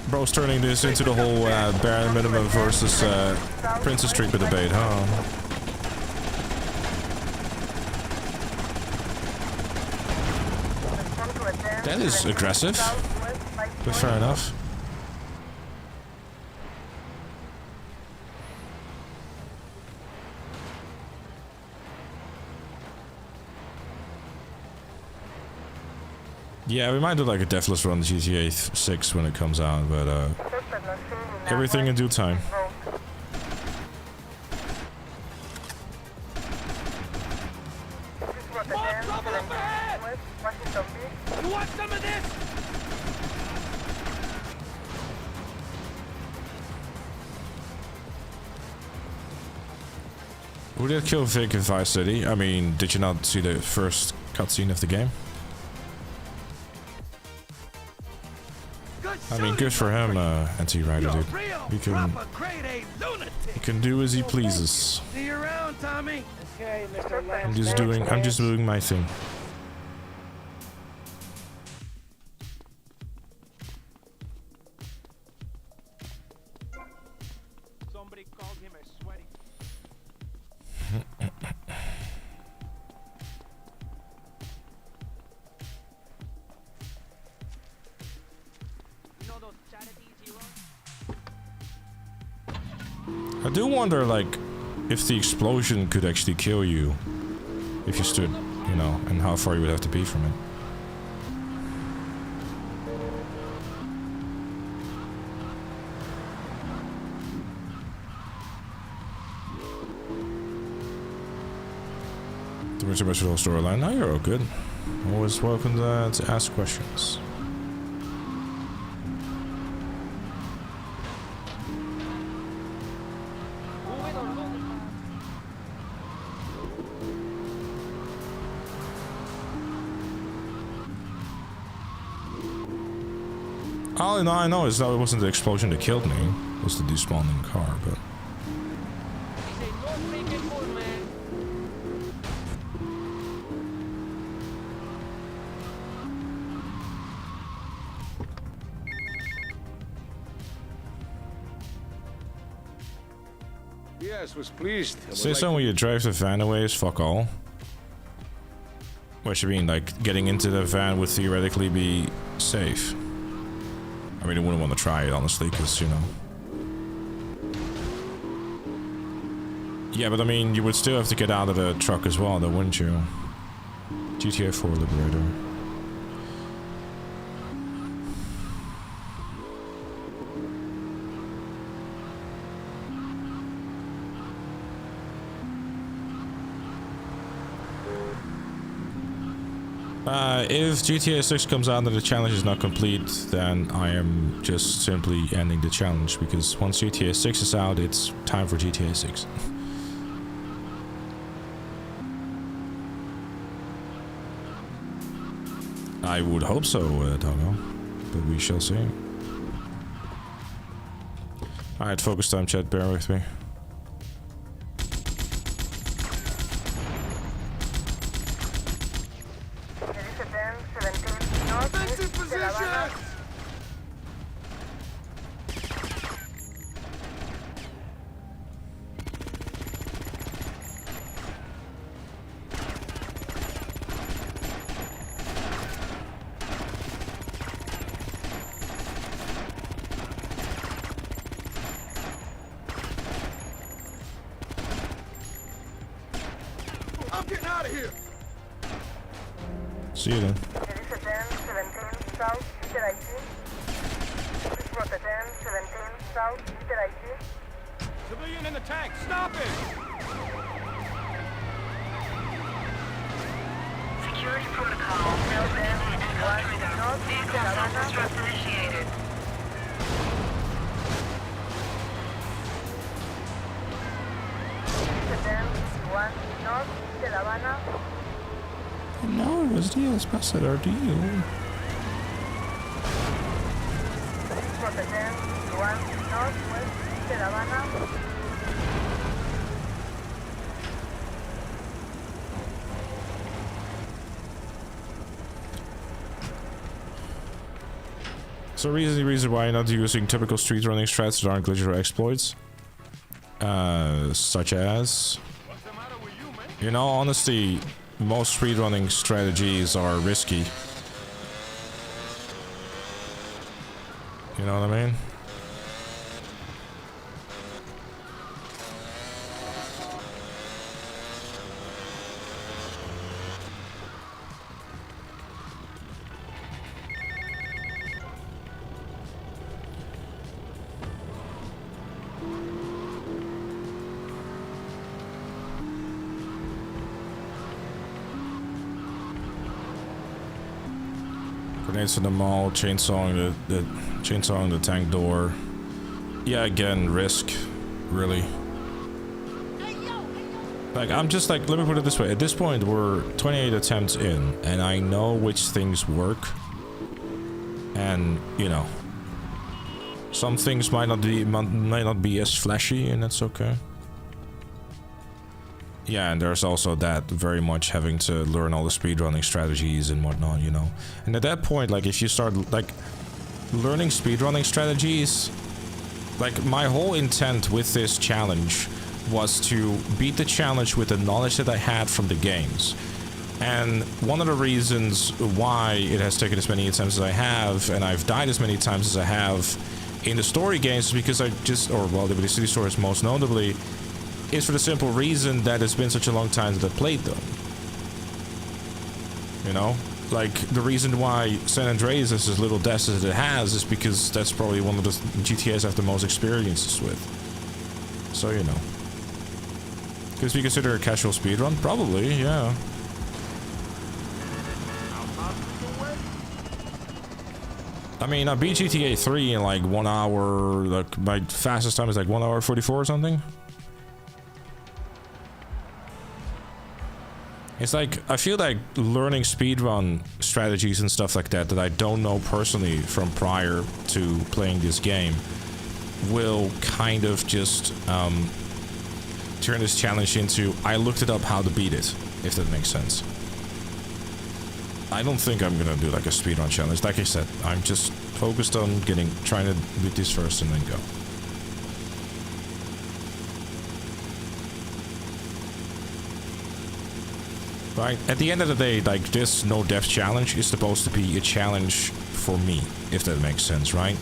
Bro's turning this into the whole bare minimum versus Princess Treatment debate, huh? That is aggressive, but fair enough. Yeah, we might do like a deathless run GTA 6 when it comes out, but everything in due time. You want some of this? Who did kill Vic in Vice City? I mean, did you not see the first cutscene of the game? I mean, good for him, anti-rider dude. He can do as he pleases. See you around, Tommy. Okay, Mr. I'm just doing my thing. Somebody called him a sweaty. You know those charities he runs? I do wonder, like, if the explosion could actually kill you if you stood, you know, and how far you would have to be from it. The Mr. Whole storyline. Now you're all good. Always welcome to ask questions. All I know is that it wasn't the explosion that killed me. It was the despawning car, but... Diaz was pleased. Say something when you drive the van away is fuck all. What you mean, like, getting into the van would theoretically be safe? I mean, I wouldn't want to try it, honestly, because, you know... Yeah, but I mean, you would still have to get out of the truck as well, though, wouldn't you? GTA 4 Liberator. If GTA 6 comes out and the challenge is not complete, then I am just simply ending the challenge, because once GTA 6 is out, it's time for GTA 6. I would hope so, Doggo, but we shall see. Alright, focus time, chat, bear with me. See you then. Civilian in the tank, stop it! Security protocol, vehicle self-destruct initiated. No, it was Diaz. Pass it or do you? So reason why you're not using typical street running strats that aren't glitches or exploits? Such as... In all honesty, most speedrunning strategies are risky. You know what I mean? Grenades in the mall, chainsawing the tank door. Yeah, again, risk, really. Like, I'm just like, let me put it this way. At this point, we're 28 attempts in, and I know which things work. And, you know, some things might not be as flashy, and that's okay. Yeah, and there's also that very much having to learn all the speedrunning strategies and whatnot, you know. And at that point, like, if you start, like, learning speedrunning strategies, like, my whole intent with this challenge was to beat the challenge with the knowledge that I had from the games. And one of the reasons why it has taken as many attempts as I have, and I've died as many times as I have in the story games, is because I just, or well, the City Stories most notably, is for the simple reason that it's been such a long time that I played them. You know? Like, the reason why San Andreas has as little deaths as it has is because that's probably one of the GTAs I have the most experiences with. So, you know. Because if you consider a casual speedrun, probably, yeah. I mean, I beat GTA 3 in like 1 hour, like, my fastest time is like 1 hour 44 or something. It's like, I feel like learning speedrun strategies and stuff like that I don't know personally from prior to playing this game will kind of just turn this challenge into, I looked it up how to beat it, if that makes sense. I don't think I'm gonna do like a speedrun challenge. Like I said, I'm just focused on trying to beat this first and then go. Right, at the end of the day, like, this no death challenge is supposed to be a challenge for me, if that makes sense, right?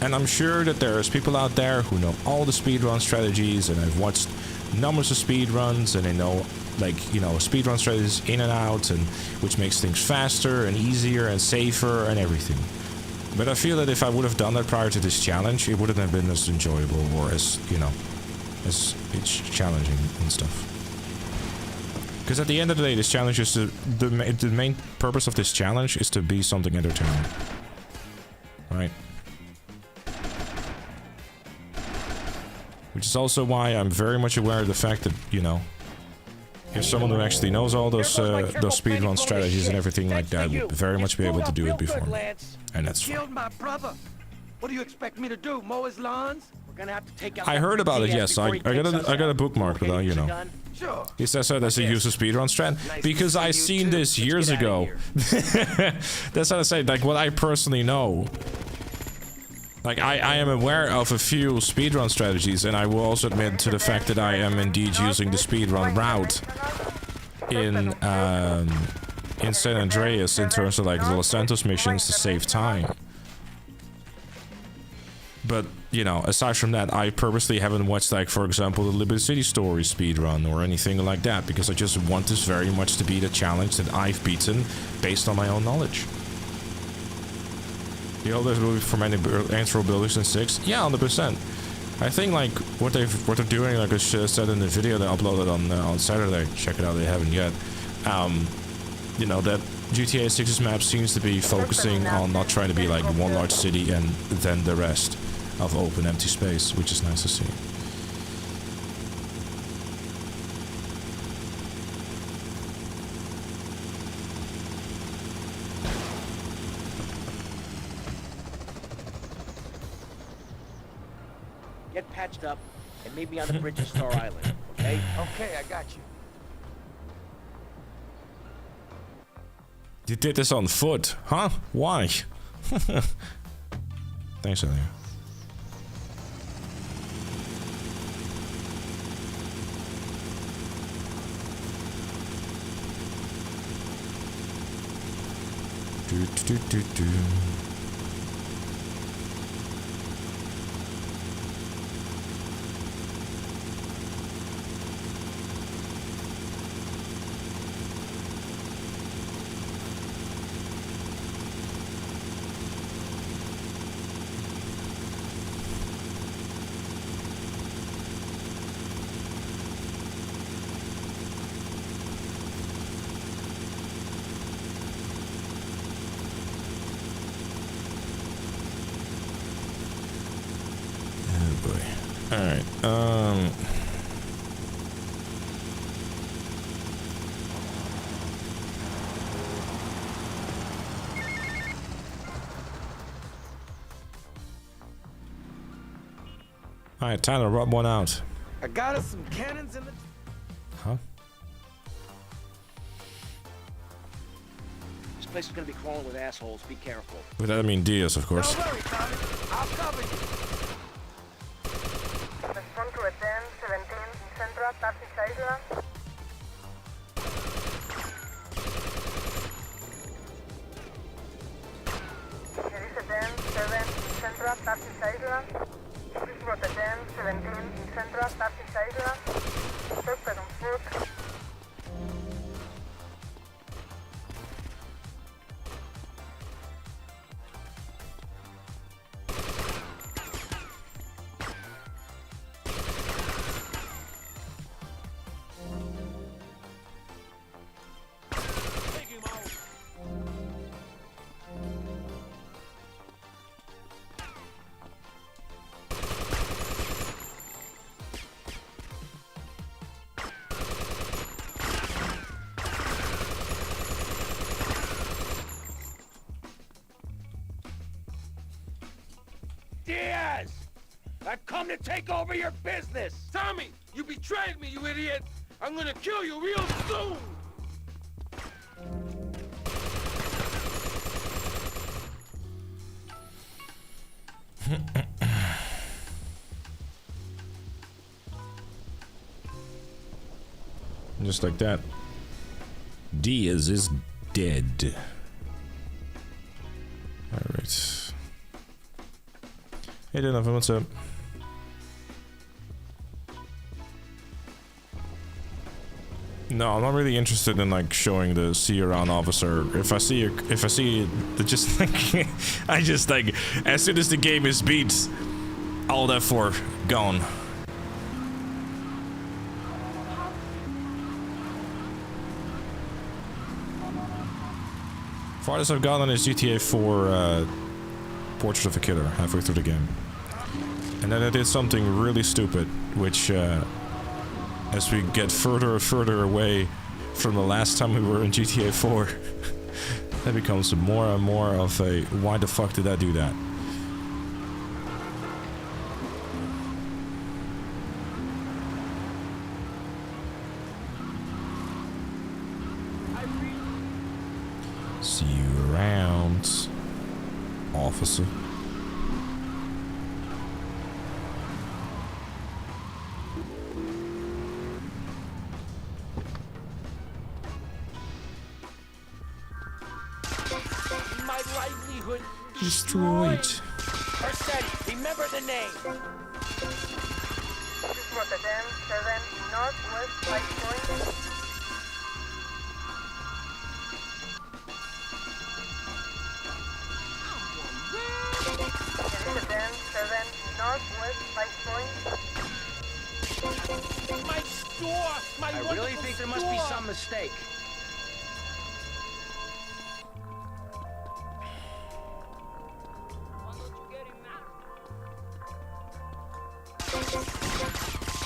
And I'm sure that there's people out there who know all the speedrun strategies, and I've watched numbers of speedruns, and they know, like, you know, speedrun strategies in and out, and which makes things faster and easier and safer and everything. But I feel that if I would have done that prior to this challenge, it wouldn't have been as enjoyable or as, you know, as it's challenging and stuff. Because at the end of the day, this challenge is the main purpose of this challenge is to be something entertaining. Right? Which is also why I'm very much aware of the fact that, you know, if someone who actually knows all those speedrun strategies and everything like that would very much be able to do it before me. And that's fine. Killed my brother. What do you expect me to do? Mow his lawns? We're gonna have to take out. I heard about it, yes. I got a bookmark, but you know. Sure. He says that as a use of speedrun strat because I seen this years ago. That's what I say, like what I personally know. Like I am aware of a few speedrun strategies, and I will also admit to the fact that I am indeed using the speedrun route in San Andreas in terms of like the Los Santos missions to save time. But, you know, aside from that, I purposely haven't watched, like, for example, the Liberty City Stories speedrun or anything like that, because I just want this very much to be the challenge that I've beaten based on my own knowledge. The oldest movie for many Antro builders in 6? Yeah, 100%. I think, like, what they're doing, like I said in the video they uploaded on Saturday, check it out, they haven't yet, you know, that GTA 6's map seems to be focusing on not trying to be like one large city and then the rest of open empty space, which is nice to see. Get patched up and meet me on the bridge of Star Island, okay? Okay, I got you. You did this on foot, huh? Why? Thanks, Elia. Do. boy. Alright, Alright, time to rub one out. I got us some cannons in the... Huh? This place is gonna be crawling with assholes. Be careful. With that I mean Diaz, of course. Don't worry, Tommy. I'll cover you. Respond to a 10-17 Central Taxi Island. There is a 10-7 Central Taxi Island. This was a 10-17 Central Taxi Island. Suspect on foot. Diaz! I've come to take over your business! Tommy, you betrayed me, you idiot! I'm gonna kill you real soon! Just like that. Diaz is dead. Alright. Hey Donovan, what's up? No, I'm not really interested in like showing the see around officer. If I see it, just like I just like as soon as the game is beat, all that for gone. Farthest I've gotten is GTA 4 Portrait of a Killer, halfway through the game. And then I did something really stupid, which as we get further and further away from the last time we were in GTA 4, that becomes more and more of a why the fuck did I do that? See you around, officer. My livelihood Destroyed. Arsetti, remember the name. This was a 10-7 Northwest Light Point. There is a 10-7 Northwest Light Point. My store! My I really think there must be some mistake.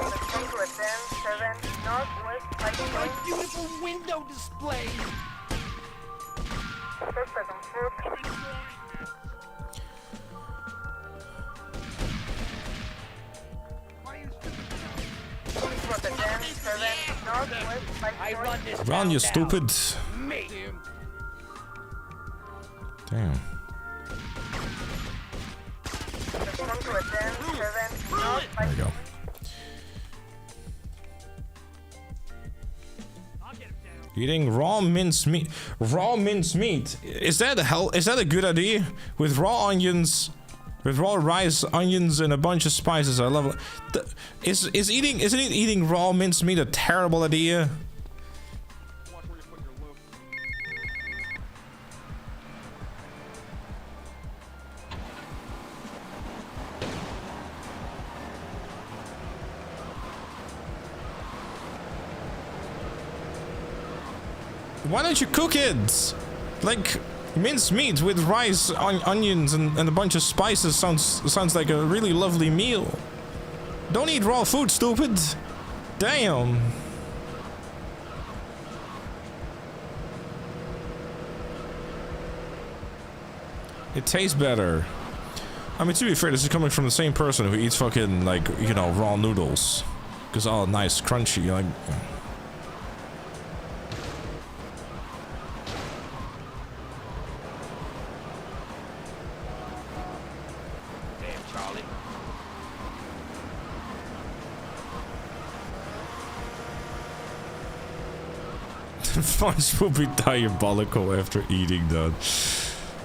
Respond to a 10-7 Northwest Light My Point. beautiful window display! Suspect on foot. This was a 10-7 Northwest Light I Point. run this Run, town you down. stupid. Me! Damn. Respond to a 10-7 North There we go. Eating raw minced meat. Raw minced meat. Is that a good idea? With raw onions, with raw rice, onions, and a bunch of spices. I love it. Isn't eating raw minced meat a terrible idea? Why don't you cook it? Like, minced meat with rice, onions, and a bunch of spices sounds like a really lovely meal. Don't eat raw food, stupid. Damn. It tastes better. I mean, to be fair, this is coming from the same person who eats fucking, like, you know, raw noodles. Because all nice, crunchy, like... Damn, Charlie. The fudge will be diabolical after eating that.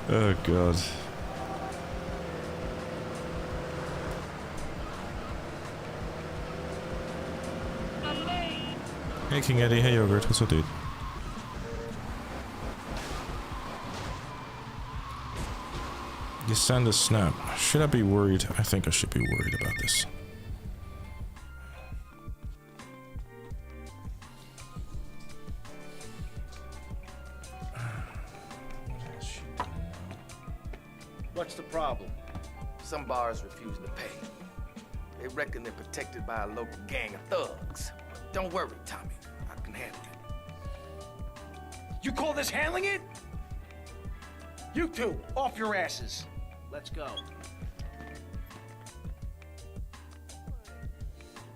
Oh, God. Hey King Eddie, hey Yogurt, what's up dude? You send a snap. Should I be worried? I think I should be worried about this. What's the problem? Some bars refusing to pay. They reckon they're protected by a local gang of thugs. Don't worry, Tommy. I can handle it. You call this handling it? You two, off your asses. Let's go.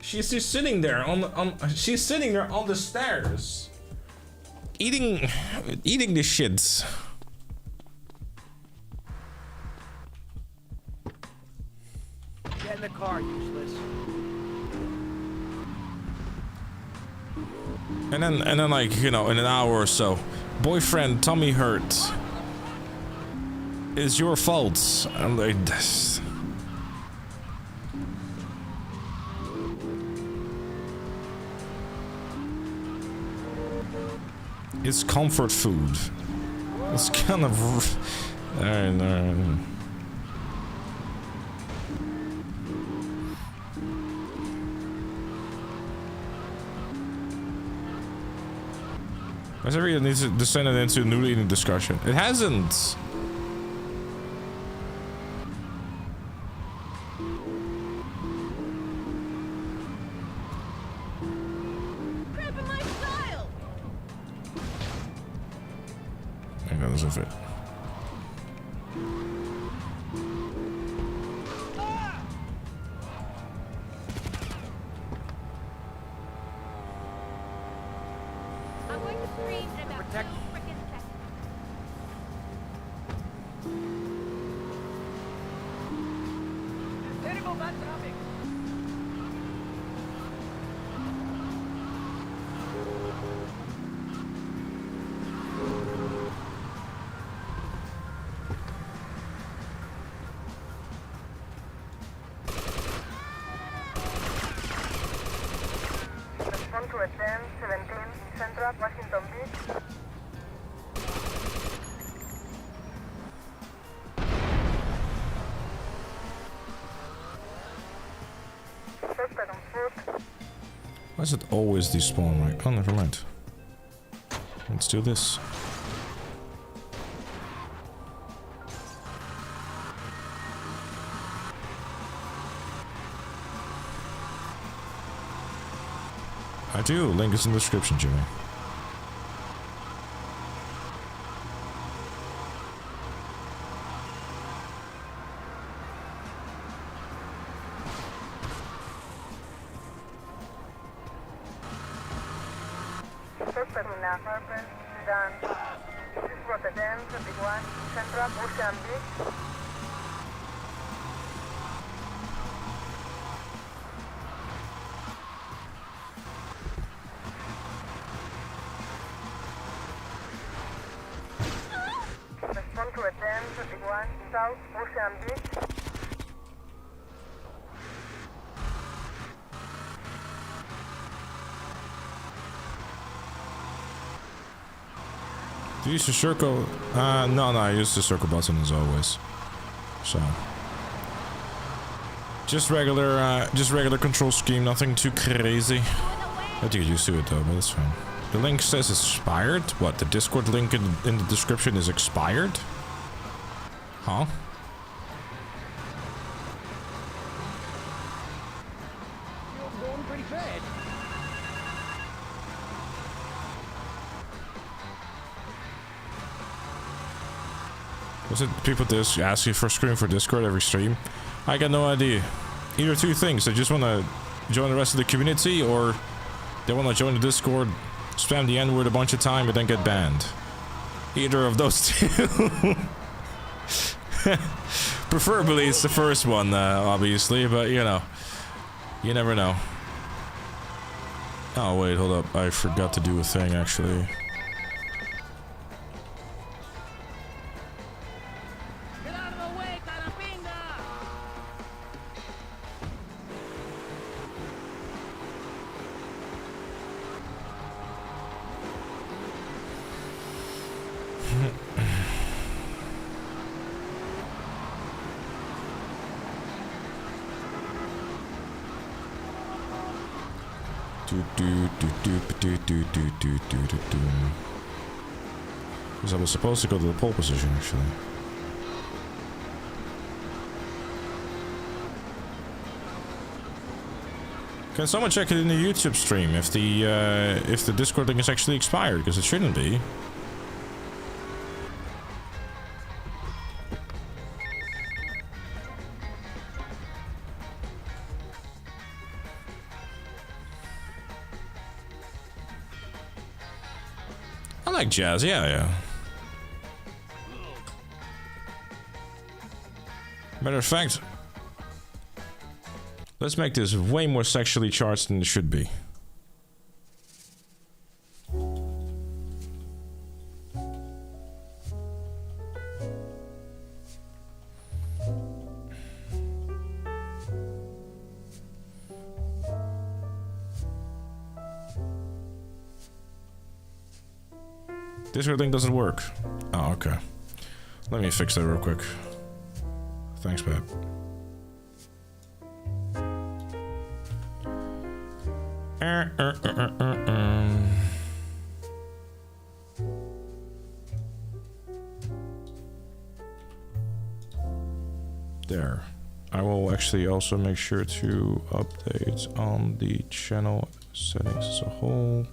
She's just sitting there she's sitting there on the stairs. Eating the shits. Get in the car, useless. And then like, you know, in an hour or so, boyfriend tummy hurt. It's your fault. I'm like this. It's comfort food. It's kind of I really needs to descend it into a noodle eating discussion. It hasn't. Cramping my style. Hang on, doesn't fit. I'm going to scream in about 2 freaking seconds. Terrible bad traffic. Respond to a 10-17 Central Washington Beach. Suspect on foot. Why does it always despawn? Like, oh, never mind. Let's do this. I do. Link is in the description, Jimmy. Suspect in a purple sedan. This is for the 10-31 Central Ocean Beach. Respond to a 10-31 South Ocean Beach. Do you use the circle? No, I use the circle button as always. So. Just regular control scheme, nothing too crazy. I have to get used to it though, but that's fine. The link says it's expired? What, the Discord link in the description is expired? Huh? pretty bad. Was it people just asking for screen for Discord every stream? I got no idea. Either two things. They just want to join the rest of the community, or they want to join the Discord, spam the N-word a bunch of time, and then get banned. Either of those two. Preferably it's the first one, obviously, but you know. You never know. Oh, wait, hold up. I forgot to do a thing, actually. Because I was supposed to go to the pole position, actually. Can someone check it in the YouTube stream if the Discord link is actually expired? Because it shouldn't be. I like jazz, yeah. Matter of fact, let's make this way more sexually charged than it should be. This thing doesn't work. Oh, okay. Let me fix that real quick. Thanks, babe. There. I will actually also make sure to update on the channel settings as a whole.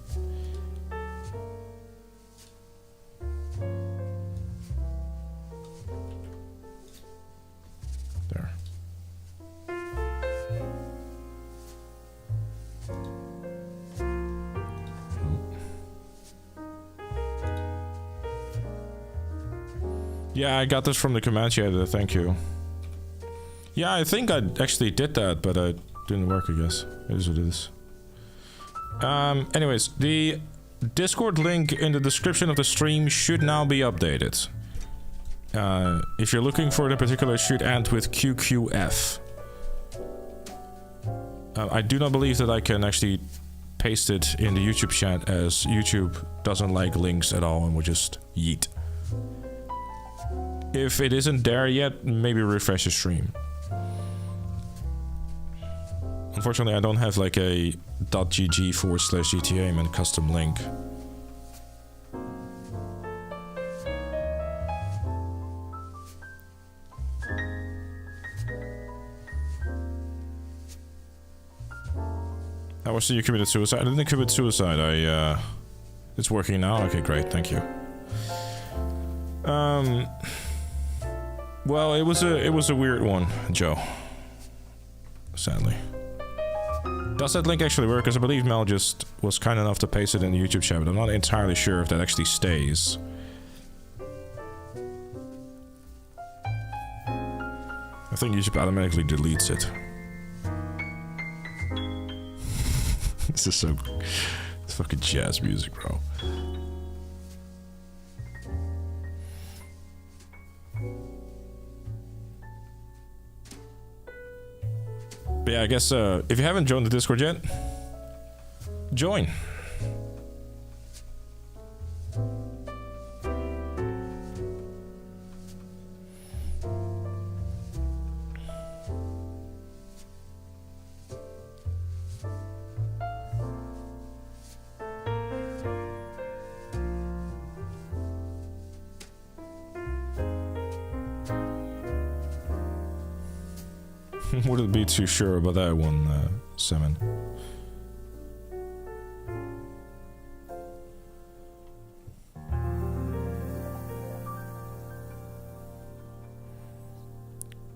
There. Yeah, I got this from the Comanche editor, thank you. Yeah, I think I actually did that, but it didn't work, I guess. It is what it is. Anyways, the Discord link in the description of the stream should now be updated. If you're looking for the particular shoot end with QQF. I do not believe that I can actually paste it in the YouTube chat, as YouTube doesn't like links at all and will just yeet. If it isn't there yet, maybe refresh the stream. Unfortunately, I don't have like a .gg/GTA and custom link. I was you committed suicide. I didn't commit suicide. It's working now. Okay, great. Thank you. Well, it was a weird one, Joe. Sadly. Does that link actually work? Because I believe Mel just was kind enough to paste it in the YouTube chat, but I'm not entirely sure if that actually stays. I think YouTube automatically deletes it. This is so... It's fucking jazz music, bro. But yeah, I guess if you haven't joined the Discord yet, join. Wouldn't be too sure about that one, Simon.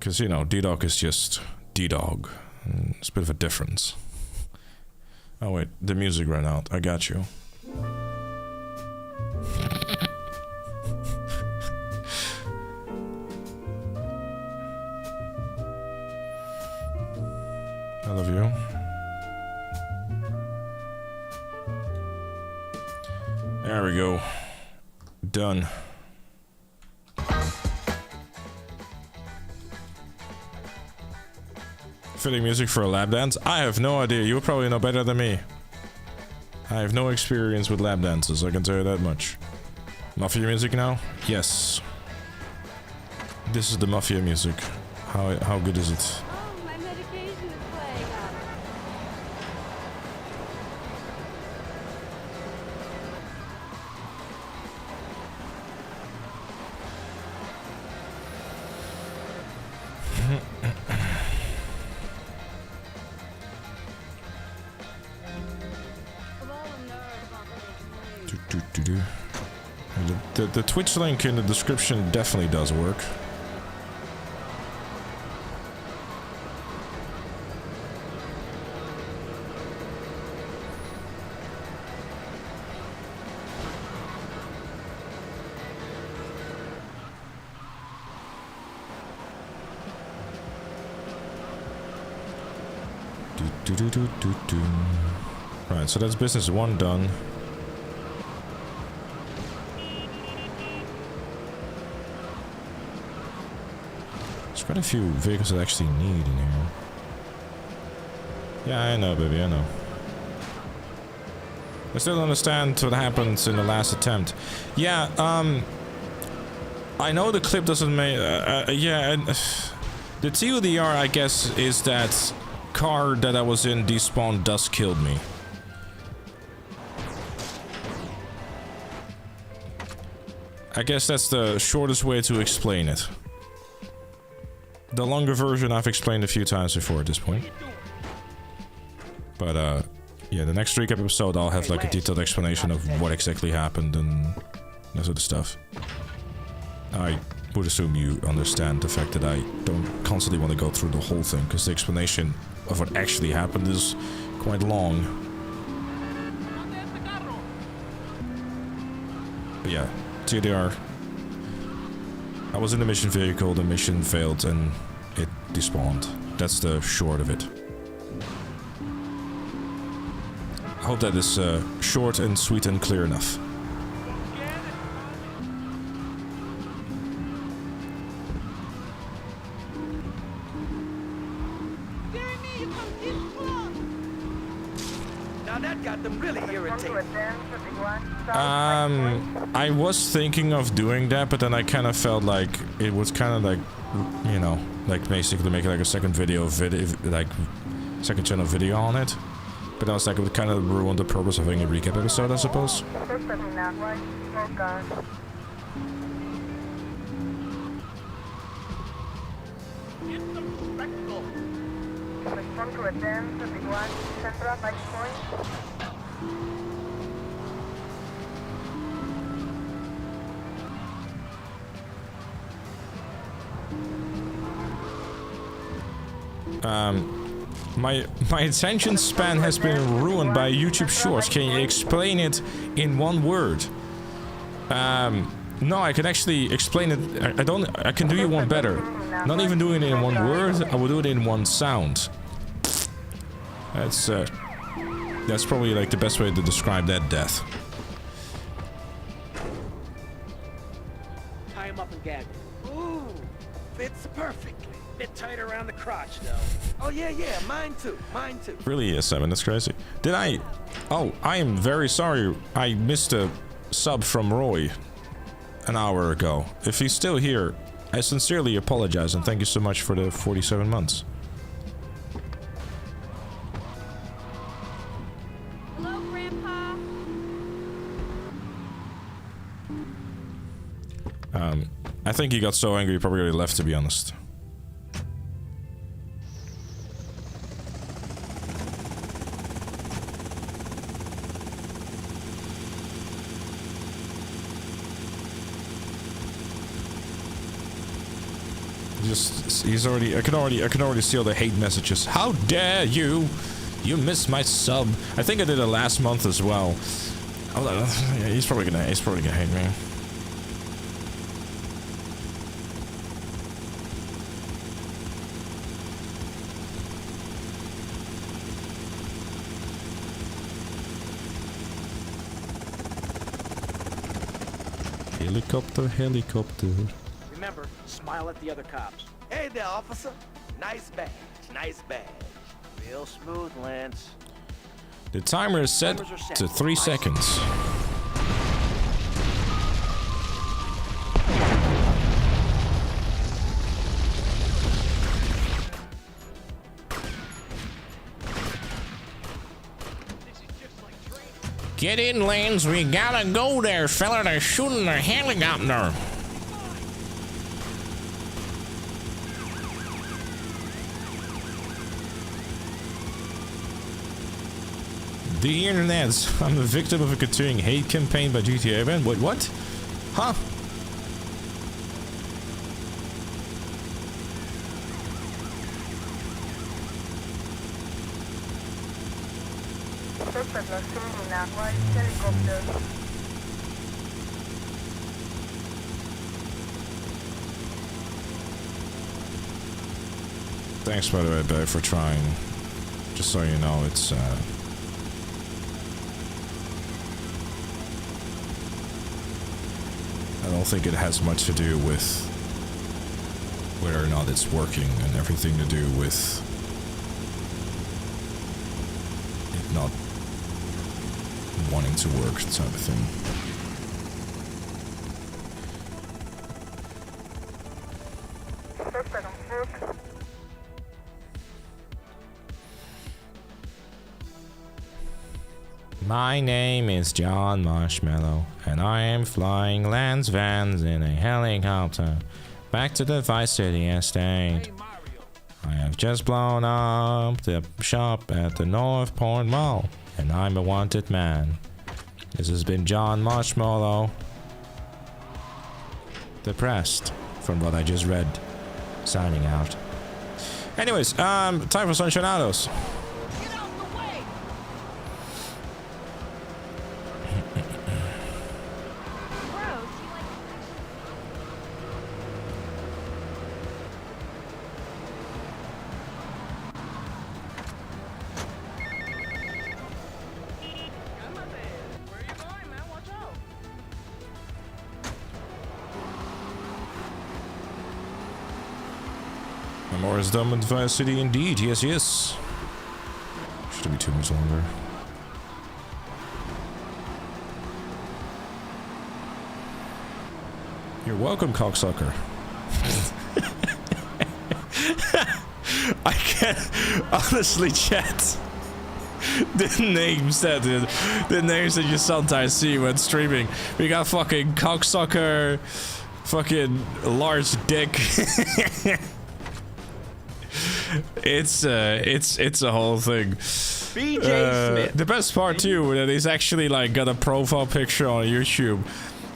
Because, you know, D-Dog is just D-Dog. It's a bit of a difference. Oh, wait. The music ran out. I got you. I love you. There we go. Done. Fitting music for a lap dance? I have no idea. You probably know better than me. I have no experience with lap dances, I can tell you that much. Mafia music now? Yes. This is the Mafia music. How good is it? Oh, my medication is playing up. The Twitch link in the description definitely does work. Right, so that's business 1 done. There's quite a few vehicles that actually need in here. Yeah, I know, baby, I know. I still don't understand what happens in the last attempt. Yeah, I know the clip doesn't make... yeah, the TLDR, I guess, is that car that I was in despawned dust killed me. I guess that's the shortest way to explain it. The longer version I've explained a few times before at this point. But yeah, the next recap episode I'll have like a detailed explanation of what exactly happened and that sort of stuff. I would assume you understand the fact that I don't constantly want to go through the whole thing, because the explanation of what actually happened is quite long. But yeah, TDR. I was in the mission vehicle, the mission failed and it despawned. That's the short of it. I hope that is short and sweet and clear enough. I was thinking of doing that, but then I kind of felt like it was kind of like, you know, like basically making like a second like second channel video on it. But I was like, it would kind of ruin the purpose of having a recap episode, I suppose. My attention span has been ruined by YouTube Shorts. Can you explain it in one word? No, I can actually explain it. I can do you one better. Not even doing it in one word, I will do it in one sound. That's probably like the best way to describe that death. Tie him up and gag him. Ooh, fits perfectly. Bit tight around the crotch, though. Oh, yeah, mine too. Really is, Simon, that's crazy. Did I... Oh, I am very sorry. I missed a sub from Roy an hour ago. If he's still here, I sincerely apologize and thank you so much for the 47 months. Hello, Grandpa. I think he got so angry he probably already left, to be honest. he's already. I can already see all the hate messages. How dare you! You missed my sub. I think I did it last month as well. Yeah, he's probably gonna hate me. Helicopter, helicopter. Remember, smile at the other cops. Hey there, officer. Nice badge, nice badge. Real smooth, Lance. The timer is set to 3 seconds. Get in, Lance. We gotta go there, fella. They're shooting a helicopter. The internet. I'm a victim of a continuing hate campaign by GTA event. Wait, what? Huh? Thanks, by the way, Bev, for trying. Just so you know, it's I don't think it has much to do with whether or not it's working, and everything to do with it not wanting to work, type of thing. My name is John Marshmallow, and I am flying Lance Vans in a helicopter back to the Vice City estate. I have just blown up the shop at the North Point Mall, and I'm a wanted man. This has been John Marshmallow, depressed from what I just read, signing out. Anyways, time for some shootados. More is done with Vice City indeed. Yes, yes. Should be 2 minutes longer. You're welcome, cocksucker. I can't honestly, chat. The names that you sometimes see when streaming. We got fucking cocksucker, fucking large dick. It's a whole thing. BJ Smith. The best part too, that he's actually like got a profile picture on YouTube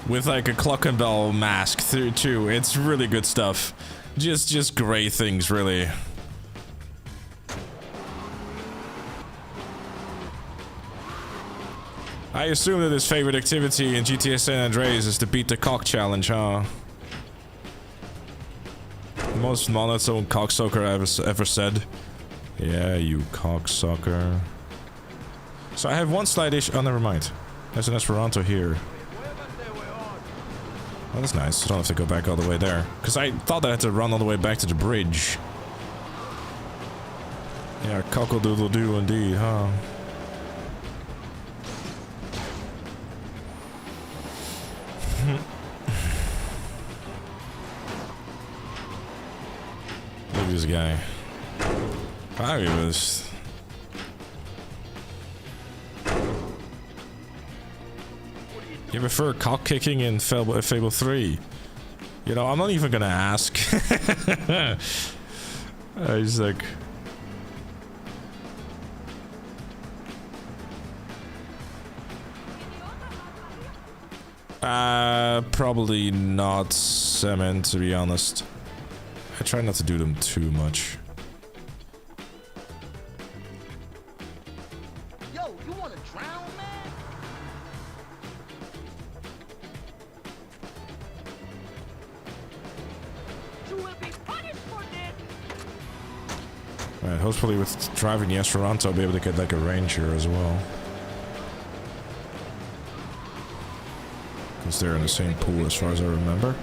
with like a Clockenbell mask too. It's really good stuff. Just great things, really. I assume that his favorite activity in GTA San Andreas is to beat the cock challenge, huh? Most monotone cocksucker I ever said. Yeah, you cocksucker. So I have one slight issue. Oh, never mind. There's an Esperanto here. Oh, that's nice. I don't have to go back all the way there. Because I thought I had to run all the way back to the bridge. Yeah, cockle-doodle-doo indeed, huh? Look at this guy. Fabulous. You prefer cock kicking in Fable 3? You know, I'm not even gonna ask. He's like... probably not Semen, to be honest. I try not to do them too much. Yo, you wanna drown, man? You will be punished for this. Alright, hopefully with driving the Esperanto I'll be able to get like a ranger as well. Because they're in the same pool as far as I remember.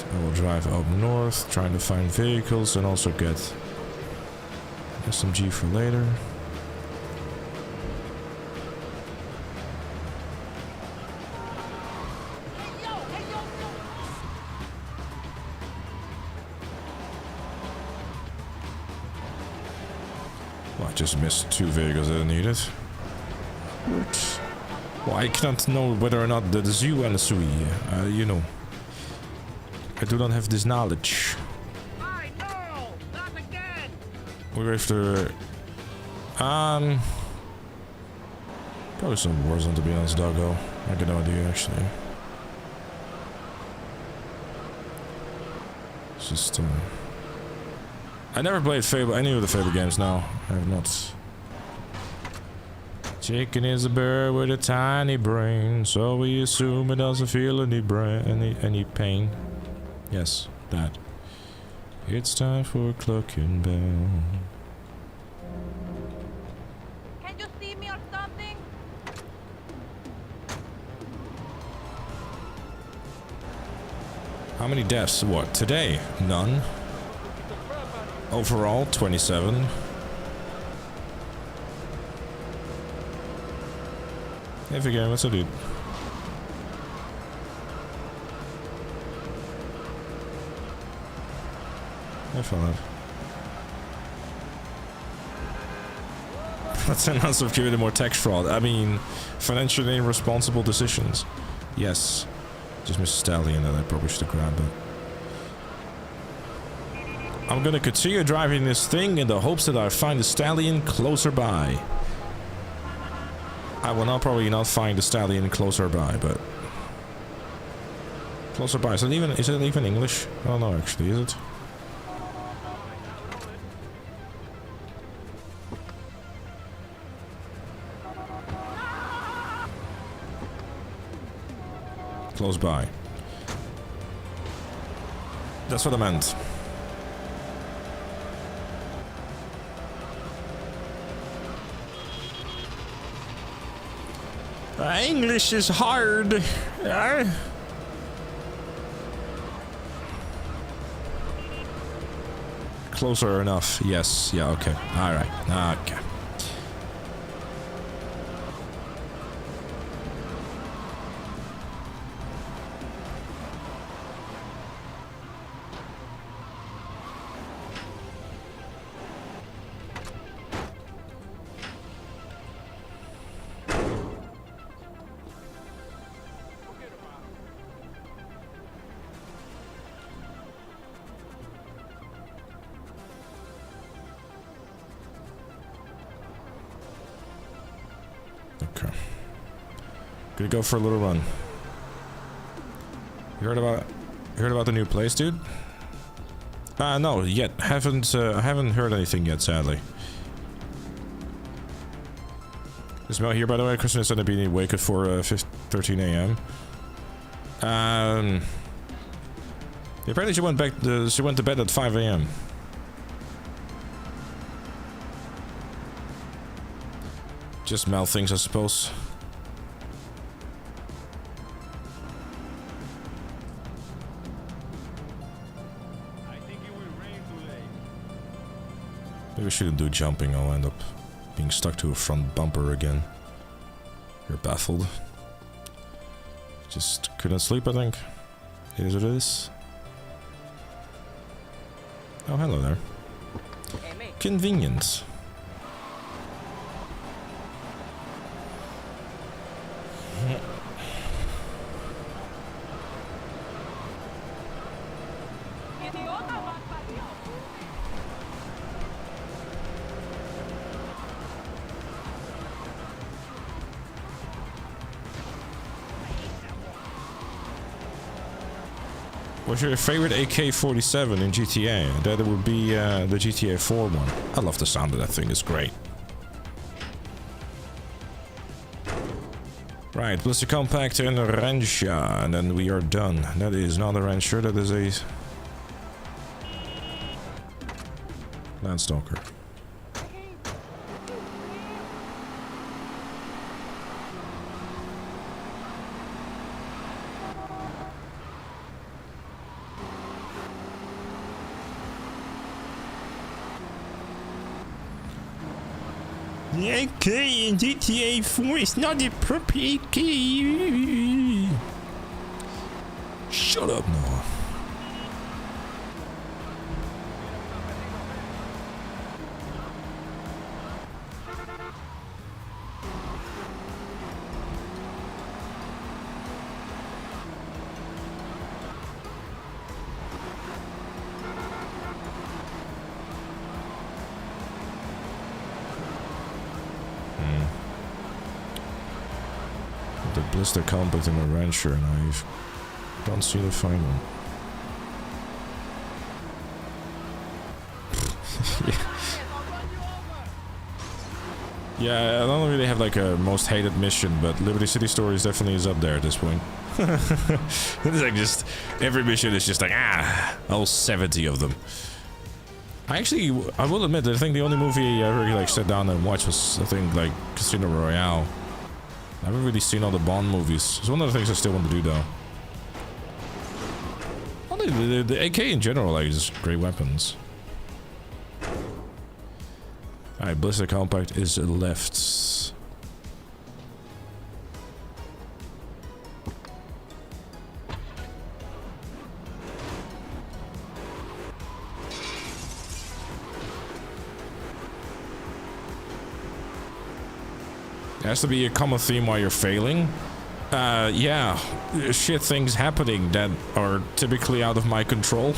I will drive up north, trying to find vehicles and also get SMG for later. Well, I just missed 2 vehicles that I needed. What? Well, I cannot know whether or not that is you and Sui. You know. I do not have this knowledge. I know! Not again! We're after... Probably some Warzone to be honest, doggo. I got no idea actually. It's just... I never played Fable, any of the Fable games now. I have not. Chicken is a bird with a tiny brain, so we assume it doesn't feel any pain. Yes, that. It's time for clucking bell. Can you see me or something? How many deaths? What, today? None. Overall, 27. Heavy game, what's up, dude? I found that. That's an answer of giving more tax fraud. I mean, financially irresponsible decisions. Yes. Just missed Stallion that I probably should have grabbed it. I'm gonna continue driving this thing in the hopes that I find the Stallion closer by. I will not probably not find the Stallion closer by, but... Closer by, is it even English? I don't know actually, is it? Close by. That's what I meant. English is hard. Closer enough. Yes. Yeah, okay. Alright. Okay. Gonna go for a little run. You heard about the new place, dude? No, yet. I haven't heard anything yet, sadly. Is Mel here, by the way? Kristen is gonna be awake at 13 a.m. Apparently she went to bed at 5 a.m. Just Mel things, I suppose. Maybe we shouldn't do jumping, I'll end up being stuck to a front bumper again. You're baffled. Just couldn't sleep, I think. It is what it is. Oh, hello there. Convenient. What's your favorite AK-47 in GTA? That would be the GTA 4 one. I love the sound of that thing, it's great. Right, plus the compact and a wrencher, and then we are done. That is not a wrencher, that is a Landstalker. The AK in GTA 4 is not the proper AK. Shut up, Noah. The blister compact and a wrencher, and I don't see the final one. Yeah, I don't really have like a most hated mission, but Liberty City Stories definitely is up there at this point. It's like just every mission is just like all 70 of them. I will admit that I think the only movie I really like sat down and watched was I think like Casino Royale. I haven't really seen all the Bond movies. It's one of the things I still want to do though. Well, the AK in general, like, is great weapons. Alright, Blister Compact is left. There has to be a common theme while you're failing. Yeah, shit things happening that are typically out of my control.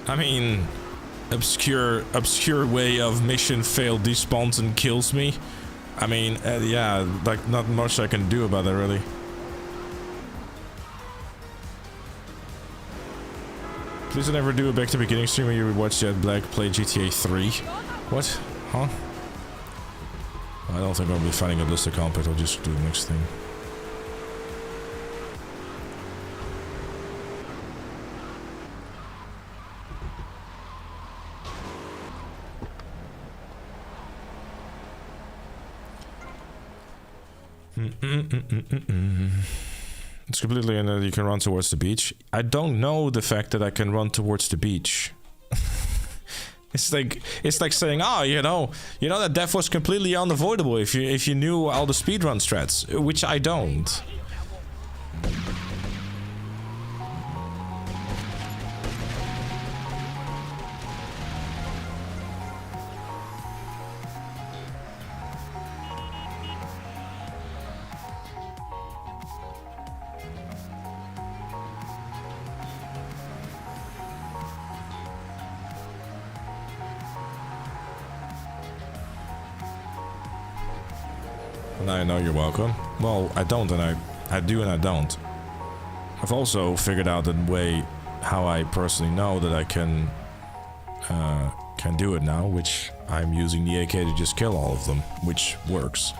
I mean, obscure way of mission failed, despawns and kills me. I mean, yeah, like not much I can do about it really. Please don't ever do a back to beginning stream where you watch Jet Black play GTA 3. What? Huh? I don't think I'll be finding a Blister Compact, I'll just do the next thing. It's completely in that you can run towards the beach. I don't know the fact that I can run towards the beach. It's like saying, oh, you know that death was completely unavoidable if you knew all the speedrun strats, which I don't. I know you're welcome. Well, I don't, and I do, and I don't. I've also figured out the way how I personally know that I can do it now, which I'm using the AK to just kill all of them, which works.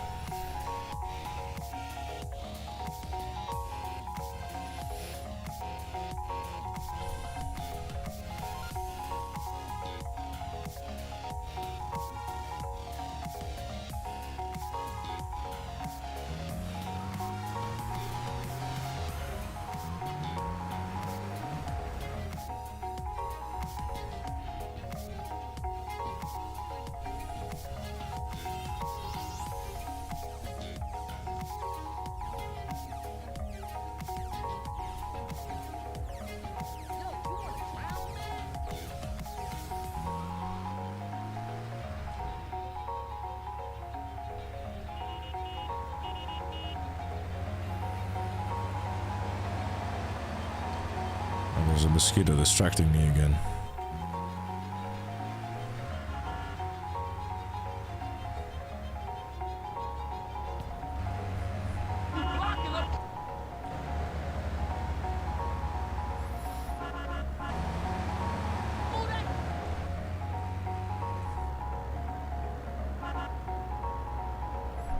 There's a mosquito distracting me again.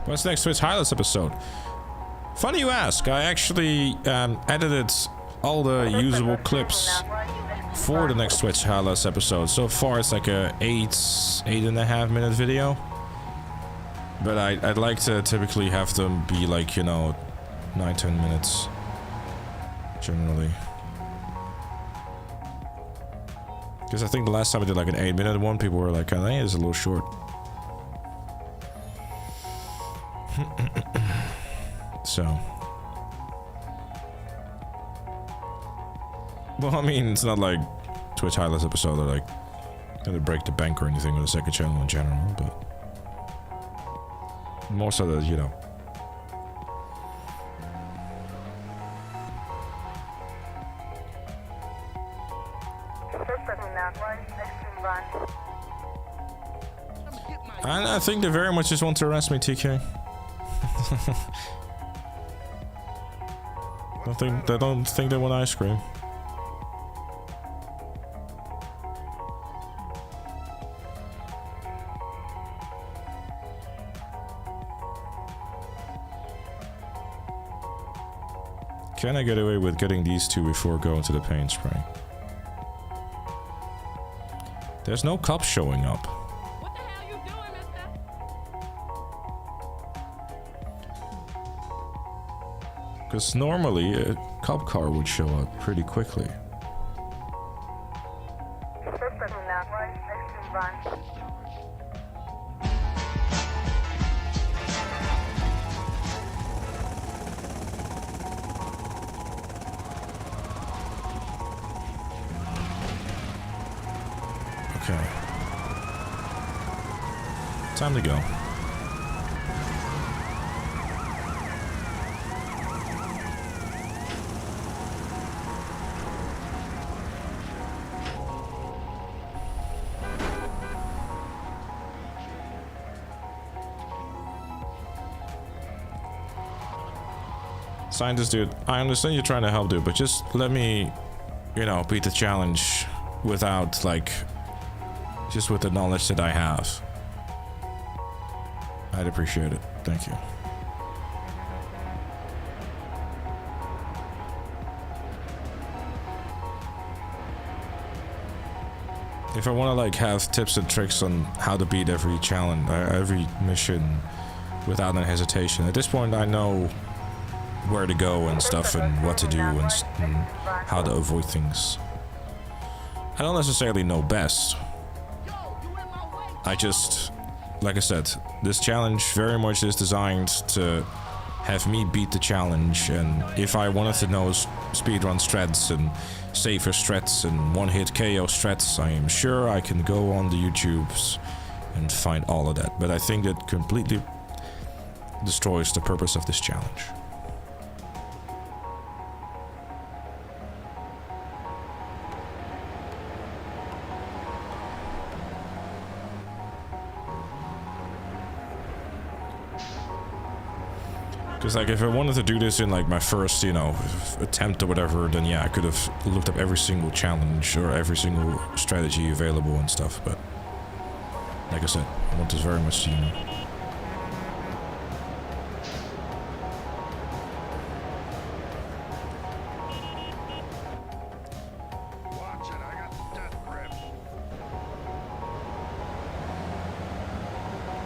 What's next to its highlights episode? Funny you ask. I actually edited all the usable clips for the next Twitch highlights episode. So far it's like a 8.5 minute video. But I'd like to typically have them be like, you know, 9-10 minutes. Generally. Because I think the last time I did like an 8-minute one, people were like, I think it's a little short. So. Well, I mean, it's not like Twitch highlights episode or like gonna break the bank or anything with the second channel in general, but more so that, you know. And I think they very much just want to arrest me, TK. They don't think they want ice cream. Can I get away with getting these two before going to the paint spray? There's no cops showing up. What the hell you doing, mister? Because normally a cop car would show up pretty quickly. Okay. Time to go. Scientist dude, I understand you're trying to help, dude, but just let me, you know, beat the challenge without, like, just with the knowledge that I have. I'd appreciate it. Thank you. If I want to, like, have tips and tricks on how to beat every challenge, every mission without any hesitation. At this point, I know where to go and stuff and what to do and how to avoid things. I don't necessarily know best. I just, like I said, this challenge very much is designed to have me beat the challenge, and if I wanted to know speedrun strats and safer strats and one-hit KO strats, I am sure I can go on the YouTubes and find all of that, but I think that completely destroys the purpose of this challenge. Because, like, if I wanted to do this in, like, my first, you know, attempt or whatever, then yeah, I could have looked up every single challenge or every single strategy available and stuff, but like I said, I want this very much to, you know.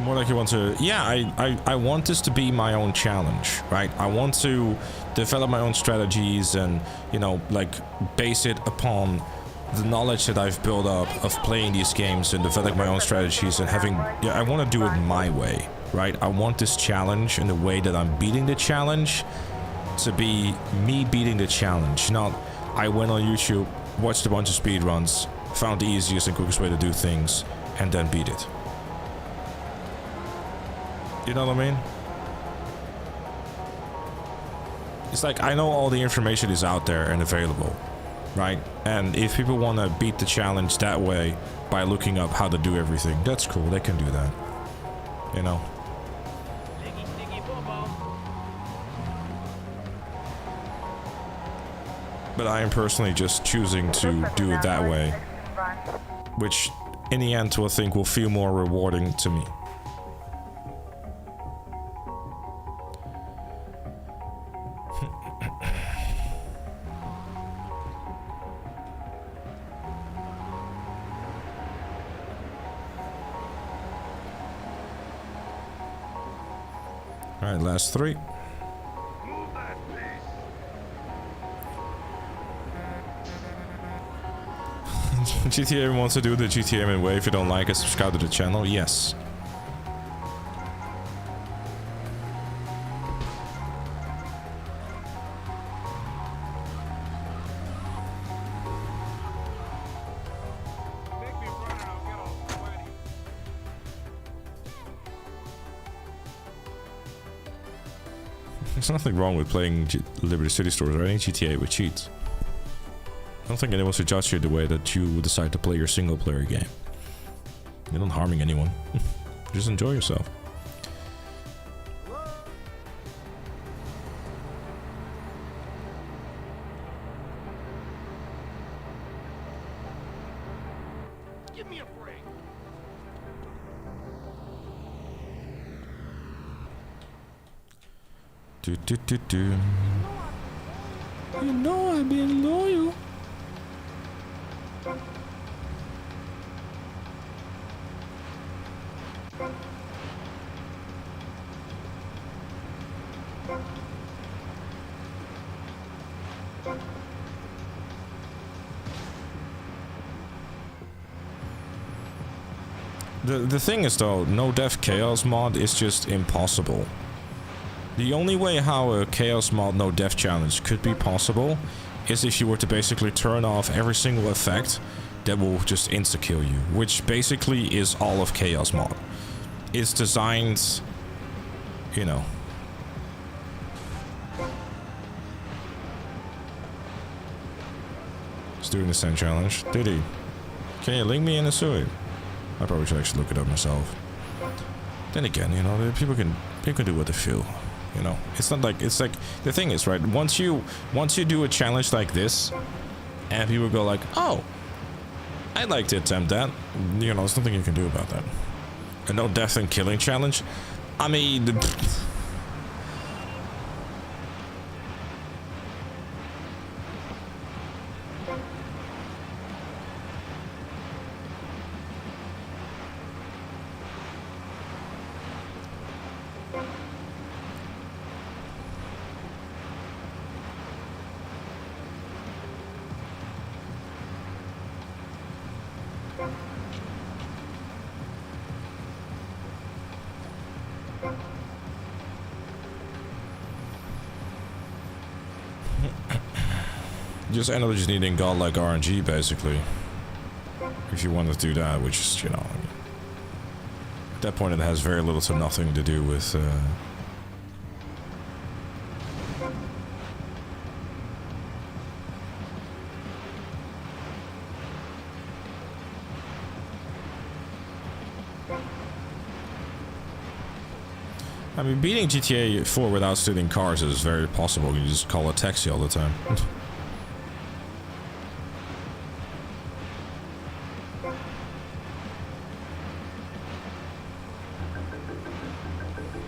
More like you want to, yeah, I want this to be my own challenge, right? I want to develop my own strategies and, you know, like, base it upon the knowledge that I've built up of playing these games and develop my own strategies and having, yeah, I want to do it my way, right? I want this challenge and the way that I'm beating the challenge to be me beating the challenge, not I went on YouTube, watched a bunch of speedruns, found the easiest and quickest way to do things, and then beat it. You know what I mean? It's like, I know all the information is out there and available, right? And if people want to beat the challenge that way by looking up how to do everything, that's cool, they can do that. You know? But I am personally just choosing to do it that way, which in the end I think will feel more rewarding to me. Alright, last 3. GTA wants to do the GTA Man way. If you don't like it, subscribe to the channel. Yes. There's nothing wrong with playing Liberty City Stores or any GTA with cheats. I don't think anyone should judge you the way that you would decide to play your single player game. You're not harming anyone. Just enjoy yourself. Give me a break. Do do do do. You know I've been loyal. The thing is though, no death chaos mod is just impossible. The only way how a chaos mod no death challenge could be possible is if you were to basically turn off every single effect that will just insta-kill you, which basically is all of chaos mod. It's designed, you know. He's doing the same challenge. Did he? Can you link me in a suit? I probably should actually look it up myself. Then again, you know, people can do what they feel. You know, it's not like, it's like, the thing is, right, once you do a challenge like this and people go like, oh, I'd like to attempt that, you know, there's nothing you can do about that. A no death and killing challenge, I mean, just end up just needing godlike RNG basically. If you want to do that, which is, you know, at that point it has very little to nothing to do with I mean, beating GTA 4 without stealing cars is very possible. You just call a taxi all the time.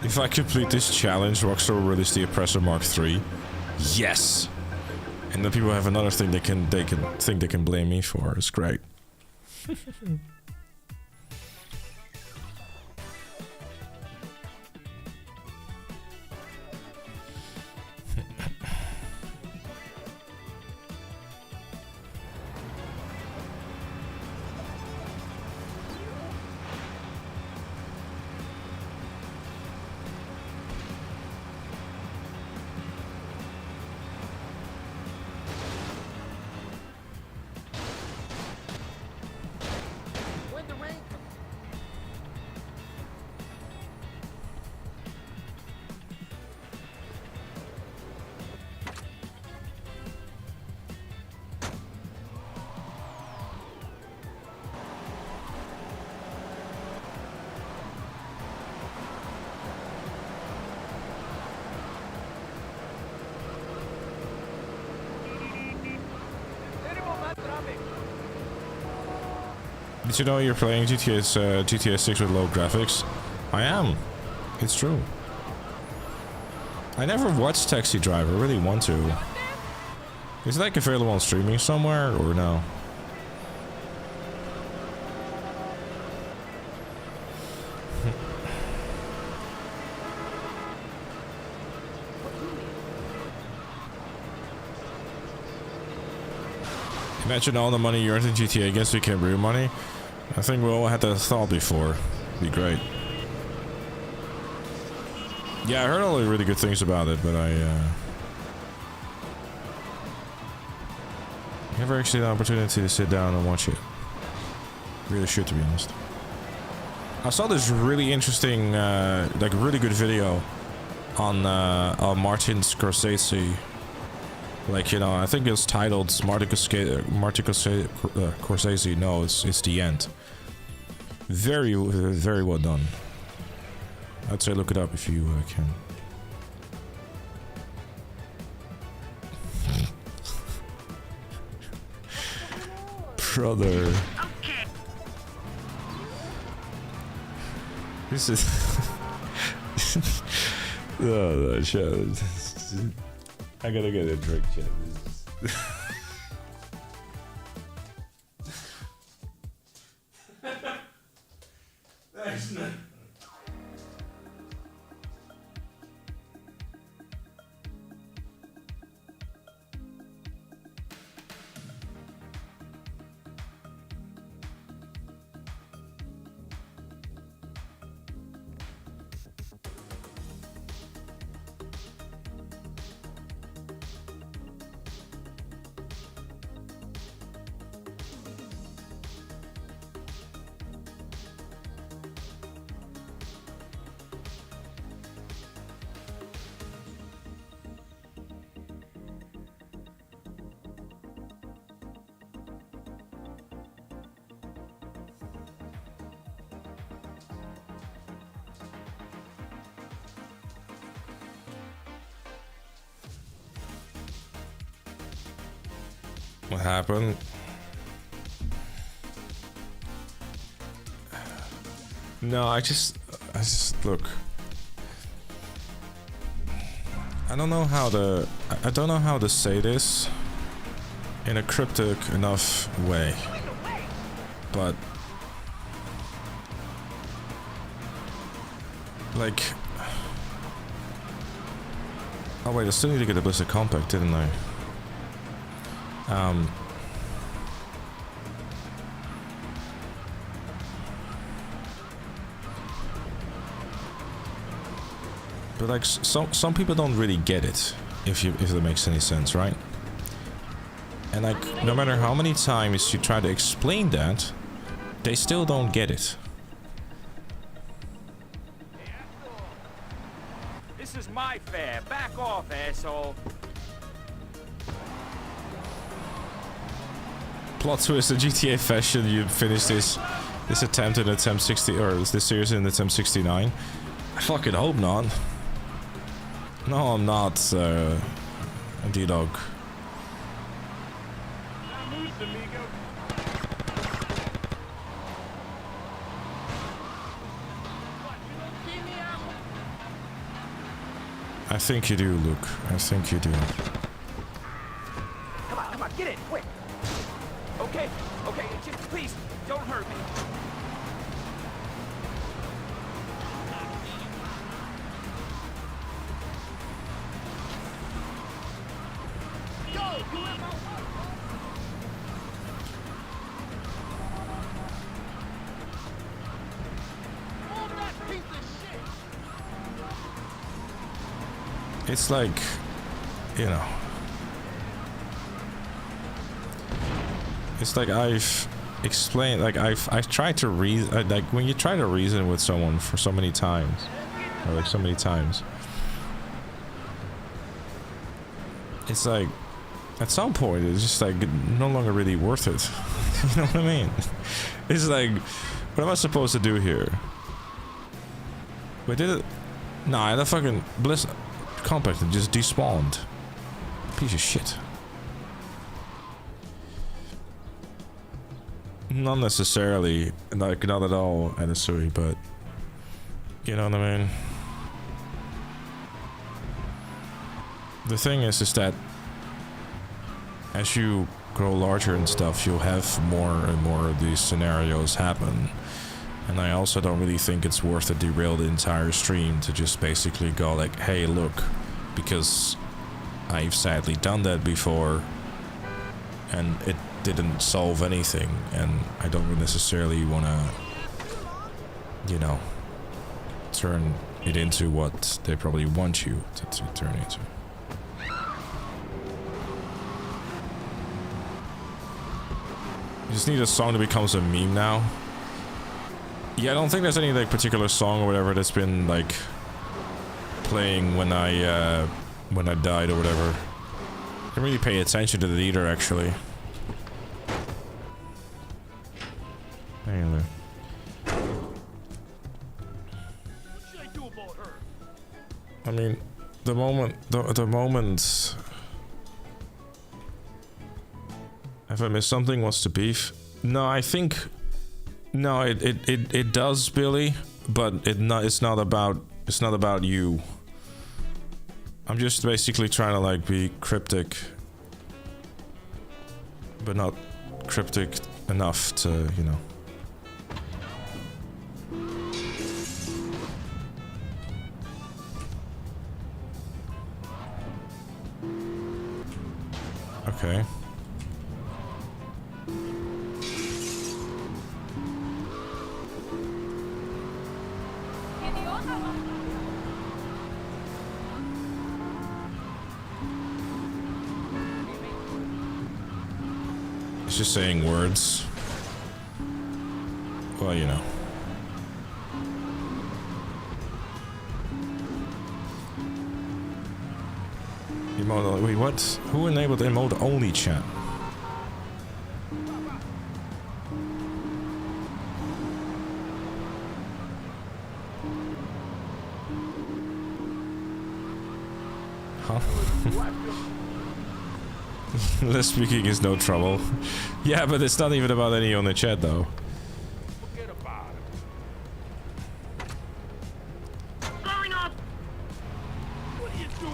If I complete this challenge, Rockstar will release the Oppressor Mark III. Yes! And then people have another thing they can think they can blame me for. It's great. Did you know you're playing GTA 6 with low graphics? I am. It's true. I never watched Taxi Driver. I really want to. Is it like available on streaming somewhere or no? Imagine all the money you earned in GTA against became real money. I think we all had that thought before. Be great. Yeah, I heard all the really good things about it, but I never actually had the opportunity to sit down and watch it. Really should, to be honest. I saw this really interesting, like really good video on Martin Scorsese. Like, you know, I think it's titled Martin Scorsese. No, it's the end. Very, very well done. I'd say look it up if you can. Brother. This is... oh, no, shit. I gotta get a drink, chat. That's not... What happened? No, I just look. I don't know how to say this in a cryptic enough way, but like, oh wait, I still need to get a Blizzard Compact, didn't I? But like some people don't really get it, if that makes any sense, right? And like no matter how many times you try to explain that, they still don't get it. This is my fair. Back off, asshole. Plot twist: in GTA fashion, you finish this attempt in attempt 60, or this series in attempt 69. I fucking hope not. No, I'm not, D-Dog. I think you do, Luke. I think you do. Come on, get in, quick. Okay, just please, don't hurt me. It's like, you know, it's like I've explained, like I've tried to reason, like when you try to reason with someone for so many times, or like so many times, it's like at some point it's just like no longer really worth it. You know what I mean? It's like, what am I supposed to do here? Wait, did it? Nah, that fucking Bliss Compact just despawned. Piece of shit. Not necessarily, like not at all Anasui, but you know what I mean? The thing is that as you grow larger and stuff, you'll have more and more of these scenarios happen. And I also don't really think it's worth to derail the entire stream to just basically go like, hey, look, because I've sadly done that before, and it didn't solve anything, and I don't necessarily want to, you know, turn it into what they probably want you to turn into. You just need a song that becomes a meme now. Yeah, I don't think there's any like particular song or whatever that's been like playing when I died or whatever. I didn't really pay attention to that either, actually. Hang on there. I mean, the moment. Have I missed something? What's the beef? No, I think. No, it does, Billy, but it's not about you. I'm just basically trying to like be cryptic, but not cryptic enough to, you know. Okay. It's just saying words. Well, you know. Emote. Wait, what? Who enabled emote only chat? Huh? Less speaking is no trouble. Yeah, but it's not even about any on the chat though. Forget about it. Going up! What are you doing?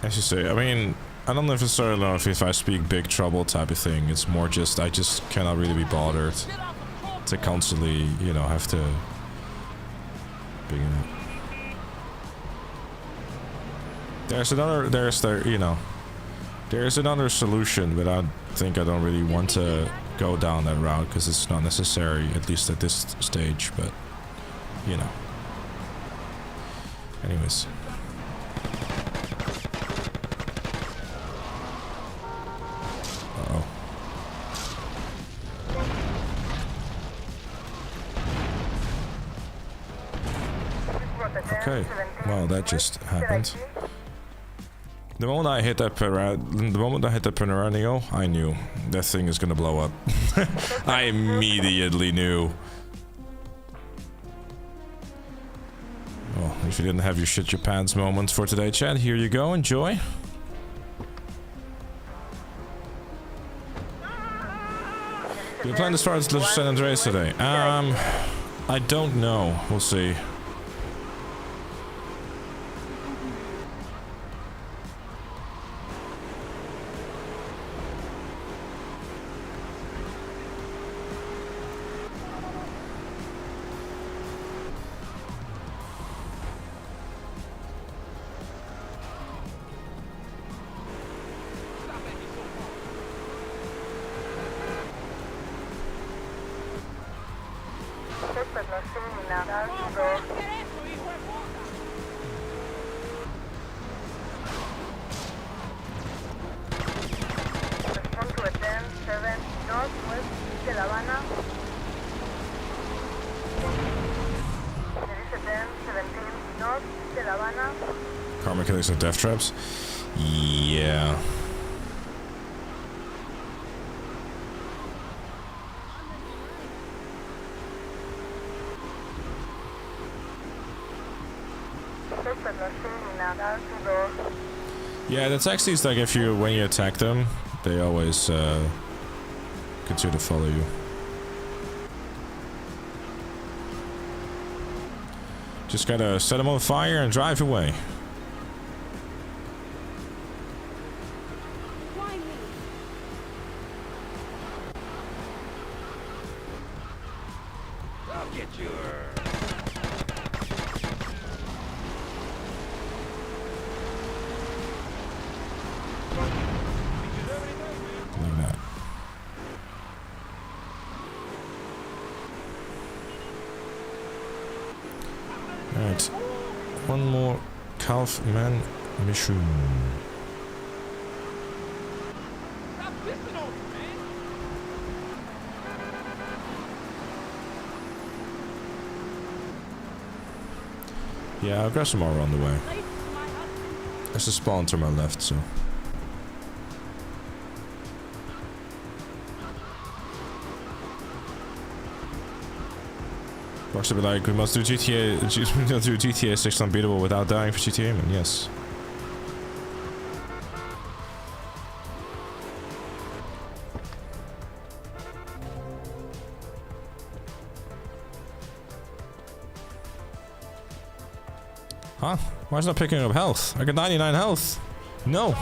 I should say, I mean, I don't necessarily know if I speak big trouble type of thing. It's more just, I just cannot really be bothered to constantly, you know, have to big enough. There's another solution, but I think I don't really want to go down that route because it's not necessary, at least at this stage, but, you know. Anyways. Uh-oh. Okay, well, that just happened. The moment I hit that Paneranio, I knew that thing is gonna blow up. I immediately knew. Well, if you didn't have your shit your pants moment for today, chat, here you go, enjoy. Do you plan to start San Andreas today? I don't know. We'll see. Car mechanics and death traps? Yeah. Yeah, that's actually like if you, when you attack them, they always continue to follow you. Just gotta set them on fire and drive away. Like that. Alright. One more Kaufman mission. Stop pissing on me, man. Yeah, I've got some more on the way. There's a spawn to my left, so. Box will be like, we must do GTA 6 unbeatable without dying for GTA, man. Yes. Huh? Why is it not picking up health? I got 99 health. No.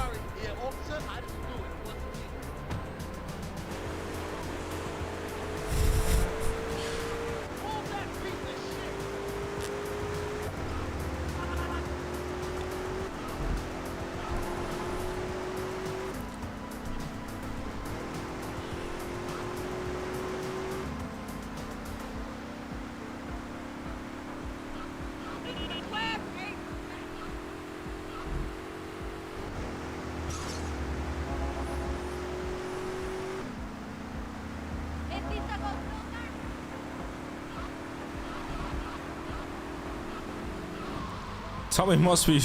Tommy must be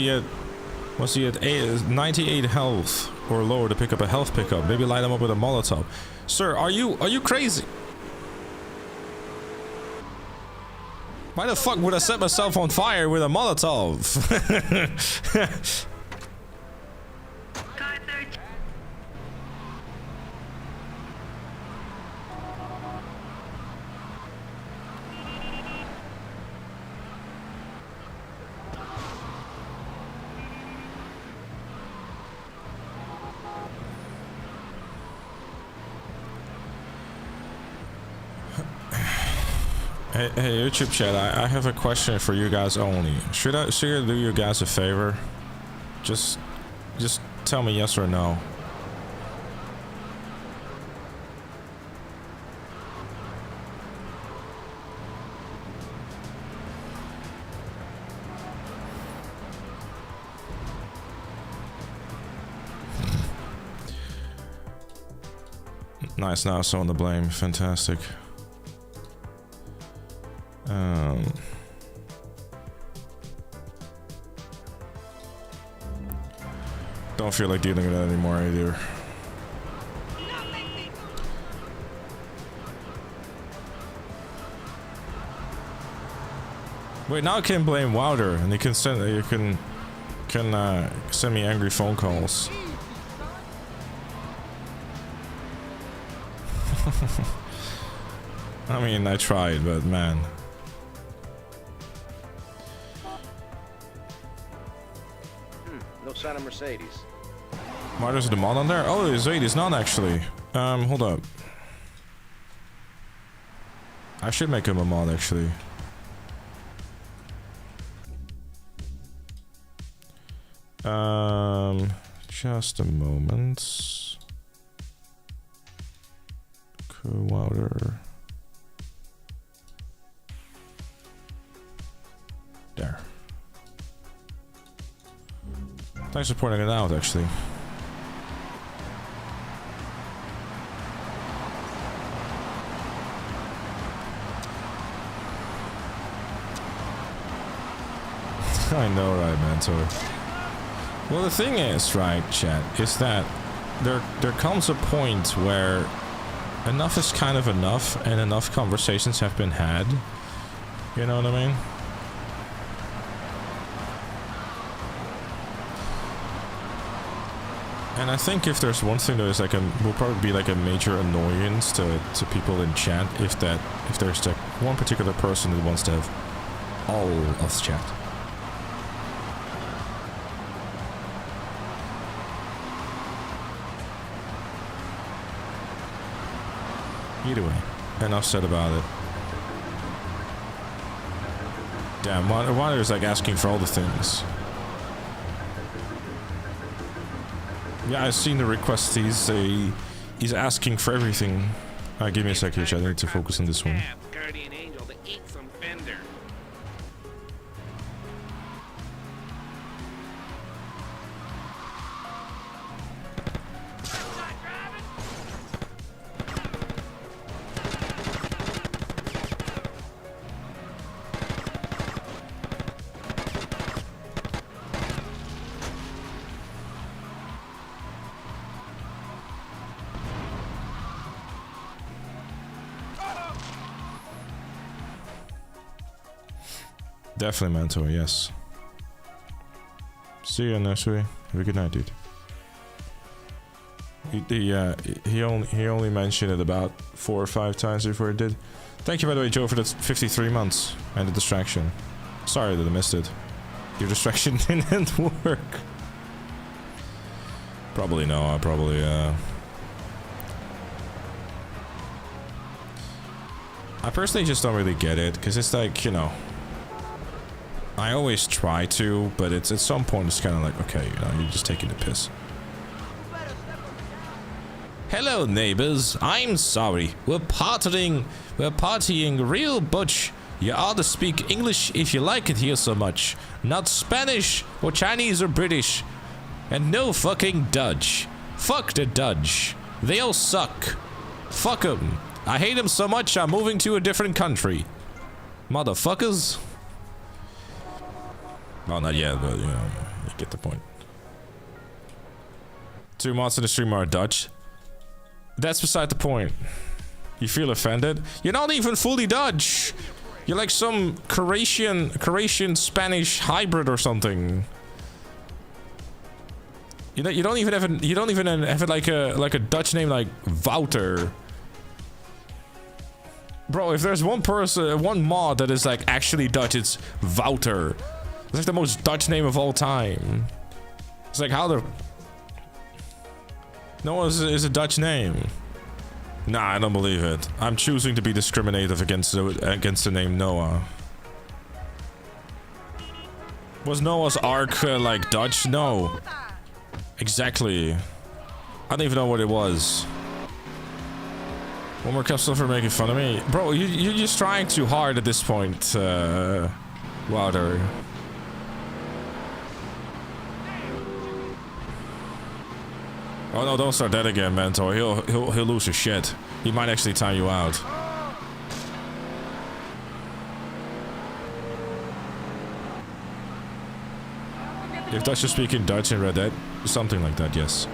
at 98 health or lower to pick up a health pickup. Maybe light him up with a Molotov. Sir, are you crazy? Why the fuck would I set myself on fire with a Molotov? Hey, YouTube chat, I have a question for you guys only. Should I do you guys a favor? Just tell me yes or no. Nice, now someone to blame. Fantastic. Don't feel like dealing with that anymore either. Wait, now I can blame Wilder, and you can send me angry phone calls. I mean, I tried, but man. No sign of Mercedes. Why there's the mod on there? Oh, there's 80s not actually. Hold up. I should make him a mod actually. Just a moment. Co-outer. There. Thanks for pointing it out, actually. I know, right, Mentor? Well, the thing is, right, chat, is that there comes a point where enough is kind of enough, and enough conversations have been had. You know what I mean? And I think if there's one thing that is like will probably be like a major annoyance to people in chat, if there's like one particular person that wants to have all of chat. Either way, enough said about it. Damn, Water is like asking for all the things. Yeah, I've seen the request. He's asking for everything. Give me a second, I need to focus on this one. Guardian angel to eat some fender. Definitely mentor, yes. See you next week. Have a good night, dude. He only mentioned it about 4 or 5 times before it did. Thank you, by the way, Joe, for the 53 months and the distraction. Sorry that I missed it. Your distraction didn't work. Probably no. I personally just don't really get it, because it's like, you know, I always try to, but it's at some point it's kind of like, okay, you know, you're just taking the piss. Hello, neighbors. I'm sorry. We're partying real butch. You ought to speak English if you like it here so much. Not Spanish or Chinese or British. And no fucking Dutch. Fuck the Dutch. They all suck. Fuck them. I hate them so much I'm moving to a different country. Motherfuckers. Well, not yet, but you know, you get the point. 2 mods in the stream are Dutch. That's beside the point. You feel offended? You're not even fully Dutch. You're like some Croatian Spanish hybrid or something. You don't even have like a Dutch name like Wouter. Bro, if there's one mod that is like actually Dutch, it's Wouter. It's like the most Dutch name of all time. It's like how the... Noah is a Dutch name. Nah, I don't believe it. I'm choosing to be discriminative against the name Noah. Was Noah's Ark like Dutch? No. Exactly. I don't even know what it was. One more capsule for making fun of me. Bro, you're just trying too hard at this point, Wilder. Oh no, don't start that again, Mentor. He'll lose his shit. He might actually time you out. If Dutch is speaking Dutch in Red Dead, something like that, yes.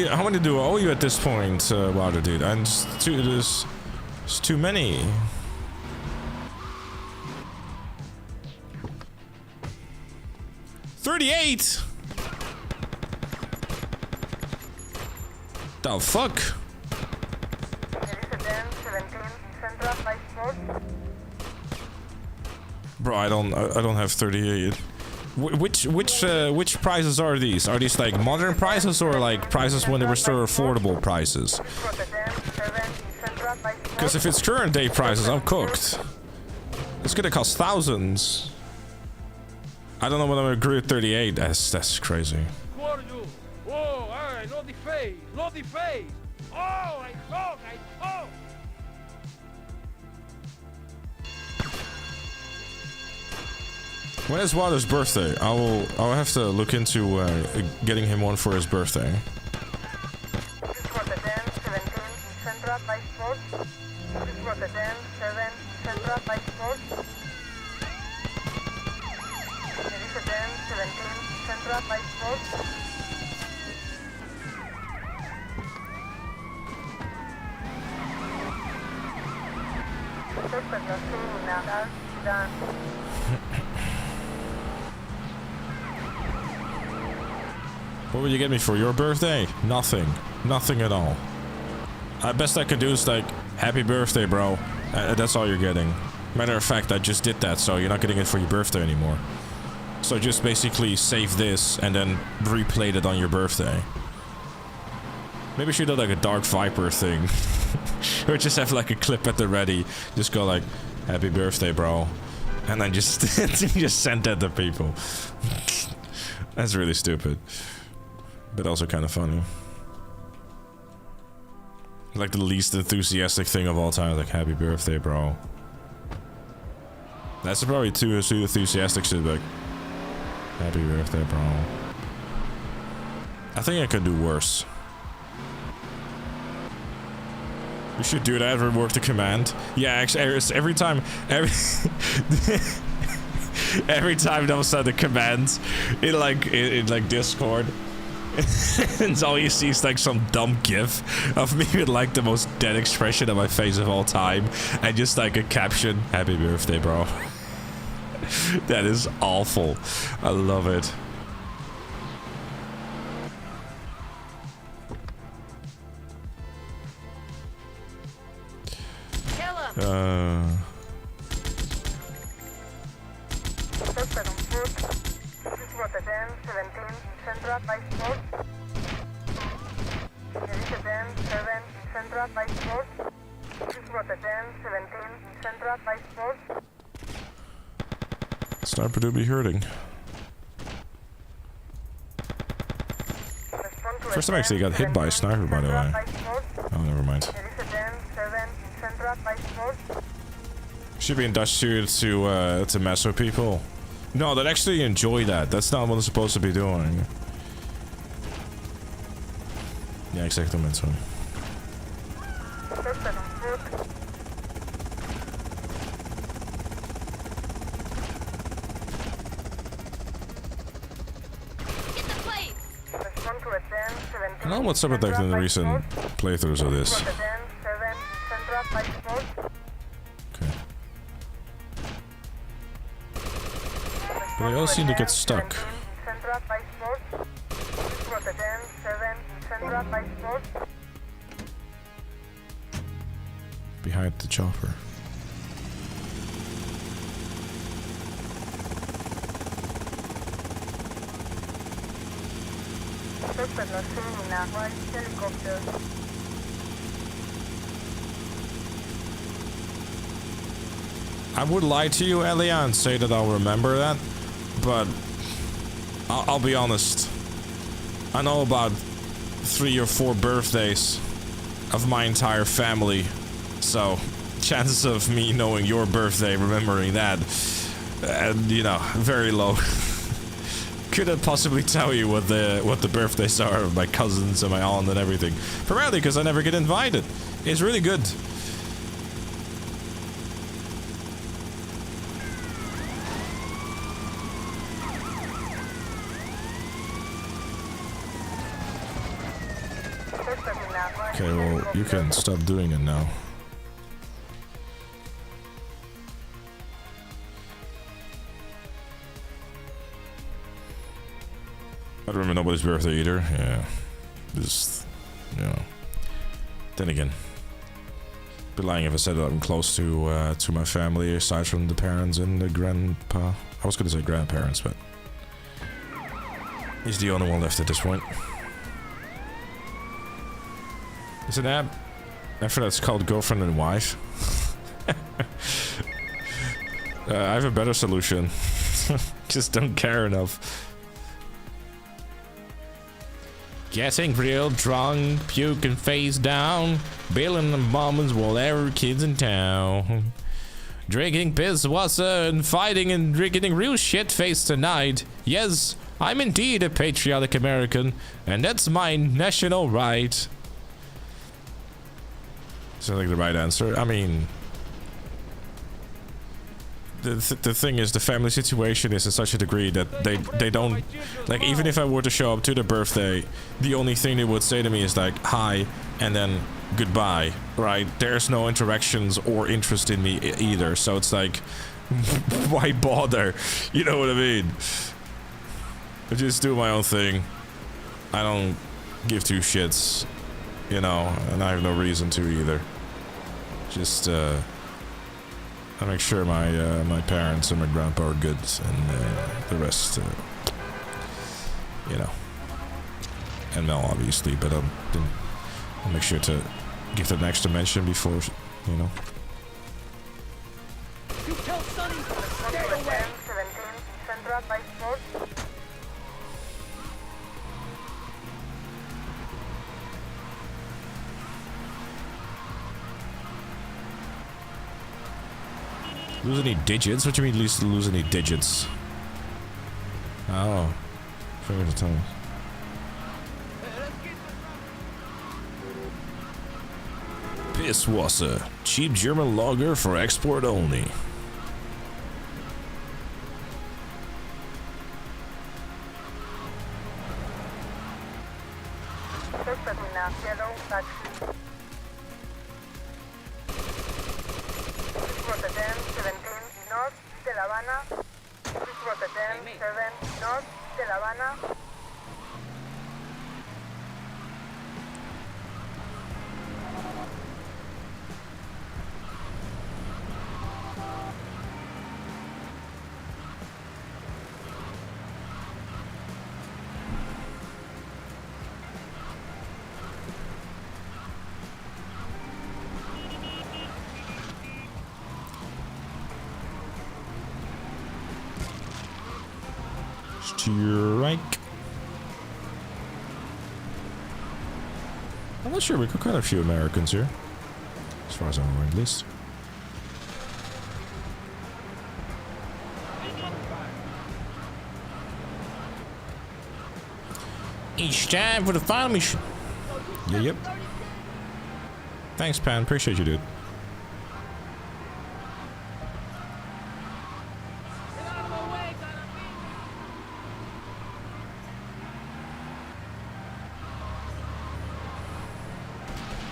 How many do I owe you at this point, Wilder, dude? And there's too many. $38. The fuck? Bro, I don't have 38. Which prices are these? Are these like modern prices or like prices when they were still affordable prices? Because if it's current day prices, I'm cooked. It's gonna cost thousands. I don't know when I'm gonna agree with 38. That's crazy. Whoa, alright, load the face. Load the face. Oh, I talk. When is Wilder's birthday? I'll have to look into getting him one for his birthday. What would you get me for your birthday? Nothing. Nothing at all. Best I could do is like, happy birthday, bro. That's all you're getting. Matter of fact, I just did that, so you're not getting it for your birthday anymore. So just basically save this and then replay it on your birthday. Maybe we should do like a Dark Viper thing. Or just have like a clip at the ready. Just go like, happy birthday, bro. And then just, just send that to people. That's really stupid. But also kind of funny. Like the least enthusiastic thing of all time. Like, happy birthday, bro. That's probably too enthusiastic shit, like, happy birthday, bro. I think I could do worse. We should do that, rework the command. Yeah, actually, every time every time they'll send a command in like Discord, and all you see is like some dumb gif of me with like the most dead expression on my face of all time, and just like a caption, happy birthday, bro. That is awful. I love it. Sniper do be hurting. First time I actually got hit by a sniper, by the way. Oh, never mind. Should be in Dutch suit to mess with people. No, that actually enjoy that. That's not what I'm supposed to be doing. Ja, exactement zo. I don't know what's up with like the recent playthroughs of this. Okay. But they all seem to get stuck. Behind the chopper. I would lie to you, Elia, and say that I'll remember that, but I'll be honest. I know about 3 or 4 birthdays of my entire family, so chances of me knowing your birthday, remembering that, you know, very low. Couldn't possibly tell you what the birthdays are of my cousins and my aunt and everything. Primarily because I never get invited. It's really good. Okay, well, you can stop doing it now. I don't remember nobody's birthday either. Yeah. Just, you know. Then again, I'd be lying if I said that I'm close to my family, aside from the parents and the grandpa. I was gonna say grandparents, but he's the only one left at this point. It's an app. After that, it's called Girlfriend and Wife. I have a better solution. Just don't care enough. Getting real drunk, puking face down, bailing the mamas while every kid's in town. Drinking piss water and fighting and drinking real shit face tonight. Yes, I'm indeed a patriotic American, and that's my national right. Sounds like the right answer. I mean, the thing is, the family situation is to such a degree that they don't, like, even if I were to show up to their birthday, the only thing they would say to me is like, hi, and then goodbye, right? There's no interactions or interest in me either, so it's like, why bother? You know what I mean? I just do my own thing. I don't give two shits, you know, and I have no reason to either. Just I make sure my parents and my grandpa are good, and the rest, you know, and Mel obviously, but I'll make sure to give that an extra mention before, you know. You tell Sonny to stay away. 17, Central by Sport. Lose any digits? What do you mean lose any digits? Oh. Fingers and toes. Pisswasser. Cheap German lager for export only. Yellow taxi. Rotterdam 17 North de La Habana. Rotterdam 7 North de La Habana. Strike. I'm not sure, we got quite a few Americans here. As far as I'm aware, at least. Each time for the final mission. Yeah, yep. Thanks, Pan. Appreciate you, dude.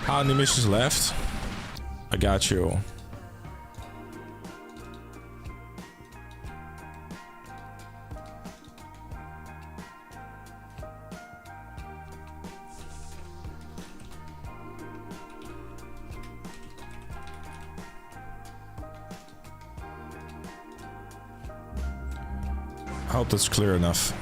How many missions left? I got you. I hope that's clear enough.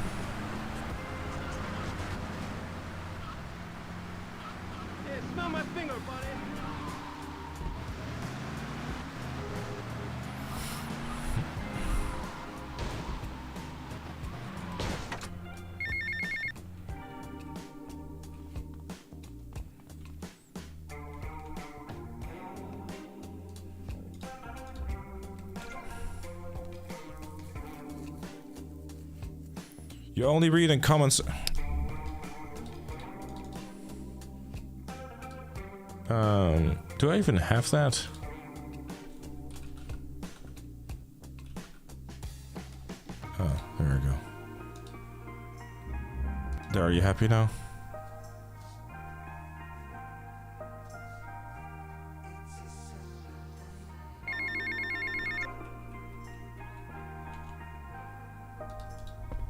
You only read in comments. Do I even have that? Oh, there we go. There, are you happy now?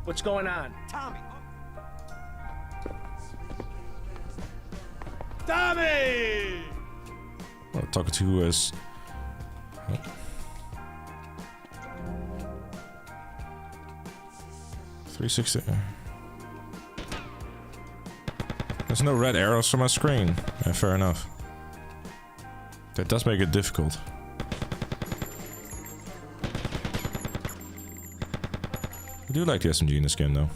What's going on? Tommy! Tommy! Well, talking to who is... Oh. $360. There's no red arrows on my screen. Yeah, fair enough. That does make it difficult. I do like the SMG in this game, though.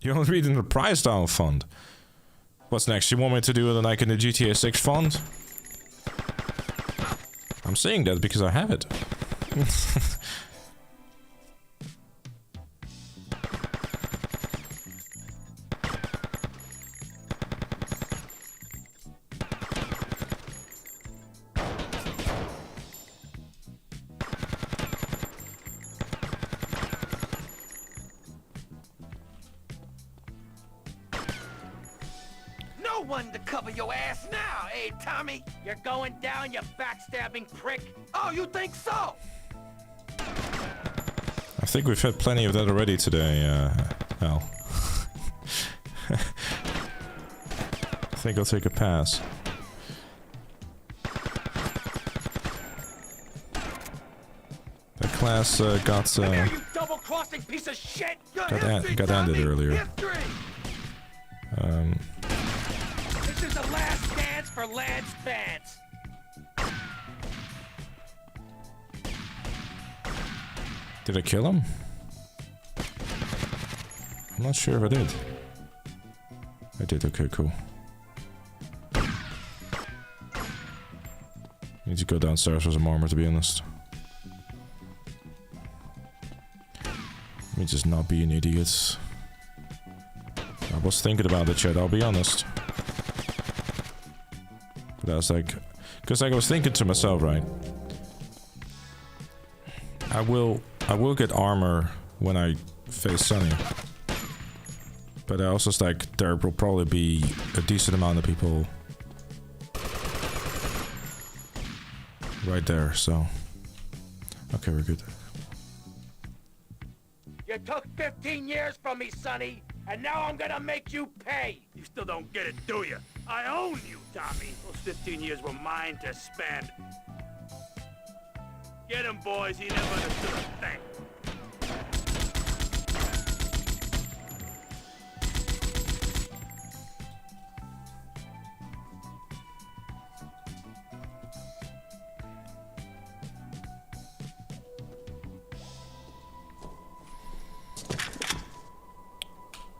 You're only reading the price down font. What's next? You want me to do it like in the GTA 6 font? I'm saying that because I have it. No one to cover your ass now, eh, Tommy? You're going down, you backstabbing prick. Oh, you think so? think we've had plenty of that already today, Al. I think I'll take a pass. The class got double-crossing piece of shit! got ended earlier. This is the last dance for Lance Vance. Did I kill him? I'm not sure if I did. I did, okay, cool. Need to go downstairs for some armor, to be honest. Let me just not be an idiot. I was thinking about it, Chad, I'll be honest. But I was like... Because I was thinking to myself, right? I will get armor when I face Sunny. But I also was like, there will probably be a decent amount of people right there, so... Okay, we're good. You took 15 years from me, Sonny, and now I'm gonna make you pay! You still don't get it, do you? I own you, Tommy. Those 15 years were mine to spend. Get him, boys. He never understood a thing.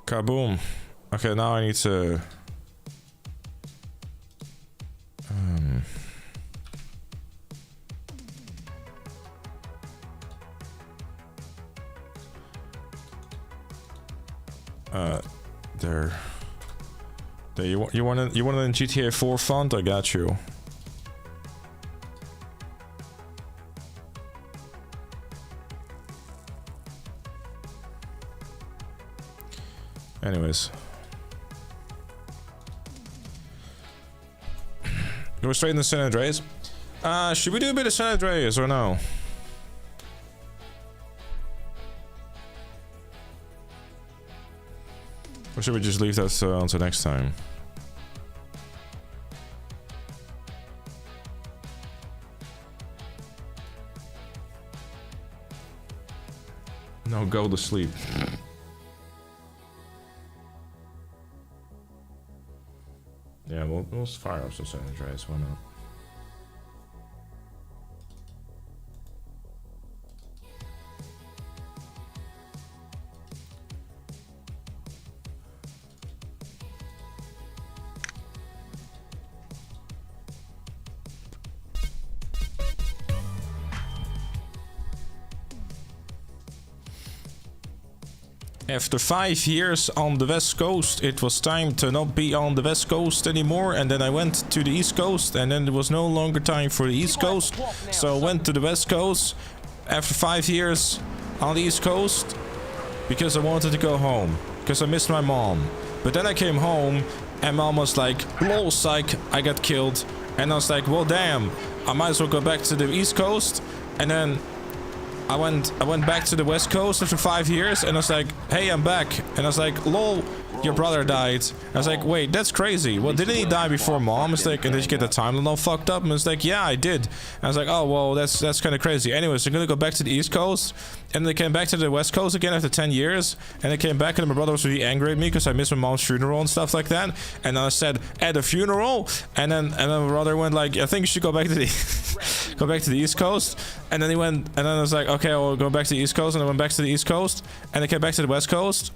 Kaboom. Okay, now I need to... There. You want it in GTA 4 font? I got you. Anyways. Go straight into San Andreas. Should we do a bit of San Andreas or no? Or should we just leave that until next time? No, go to sleep. Yeah, we'll fire up some San Andreas, why not? After 5 years on the West Coast, it was time to not be on the West Coast anymore, and then I went to the East Coast, and then it was no longer time for the East Coast, so I went to the West Coast after 5 years on the East Coast because I wanted to go home, because I missed my mom. But then I came home, and mom was like, lol, psych, I got killed, and I was like, well damn, I might as well go back to the East Coast, and then I went back to the West Coast after 5 years, and I was like, hey, I'm back. And I was like, lol, your brother died. I was like, wait, that's crazy. Well, didn't he die before mom? I was like, and did you get the timeline all fucked up? And I was like, yeah, I did. And I was like, oh, well, that's kind of crazy. Anyways, I'm gonna go back to the East Coast, and they came back to the West Coast again after 10 years, and they came back, and my brother was really angry at me because I missed my mom's funeral and stuff like that. And I said, at a funeral? And then my brother went like, I think you should go back to the go back to the East Coast. And then he went, and then I was like, okay, I'll go back to the East Coast, and I went back to the East Coast, and they came back to the West Coast.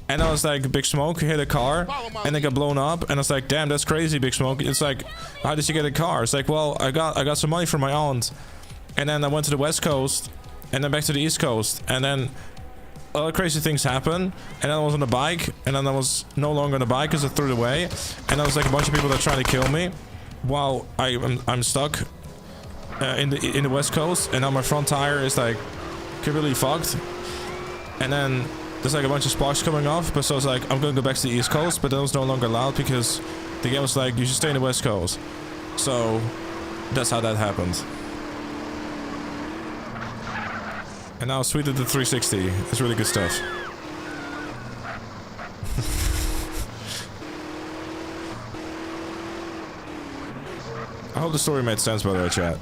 And I was like, Big Smoke hit a car, and it got blown up, and I was like, damn, that's crazy, Big Smoke. It's like, how did you get a car? It's like, well, I got some money from my aunt, and then I went to the West Coast, and then back to the East Coast, and then other crazy things happened, and then I was on a bike, and then I was no longer on a bike because I threw it away, and there was like a bunch of people that tried to kill me, while I'm stuck in the West Coast, and now my front tire is like completely fucked, and then there's like a bunch of sparks coming off, but so I was like, I'm gonna go back to the East Coast, but that was no longer allowed because the game was like, you should stay in the West Coast. So that's how that happened. And now Sweet at the 360. It's really good stuff. I hope the story made sense by the way, chat.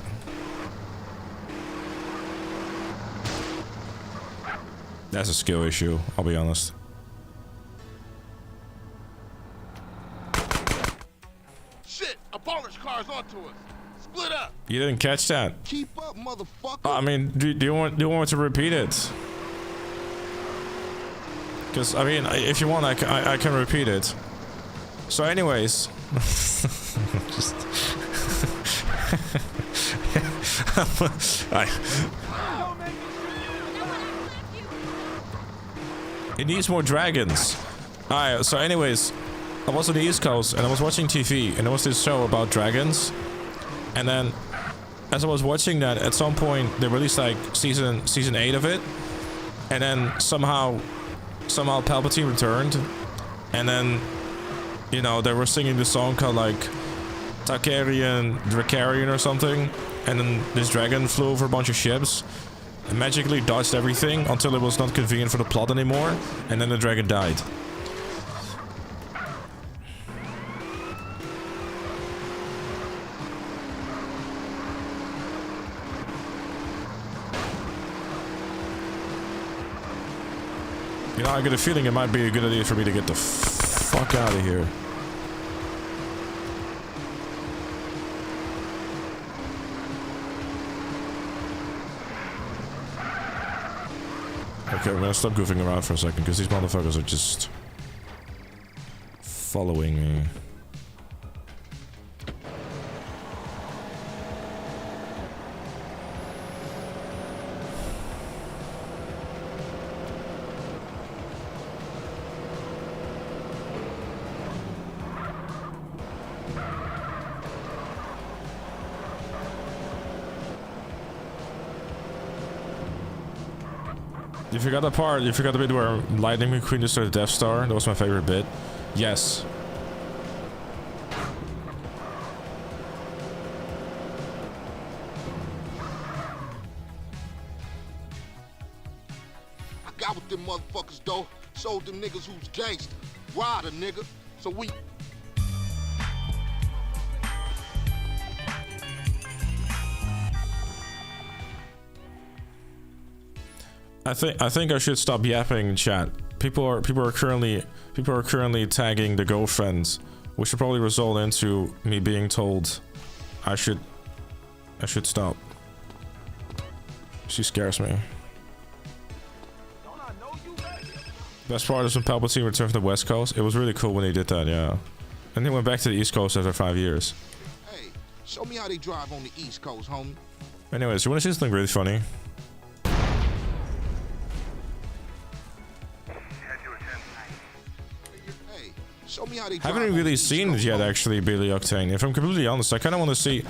That's a skill issue, I'll be honest. Shit, a baller's car's onto us. Split up. You didn't catch that? Keep up, motherfucker. I mean, do you want me to repeat it? Because I mean, if you want, I can repeat it. So, anyways, just it needs more dragons. Alright, so anyways, I was on the East Coast and I was watching TV and there was this show about dragons. And then, as I was watching that, at some point they released like season 8 of it. And then somehow Palpatine returned. And then, you know, they were singing this song called like Dracarian or something. And then this dragon flew over a bunch of ships and magically dodged everything until it was not convenient for the plot anymore. And then the dragon died. You know, I get a feeling it might be a good idea for me to get the fuck out of here. Okay, we're gonna stop goofing around for a second because these motherfuckers are just following me. You forgot the part, you forgot the bit where Lightning McQueen destroyed the Death Star. That was my favorite bit. Yes. I got with them motherfuckers though. Showed them niggas who's gangster. Rider, nigga. So we... I think I should stop yapping in chat. People are currently tagging the girlfriends, which should probably result into me being told I should stop. She scares me. Best part is when Palpatine returned from the West Coast. It was really cool when they did that, yeah. And they went back to the East Coast after 5 years. Hey, show me how they drive on the East Coast, homie. Anyways, you want to see something really funny? Show me how they Haven't really seen it yet, actually, Billy Octane. If I'm completely honest, I kind of want to see.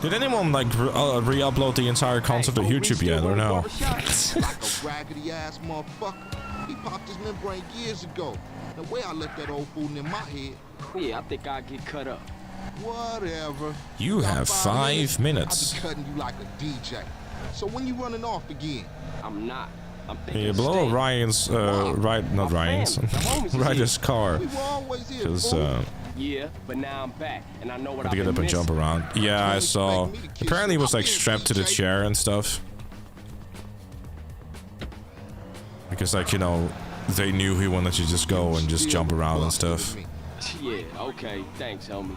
Did anyone like re-upload the entire concept to YouTube yet, or no? Like a raggedy ass motherfucker. He popped his membrane years ago. The way I left that old fool in my head. Yeah, I think I'll get cut up. Whatever. You have 5 minutes. I'll be cutting you like a DJ. So when you running off again? I'm not. Yeah, blow Ryan's, not Ryan's, Ryder's car. Because, yeah, but now I'm back, and I know what to get up and jump around. Yeah, I saw. Apparently, he was like strapped to the chair and stuff. Because, like, you know, they knew he wanted to just go and just jump around and stuff. Yeah, okay, thanks, homie.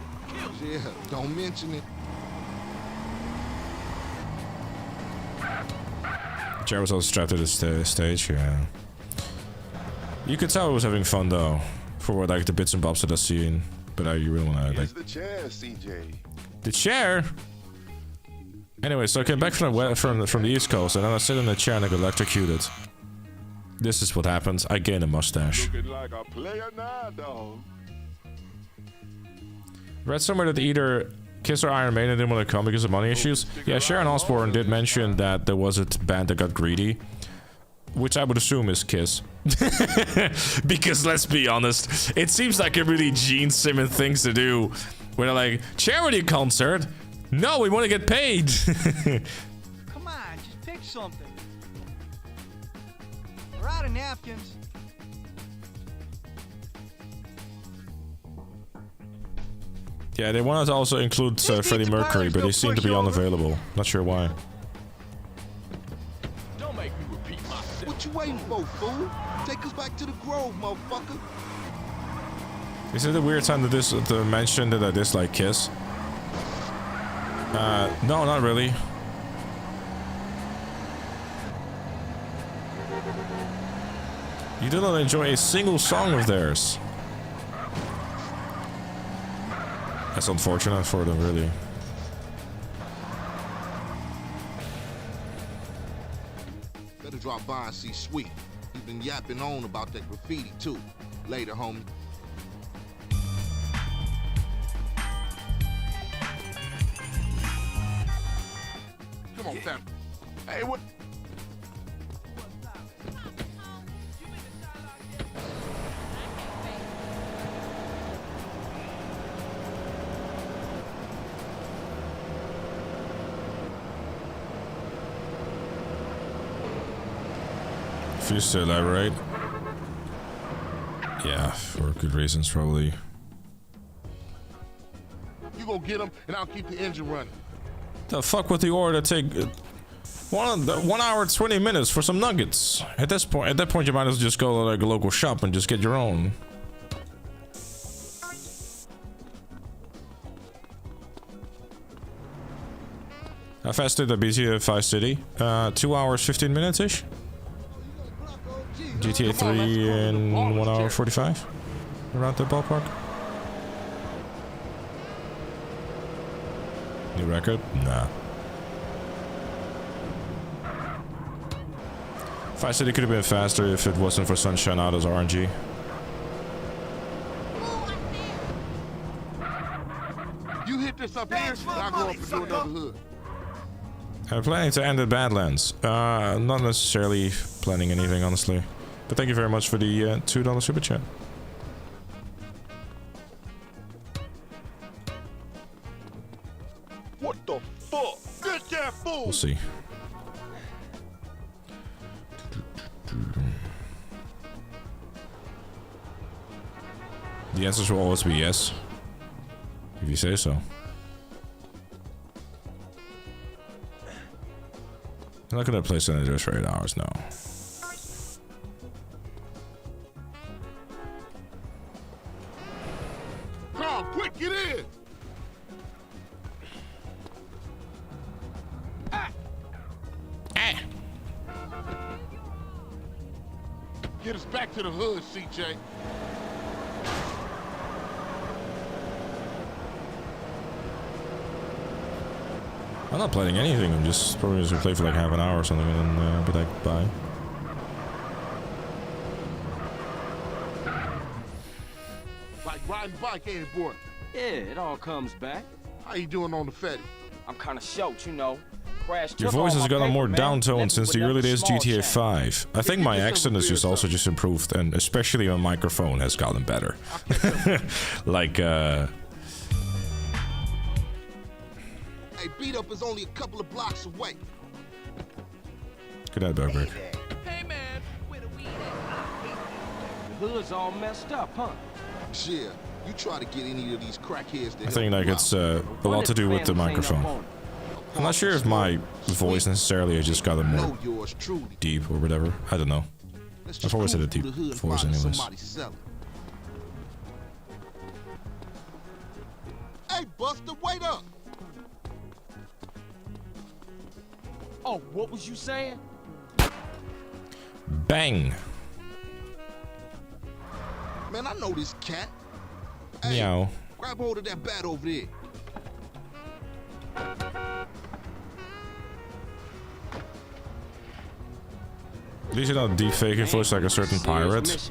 Yeah, don't mention it. Chair was also strapped to the stage, yeah. You could tell I was having fun though, for like the bits and bobs that I've seen. But you really want to like the chair, CJ. The chair. Anyway, so I came back from the East Coast, and then I sit in the chair and I got electrocuted. This is what happens. I gain a mustache. Looking like a player now, dog. Read somewhere that either Kiss or Iron Maiden didn't want to come because of money issues. Yeah, Sharon Osbourne did mention that there was a band that got greedy, which I would assume is Kiss. Because let's be honest, it seems like a really Gene Simmons thing to do. Where they're like, charity concert? No, we want to get paid. Come on, just pick something. napkins. Yeah, they wanted to also include Freddie Mercury, but they seem to be unavailable. Not sure why. Don't make me repeat myself. What you waiting for, fool? Take us back to the Grove, motherfucker. Is it a weird time to mention that I dislike Kiss? No, not really. You do not enjoy a single song of theirs. That's unfortunate for them, really. Better drop by and see Sweet. He's been yapping on about that graffiti, too. Later, homie. Come on, fam. Hey, what? Refuse to elaborate. Yeah, for good reasons, probably. You go get him, and I'll keep the engine running. The fuck would the order take 1 hour 20 minutes for some nuggets? At that point, you might as well just go to like a local shop and just get your own. How fast did the BT 5 City? 2 hours 15 minutes ish. GTA 3 in 1 hour 45? Around the ballpark? New record? Nah. 5 City could have been faster if it wasn't for Sunshine Auto's RNG. You hit this up here, and I'll go up and do another hood. I'm planning to end at Badlands. Not necessarily planning anything, honestly. But thank you very much for the $2 super chat. What the fuck? Get that fool! We'll see. The answers will always be yes. If you say so. I'm not gonna play San Andreas for 8 hours now. Come on, quick, get in! Get us back to the hood, CJ. I'm not planning anything. I'm just probably just gonna play for like half an hour or something and then be like, bye. Like riding bike, ain't it, boy? Yeah, it all comes back. How you doing on the Fetty? I'm kind of short, you know. Your voice has gotten more down-toned since the early days of GTA 5. I think my accent has just also just improved, and especially my microphone has gotten better. Like, Hey, beat up is only a couple of blocks away. Good night, Bergbert. Hey man, where the weed at? The hood's all messed up, huh? Yeah, you try to get any of these crackheads to I think like it's a lot to do with the microphone. I'm not sure if my voice necessarily has just gotten more deep or whatever. I don't know. I've always had a deep voice anyways. Hey, Buster, wait up! Oh, what was you saying? Bang! Man, I know this cat. Meow. Hey, grab hold of that bat over there. These are not deep faking voice like a certain pirate.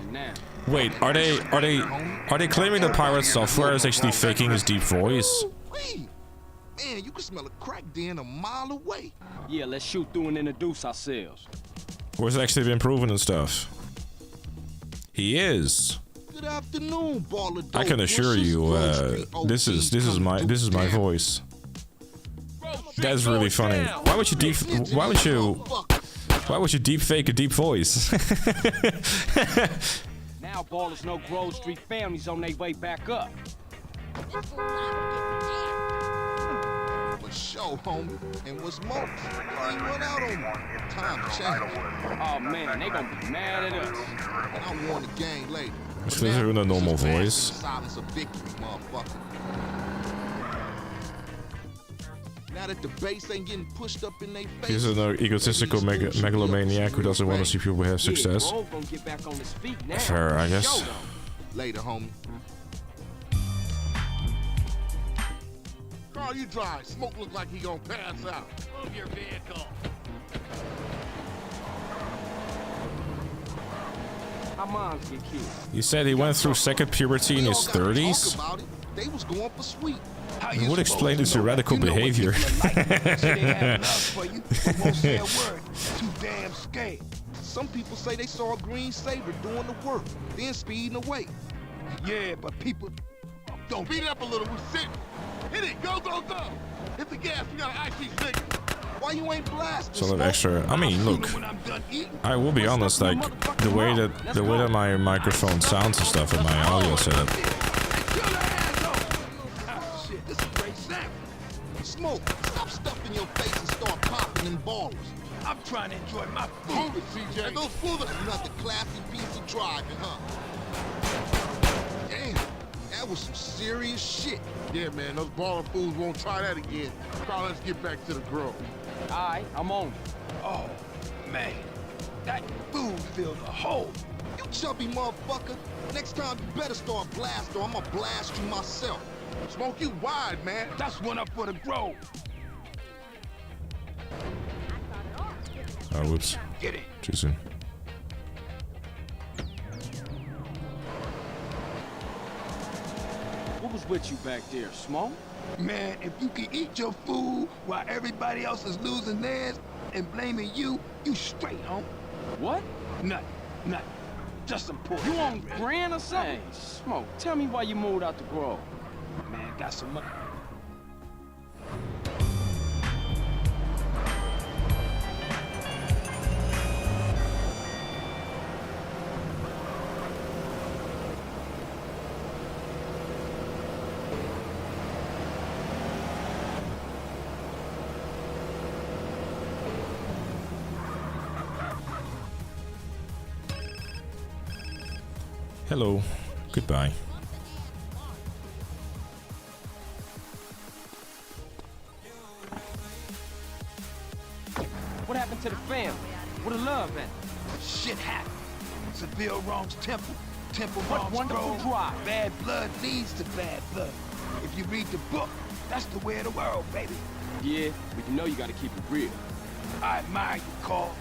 Wait, are they claiming that pirate software is actually faking his deep voice? Man, you can smell a crack den a mile away. Yeah, let's shoot through and introduce ourselves. Or has it actually been proven and stuff? He is. Good afternoon, baller. I can assure you, this is my voice. That's really funny. Why would you Why would you deep fake a deep voice? Now ballers know Grove Street families on their way back up. For sure, homie. And what's more, you ain't run out on me. Time changed. Oh man, they gonna be mad at us. And I warn the gang later. Is this a normal voice? Silence of victory, motherfucker. Now that the base ain't getting pushed up in their face. He's an egotistical megalomaniac who doesn't want to see people have success. Fair, I guess. Later, homie. Carl, you drive. Smoke look like he gonna pass out. Move your vehicle. Our moms get killed. He said he went through second puberty in his 30s. They was going for sweet. It would explain his radical behavior. Too damn scared. Some people say they saw a green saber doing the work, then speeding away. Yeah, but people don't beat it up a little. We're sitting. Hit it. Go, go, go. Hit the gas. We gotta actually think. Why you ain't blasting? So that extra. I mean, look. I will be honest. Like the way that my microphone sounds and stuff in my audio setup. Smoke, stop stuffing your face and start popping them ballers. I'm trying to enjoy my food, CJ. Those fools are another classy piece of driving, huh? Damn, that was some serious shit. Yeah, man, those baller fools won't try that again. Carl, let's get back to the Grove. Alright, I'm on it. Oh, man, that food filled a hole. You chubby motherfucker. Next time you better start blasting or I'm gonna blast you myself. Smoke you wide, man. That's one up for the Grove. Oh, whoops. Get it. Too soon. What was with you back there, Smoke? Man, if you can eat your food while everybody else is losing theirs and blaming you, you straight, home. What? Nothing. Just some pork. You on grand or something? Hey, Smoke, tell me why you moved out the Grove. Man, got some money. Hello. Goodbye. What happened to the family? Where the love at? Shit happened. Seville wrongs Temple. Temple What wrongs wonderful Grove. drive. Bad blood leads to bad blood. If you read the book, that's the way of the world, baby. Yeah, but you know you gotta keep it real. I admire you, Carl.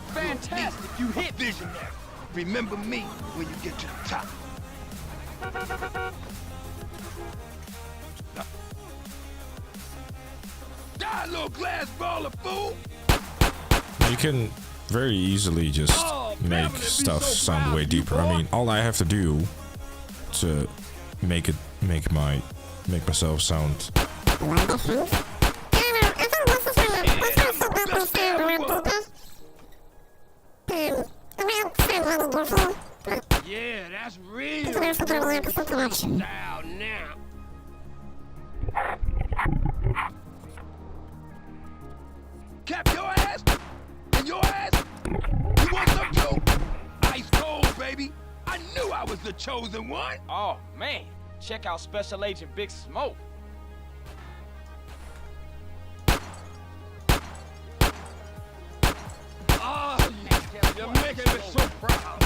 Fantastic, you hit me. Visionary. Remember me when you get to the top. Die, little glass ball of fool! You can very easily just make stuff sound way deeper. I mean, all I have to do to make myself sound. Yeah, that's real. Down now. Cap your ass and your ass. You want some too? Ice cold, baby. I knew I was the chosen one. Oh man, check out Special Agent Big Smoke. Oh, you're making me so proud.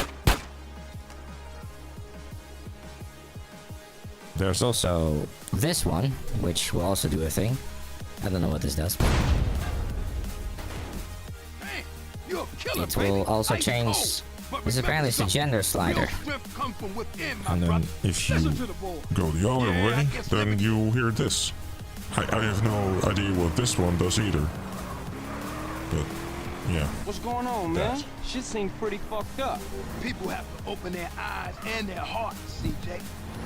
There's also this one, which will also do a thing. I don't know what this does. But it will also change. This apparently is a gender slider. And then if you go the other way, then you hear this. I have no idea what this one does either. But Yeah. What's going on, man? Shit seems pretty fucked up. People have to open their eyes and their hearts, CJ.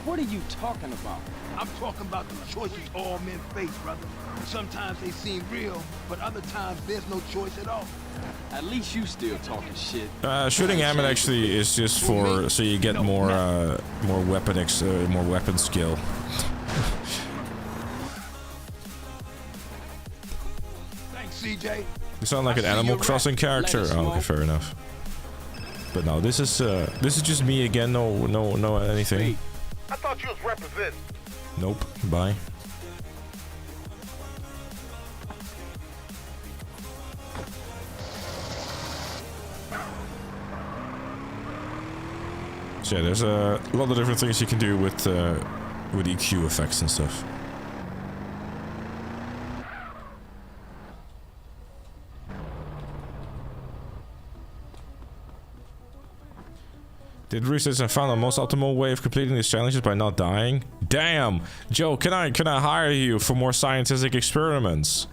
What are you talking about? I'm talking about the choices all men face, brother. Sometimes they seem real, but other times there's no choice at all. At least you still talking shit. Shooting ammo actually is just for so you get more weapon skill. Thanks, CJ. You sound like an Animal Crossing character. Oh, okay, fair enough. But no, this is just me again. No anything. I thought you was representing. Nope. Bye. So yeah, there's a lot of different things you can do with EQ effects and stuff. Did research and found the most optimal way of completing these challenges by not dying? Damn! Joe, can I hire you for more scientific experiments?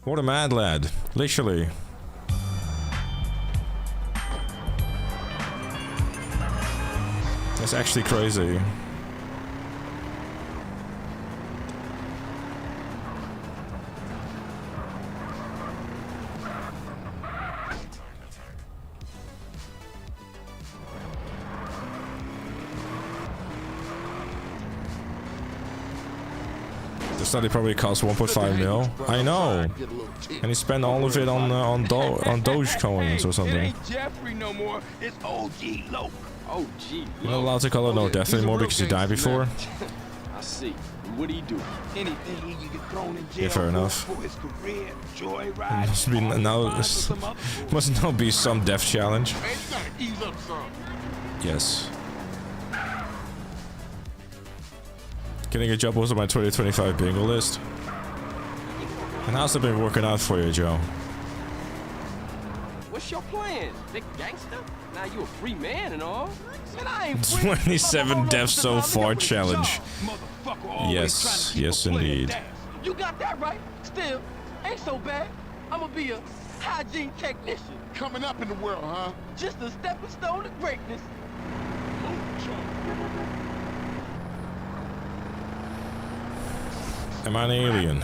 What a mad lad. Literally. That's actually crazy. The study probably cost 1.5 mil. I know. And he spent all of it on Dogecoins or something. It ain't Jeffrey no more. It's OG Loke. OG. You're not allowed to call it no death anymore because you died before. I see. What do you do? Anything you get thrown in jail. Yeah, fair enough. For his career, joyride. Must now be some death challenge. Man, you gotta ease up some. Yes. Getting a job was on my 2025 bingo list. And how's it been working out for you, Joe? What's your plan? Big gangster? Now you a free man and all? Man, I ain't 27 deaths so far challenge. Yes, yes indeed. You got that right. Still, ain't so bad. I'ma be a hygiene technician. Coming up in the world, huh? Just a stepping stone to greatness. Am I an alien?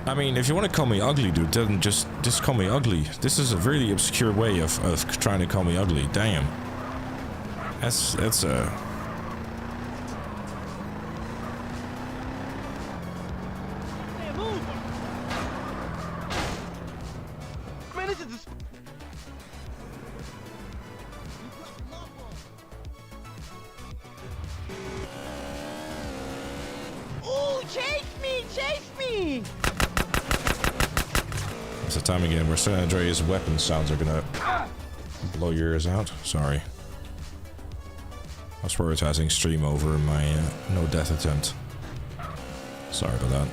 I mean, if you want to call me ugly, dude, then just call me ugly. This is a really obscure way of trying to call me ugly. Damn. That's a... Man, this is Ooh, chase me! It's the time again where San Andreas weapon sounds are gonna blow your ears out. Sorry. I was prioritizing stream over my no death attempt. Sorry about that.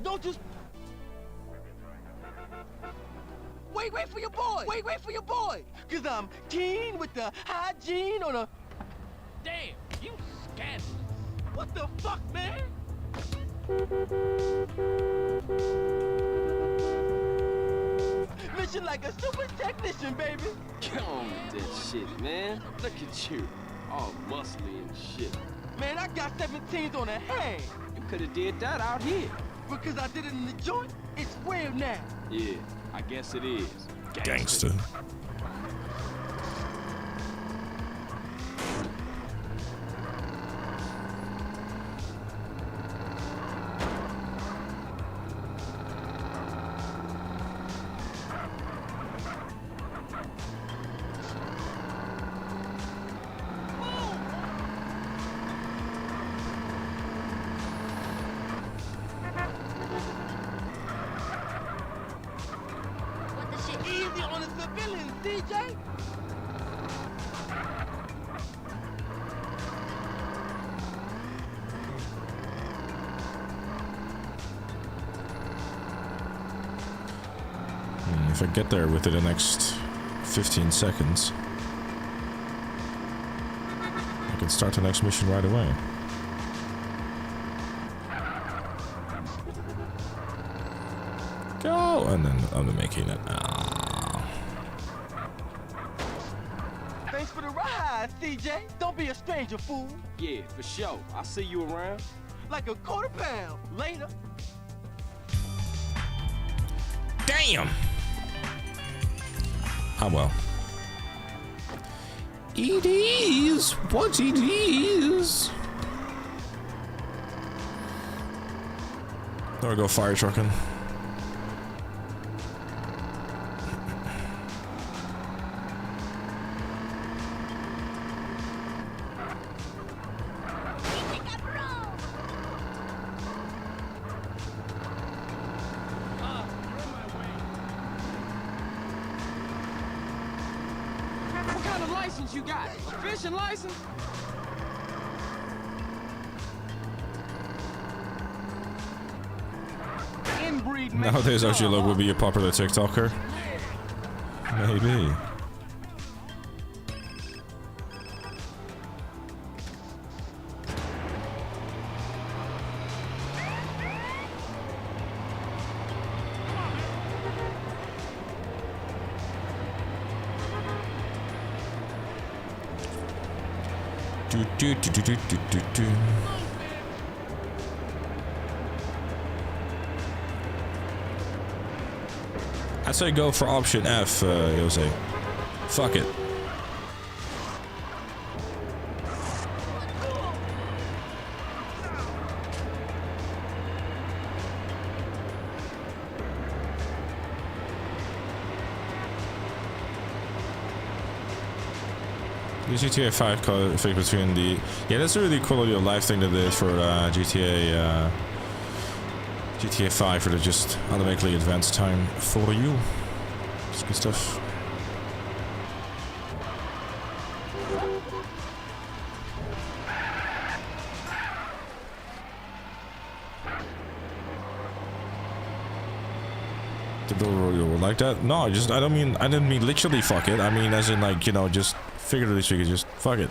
Don't just... Wait for your boy! Wait for your boy! Cause I'm keen with the hygiene on a... Damn, you scandalous. What the fuck, man? Mission like a super technician, baby! Come on with that shit, man. Look at you. All muscly and shit. Man, I got 17s on a hang! You could have did that out here. Because I did it in the joint, it's real now. Yeah, I guess it is. Gangster. DJ? If I get there within the next 15 seconds, I can start the next mission right away. Go! And then I'm making it. Thanks for the ride, CJ. Don't be a stranger, fool. Yeah, for sure. I'll see you around. Like a quarter pound. Later. Damn! Oh well. It is what it is. There we go, fire trucking. You got a fishing license? Nowadays, Ojilo would be a popular TikToker. Maybe. I'd say go for option F, Jose. Fuck it. The GTA 5 conflict between the... Yeah, that's a really quality of life thing that they did for GTA 5 for the just automatically advanced time for you. It's good stuff. The door like that? No, I didn't mean literally fuck it. I mean as in like, you know, just figuratively speaking, just fuck it.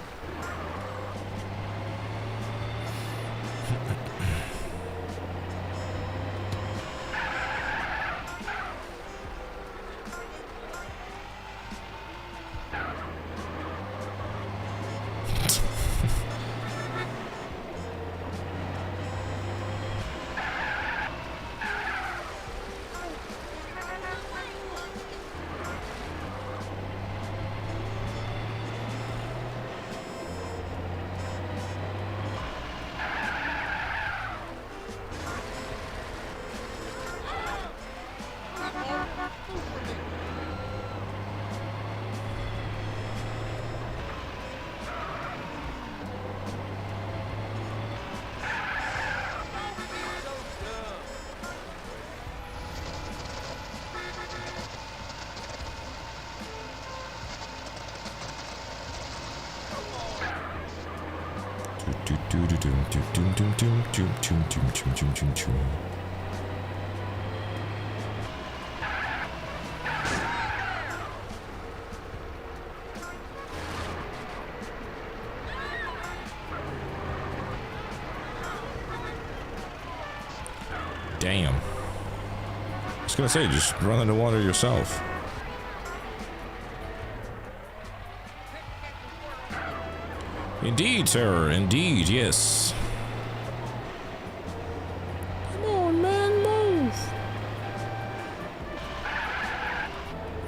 Damn. I was gonna say, just run in the water yourself. Indeed, sir. Indeed, yes. Come on, man, move.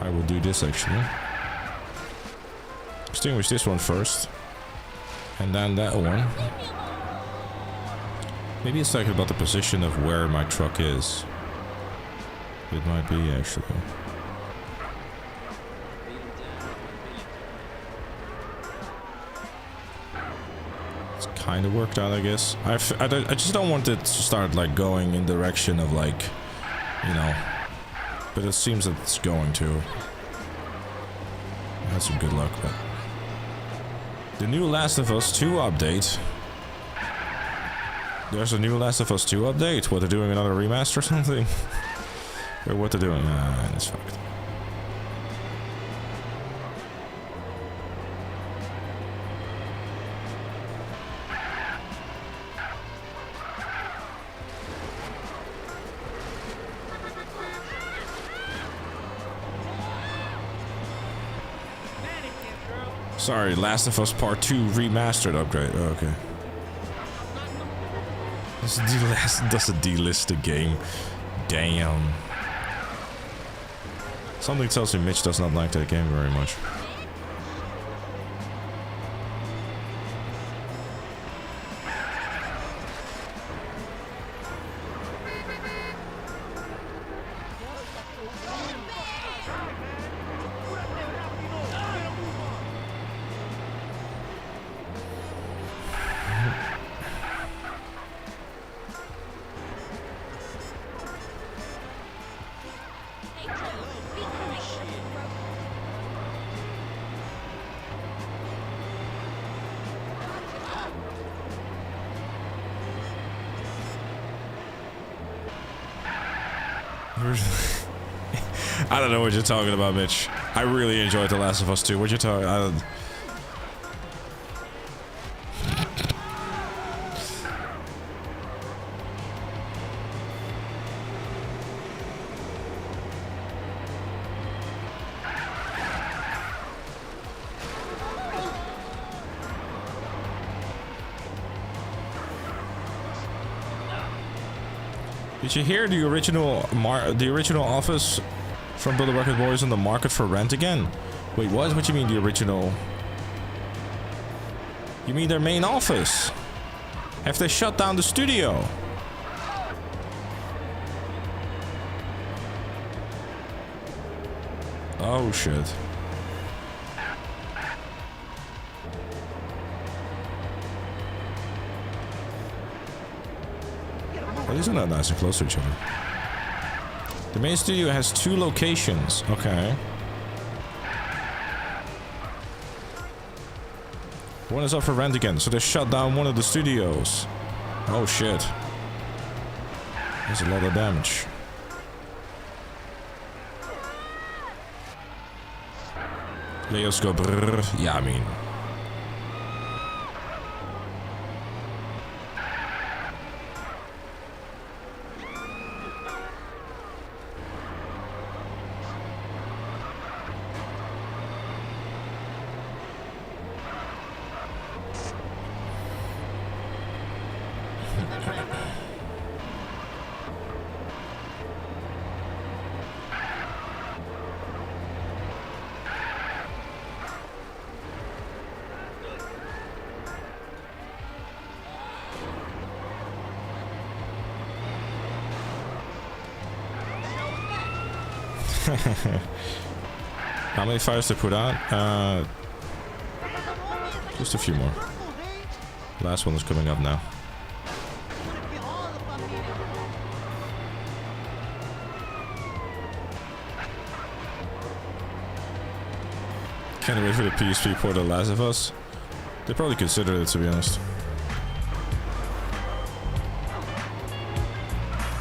I will do this, actually. Extinguish this one first. And then that one. Maybe it's like about the position of where my truck is. It might be, actually. It's kind of worked out, I guess. I just don't want it to start like going in the direction of like, you know. But it seems that it's going to. That's some good luck, but... The new Last of Us 2 update. There's a new Last of Us 2 update? What, they're doing another remaster or something? Or what they're doing? It's fucked. Sorry, Last of Us Part 2 remastered upgrade. Oh, okay. That's a delisted game. Damn. Something tells me Mitch does not like that game very much. I don't know what you're talking about, Mitch. I really enjoyed The Last of Us 2. What you talking? I don't... Did you hear the original office from Build a Record Boys on the market for rent again? Wait, what? What do you mean the original? You mean their main office? Have they shut down the studio? Oh shit. Well, these are not nice and close to each other. The main studio has 2 locations. Okay. One is up for rent again, so they shut down one of the studios. Oh shit. There's a lot of damage. Leo's go brrr. Yeah, I mean. How many fires to put out? Just a few more. Last one is coming up now. Can't wait for the PSP port of Last of Us. They probably considered it, to be honest.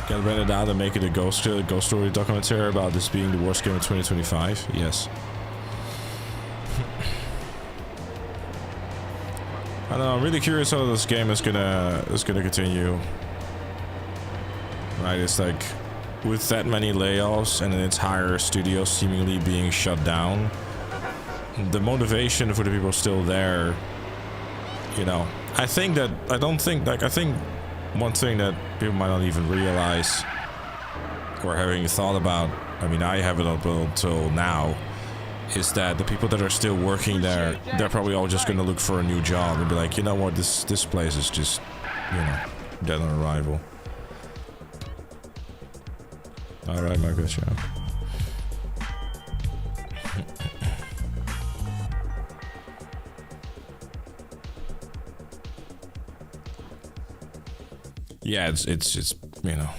Get rented out and make it a ghost story documentary about this being the worst game of 2025. Yes. I don't know. I'm really curious how this game is gonna continue. Right? It's like with that many layoffs and an entire studio seemingly being shut down, the motivation for the people still there. You know, I think one thing that people might not even realize or having thought about, I mean, I haven't up until now, is that the people that are still working there, they're probably all just gonna look for a new job and be like, you know what, this place is just, you know, dead on arrival. Alright, my good job. Yeah, it's you know.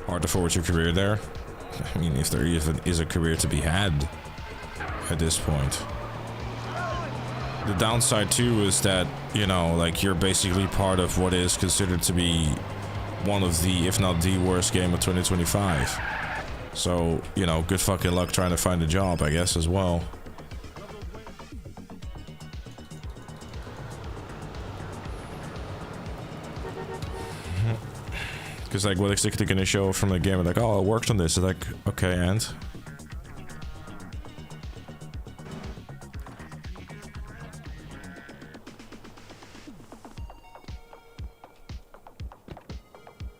hard to forward your career there. I mean, if there even is a career to be had at this point. The downside too is that, you know, like you're basically part of what is considered to be one of the, if not the worst game of 2025. So, you know, good fucking luck trying to find a job, I guess, as well. Because, like, what exactly gonna show from the game? Like, oh, I worked on this. It's like, okay, and?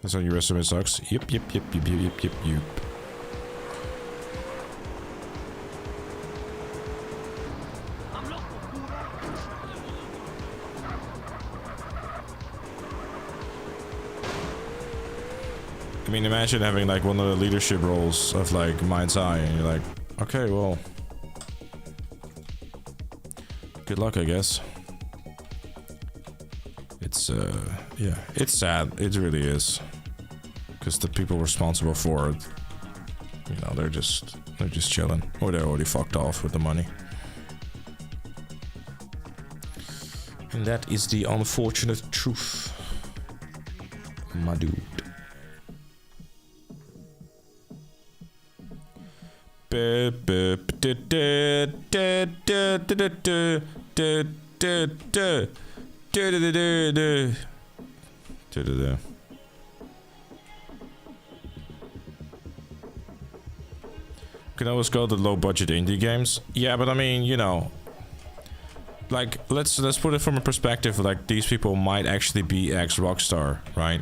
That's on your resume sucks. Yep. I mean, imagine having like one of the leadership roles of like Mind's Eye, and you're like, okay, well, good luck, I guess. It's yeah, it's sad. It really is, because the people responsible for it, you know, they're just chilling, or they're already fucked off with the money. And that is the unfortunate truth, my dude. Can always go to low budget indie games. Yeah, but I mean, you know, like let's put it from a perspective like these people might actually be ex-Rockstar, right?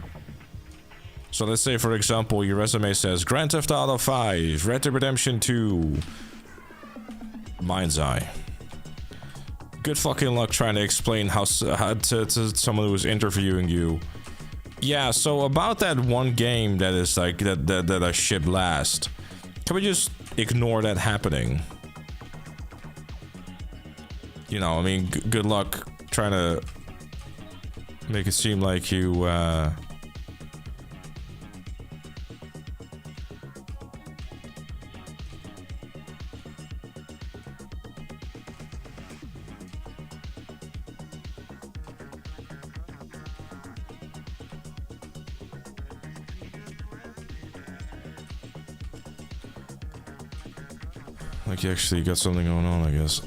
So let's say, for example, your resume says Grand Theft Auto 5, Red Dead Redemption 2, Mind's Eye. Good fucking luck trying to explain how to someone who is interviewing you. Yeah, so about that one game that is like that I shipped last, can we just ignore that happening? You know, I mean, good luck trying to make it seem like you like you actually got something going on, I guess.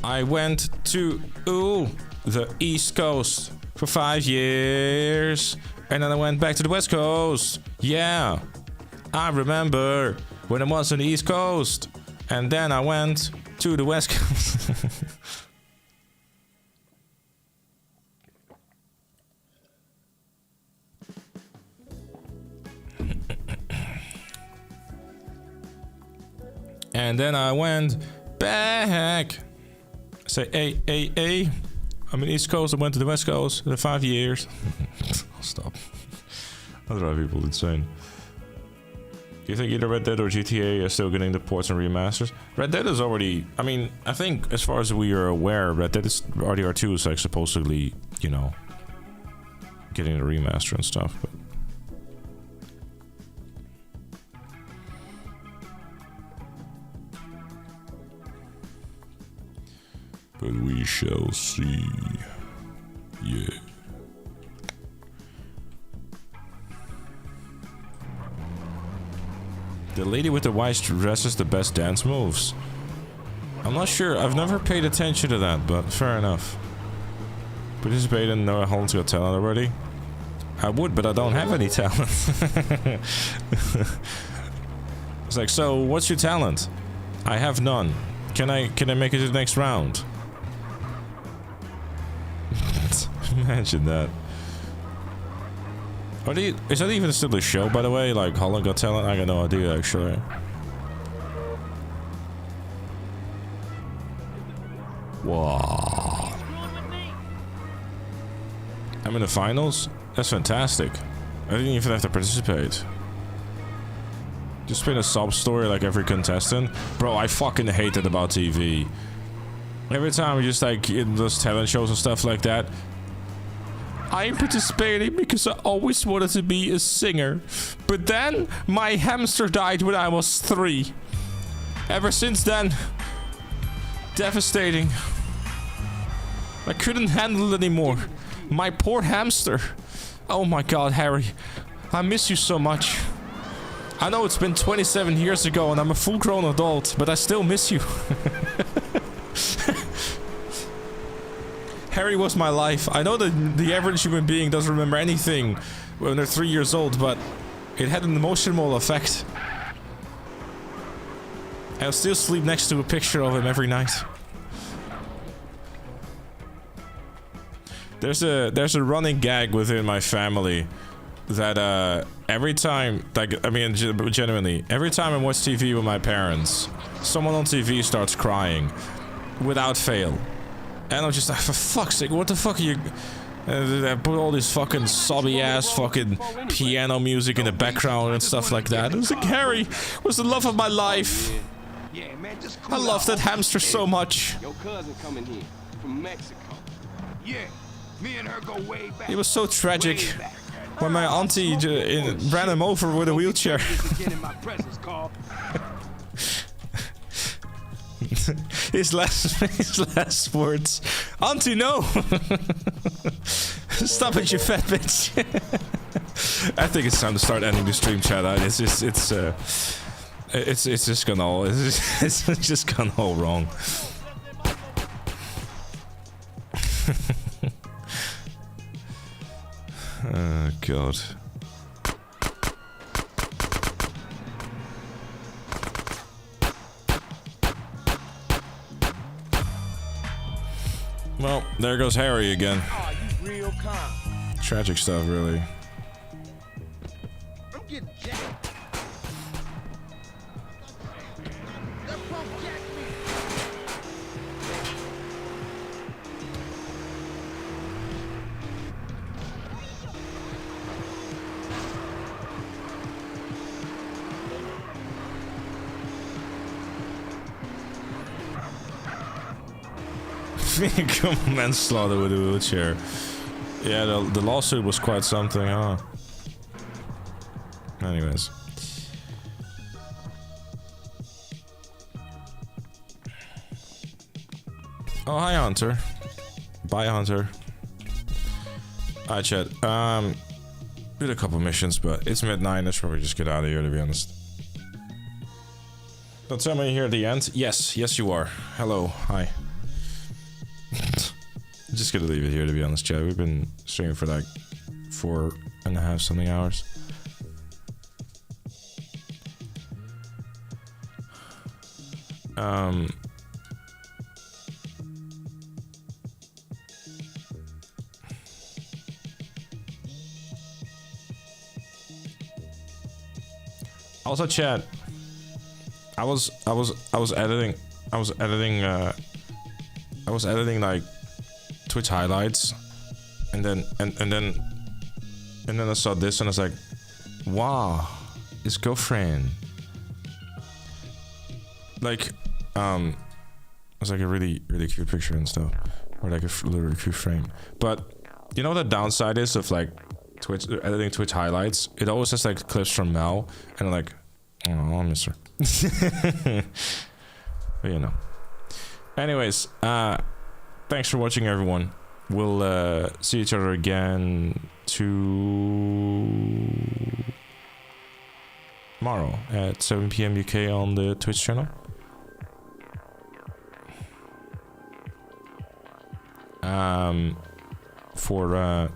I went to the East Coast for 5 years, and then I went back to the West Coast. Yeah, I remember when I was on the East Coast, and then I went to the West Coast. And then I went back. Say, hey, I'm in the East Coast, I went to the West Coast for 5 years. I'll stop. I'll drive people insane. Do you think either Red Dead or GTA are still getting the ports and remasters? Red Dead is already, I mean, I think as far as we are aware, Red Dead is, RDR2 is like supposedly, you know, getting the remaster and stuff, but we shall see. Yeah. The lady with the white dress is the best dance moves. I'm not sure. I've never paid attention to that, but fair enough. Participate in No Holland's Got Talent already? I would, but I don't have any talent. It's like, so what's your talent? I have none. Can I make it to the next round? Imagine that. Is that even still a show, by the way? Like Holland Got Talent? I got no idea, actually. Wow. I'm in the finals? That's fantastic. I didn't even have to participate. Just spin a sob story like every contestant. Bro, I fucking hate that about TV. Every time we just like in those talent shows and stuff like that, I'm participating because I always wanted to be a singer. But then, my hamster died when I was 3. Ever since then, devastating. I couldn't handle it anymore. My poor hamster. Oh my god, Harry. I miss you so much. I know it's been 27 years ago and I'm a full-grown adult, but I still miss you. Harry was my life. I know that the average human being doesn't remember anything when they're 3 years old, but it had an emotional effect. I'll still sleep next to a picture of him every night. There's a running gag within my family that every time, like, I mean, genuinely, every time I watch TV with my parents, someone on TV starts crying without fail. And I'm just like, for fuck's sake, what the fuck are you... I put all this fucking sobby ass fucking piano music in the background and stuff like that. It was like, Harry was the love of my life. I love that hamster so much. Your cousin coming here from Mexico. Yeah, me and her go way back. It was so tragic when my auntie ran him over with a wheelchair. his last words. Auntie, no! Stop it, you fat bitch. I think it's time to start ending the stream, chat. It's just gone all wrong. Oh god. Well, there goes Harry again. Oh, you real calm. Tragic stuff, really. I'm getting jacked. That punk jacked me. Manslaughter with a wheelchair. Yeah, the lawsuit was quite something, huh? Anyways. Oh, hi, Hunter. Bye, Hunter. Alright, chat. Did a couple missions, but it's midnight. Let's probably just get out of here, to be honest. Don't tell me you're here at the end. Yes, yes, you are. Hello, hi. Just gonna leave it here, to be honest, chat. We've been streaming for like 4.5 something hours. Also, chat. I was editing like Twitch highlights, and then I saw this and I was like, wow, his girlfriend. Like, it was like a really cute picture and stuff, or like a little cute frame. But you know what the downside is of like Twitch editing Twitch highlights? It always has like clips from Mel, and I'm like, oh, I miss her. But you know. Anyways, thanks for watching, everyone. We'll see each other again tomorrow at 7 PM UK on the Twitch channel. For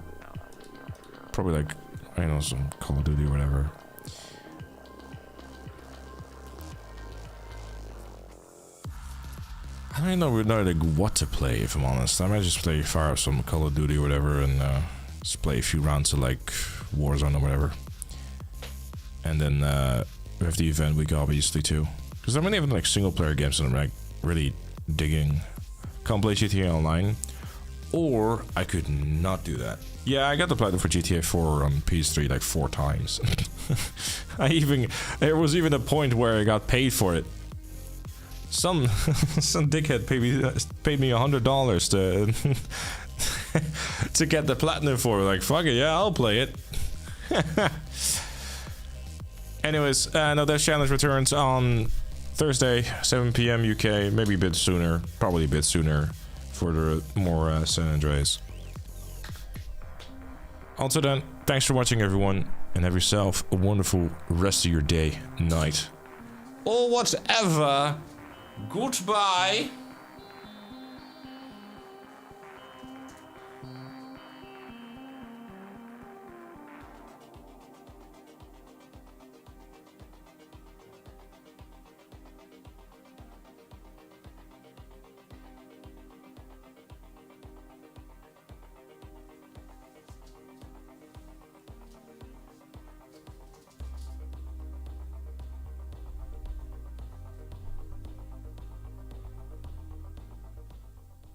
probably like, I don't know, some Call of Duty or whatever. I don't even know like what to play, if I'm honest. I might just fire up some Call of Duty or whatever and just play a few rounds of like Warzone or whatever. And then we have the event week obviously too. Because I'm even like single player games that I'm like really digging. Can't play GTA Online. Or I could not do that. Yeah, I got to play it for GTA 4 on PS3 like 4 times. There was even a point where I got paid for it. Some dickhead paid me $100 to get the platinum for. Like, fuck it, yeah, I'll play it. Anyways, no, Death Challenge returns on Thursday, 7 p.m. UK, maybe a bit sooner, probably a bit sooner for the more San Andreas. Until then, thanks for watching, everyone, and have yourself a wonderful rest of your day, night, or whatever. Goodbye.